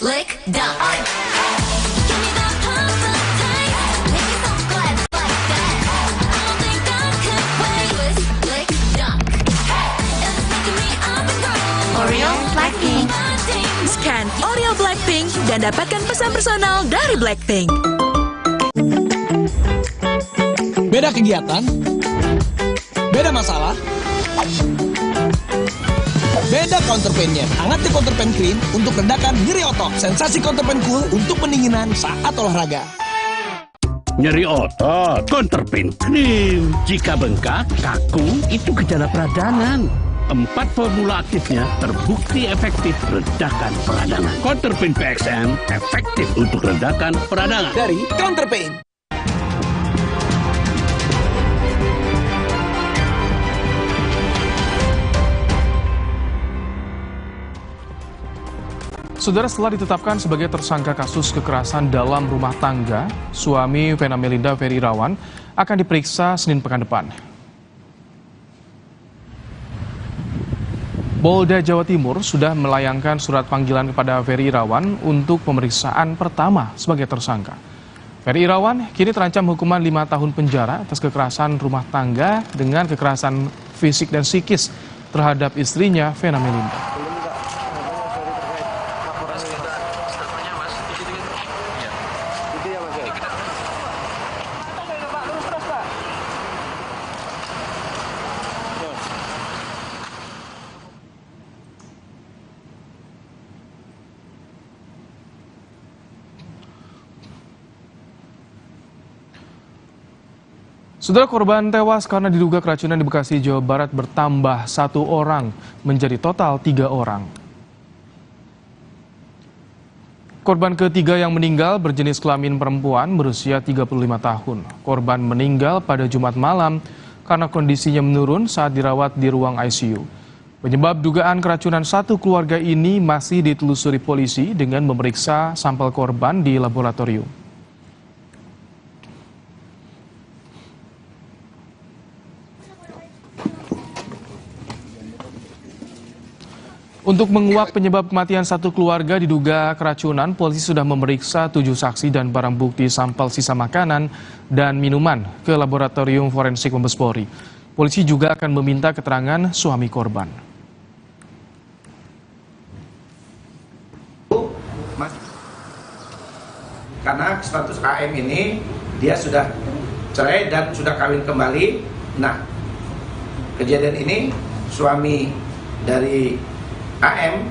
Lick down. Give me that perfect taste. Make me so glad like that. I don't think I could wait. Lick down. It's making me up and go. Oreo Blackpink. Scan Oreo Blackpink dan dapatkan pesan personal dari Blackpink. Beda kegiatan, beda masalah, beda counterpainnya. Hangat Counterpan Clean untuk redakan nyeri otot. Sensasi Counterpan Cool untuk pendinginan saat olahraga. Nyeri otot, Counterpan Clean. Jika bengkak, kaku, itu gejala peradangan. 4 formula aktifnya terbukti efektif redakan peradangan. Counterpan PXM efektif untuk redakan peradangan. Dari Counterpain. Saudara, setelah ditetapkan sebagai tersangka kasus kekerasan dalam rumah tangga, suami Vena Melinda, Ferry Irawan, akan diperiksa Senin pekan depan. Polda Jawa Timur sudah melayangkan surat panggilan kepada Ferry Irawan untuk pemeriksaan pertama sebagai tersangka. Ferry Irawan kini terancam hukuman 5 tahun penjara atas kekerasan rumah tangga dengan kekerasan fisik dan psikis terhadap istrinya Vena Melinda. Saudara, korban tewas karena diduga keracunan di Bekasi, Jawa Barat bertambah 1 orang menjadi total 3 orang. Korban ketiga yang meninggal berjenis kelamin perempuan berusia 35 tahun. Korban meninggal pada Jumat malam karena kondisinya menurun saat dirawat di ruang ICU. Penyebab dugaan keracunan satu keluarga ini masih ditelusuri polisi dengan memeriksa sampel korban di laboratorium. Untuk menguak penyebab kematian satu keluarga diduga keracunan, polisi sudah memeriksa 7 saksi dan barang bukti sampel sisa makanan dan minuman ke laboratorium forensik Mabes Polri. Polisi juga akan meminta keterangan suami korban. karena status AM ini dia sudah cerai dan sudah kawin kembali. Nah, kejadian ini suami dari AM,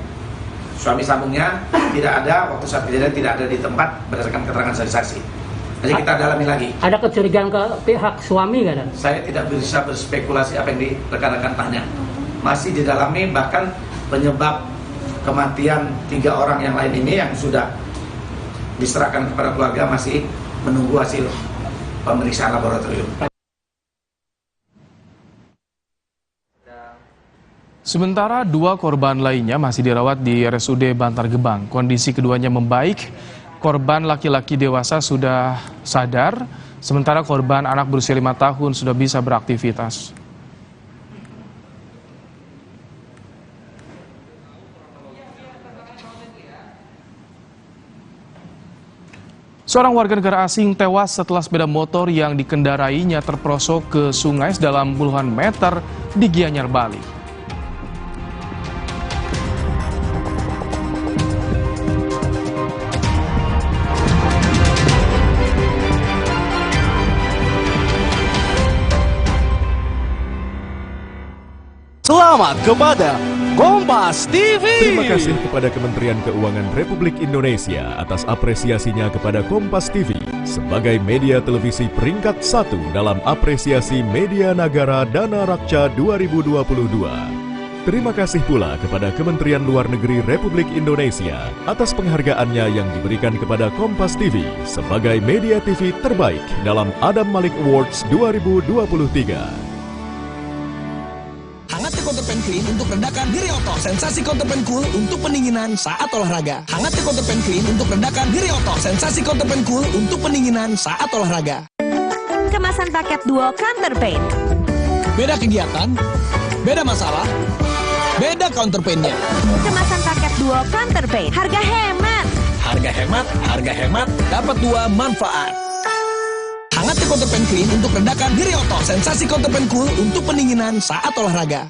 suami sambungnya tidak ada waktu saat kejadian, tidak ada di tempat berdasarkan keterangan saksi. Jadi kita dalami lagi. Ada kecurigaan ke pihak suami nggak ada? Saya tidak bisa berspekulasi apa yang rekan-rekan tanya. Masih didalami, bahkan penyebab kematian 3 orang yang lain ini yang sudah diserahkan kepada keluarga masih menunggu hasil pemeriksaan laboratorium. Sementara 2 korban lainnya masih dirawat di RSUD Bantar Gebang. Kondisi keduanya membaik. Korban laki-laki dewasa sudah sadar, sementara korban anak berusia 5 tahun sudah bisa beraktivitas. Seorang warga negara asing tewas setelah sepeda motor yang dikendarainya terperosok ke sungai sedalam puluhan meter di Gianyar, Bali. Selamat kepada Kompas TV. Terima kasih kepada Kementerian Keuangan Republik Indonesia atas apresiasinya kepada Kompas TV sebagai media televisi peringkat 1 dalam apresiasi Media Nagara Dana Rakca 2022. Terima kasih pula kepada Kementerian Luar Negeri Republik Indonesia atas penghargaannya yang diberikan kepada Kompas TV sebagai media TV terbaik dalam Adam Malik Awards 2023. Hangat Counterpan Clean untuk redakan diri otot. Sensasi Counterpan Cool untuk pendinginan saat olahraga. Hangat Counterpan Clean untuk redakan diri otot. Sensasi Counterpan Cool untuk pendinginan saat olahraga. Kemasan paket duo Counterpain. Beda kegiatan, beda masalah, beda counterpainnya. Kemasan paket duo Counterpain. Harga hemat. Harga hemat, harga hemat, dapat 2 manfaat. Hangat Counterpan Clean untuk redakan diri otot. Sensasi Counterpan Cool untuk pendinginan saat olahraga.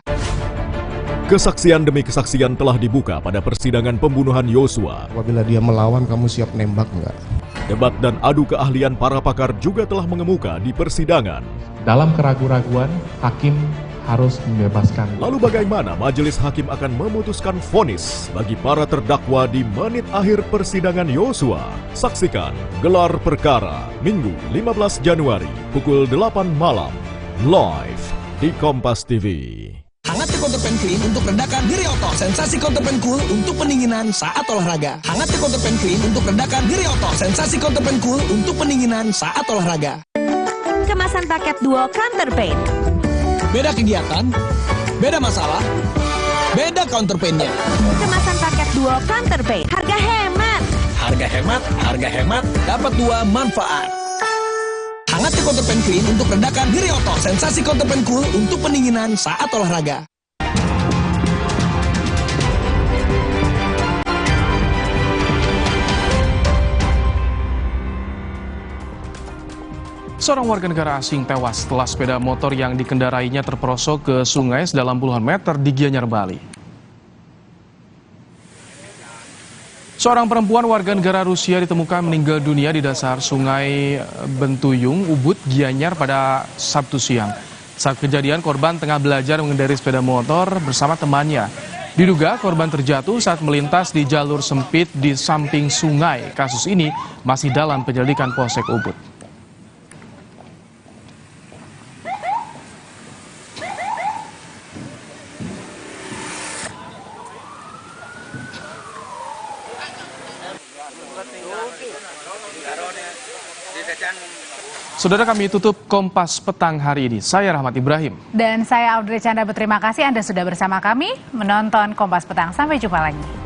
Kesaksian demi kesaksian telah dibuka pada persidangan pembunuhan Yosua. Apabila dia melawan, kamu siap nembak nggak? Debat dan adu keahlian para pakar juga telah mengemuka di persidangan. Dalam keraguan-raguan, hakim harus membebaskan. Lalu bagaimana majelis hakim akan memutuskan vonis bagi para terdakwa di menit akhir persidangan Yosua? Saksikan Gelar Perkara Minggu 15 Januari pukul 8 malam live di Kompas TV. Hangat Counterpan Clean untuk redakan diri otot. Sensasi Counterpan Cool untuk pendinginan saat olahraga. Hangat Counterpan Clean untuk redakan diri otot. Sensasi Counterpan Cool untuk pendinginan saat olahraga. Kemasan paket duo Counterpain. Beda kegiatan, beda masalah, beda counterpainnya. Kemasan paket duo Counterpain. Harga hemat. Harga hemat, harga hemat, dapat 2 manfaat. Hangat Counterpan Clean untuk redakan diri otot. Sensasi Counterpan Cool untuk pendinginan saat olahraga. Seorang warga negara asing tewas setelah sepeda motor yang dikendarainya terperosok ke sungai sedalam puluhan meter di Gianyar, Bali. Seorang perempuan warga negara Rusia ditemukan meninggal dunia di dasar sungai Bentuyung, Ubud, Gianyar pada Sabtu siang. Saat kejadian, korban tengah belajar mengendarai sepeda motor bersama temannya. Diduga korban terjatuh saat melintas di jalur sempit di samping sungai. Kasus ini masih dalam penyelidikan Polsek Ubud. Saudara, kami tutup Kompas Petang hari ini. Saya Rahmat Ibrahim. Dan saya Audrey Chandra, berterima kasih Anda sudah bersama kami menonton Kompas Petang. Sampai jumpa lagi.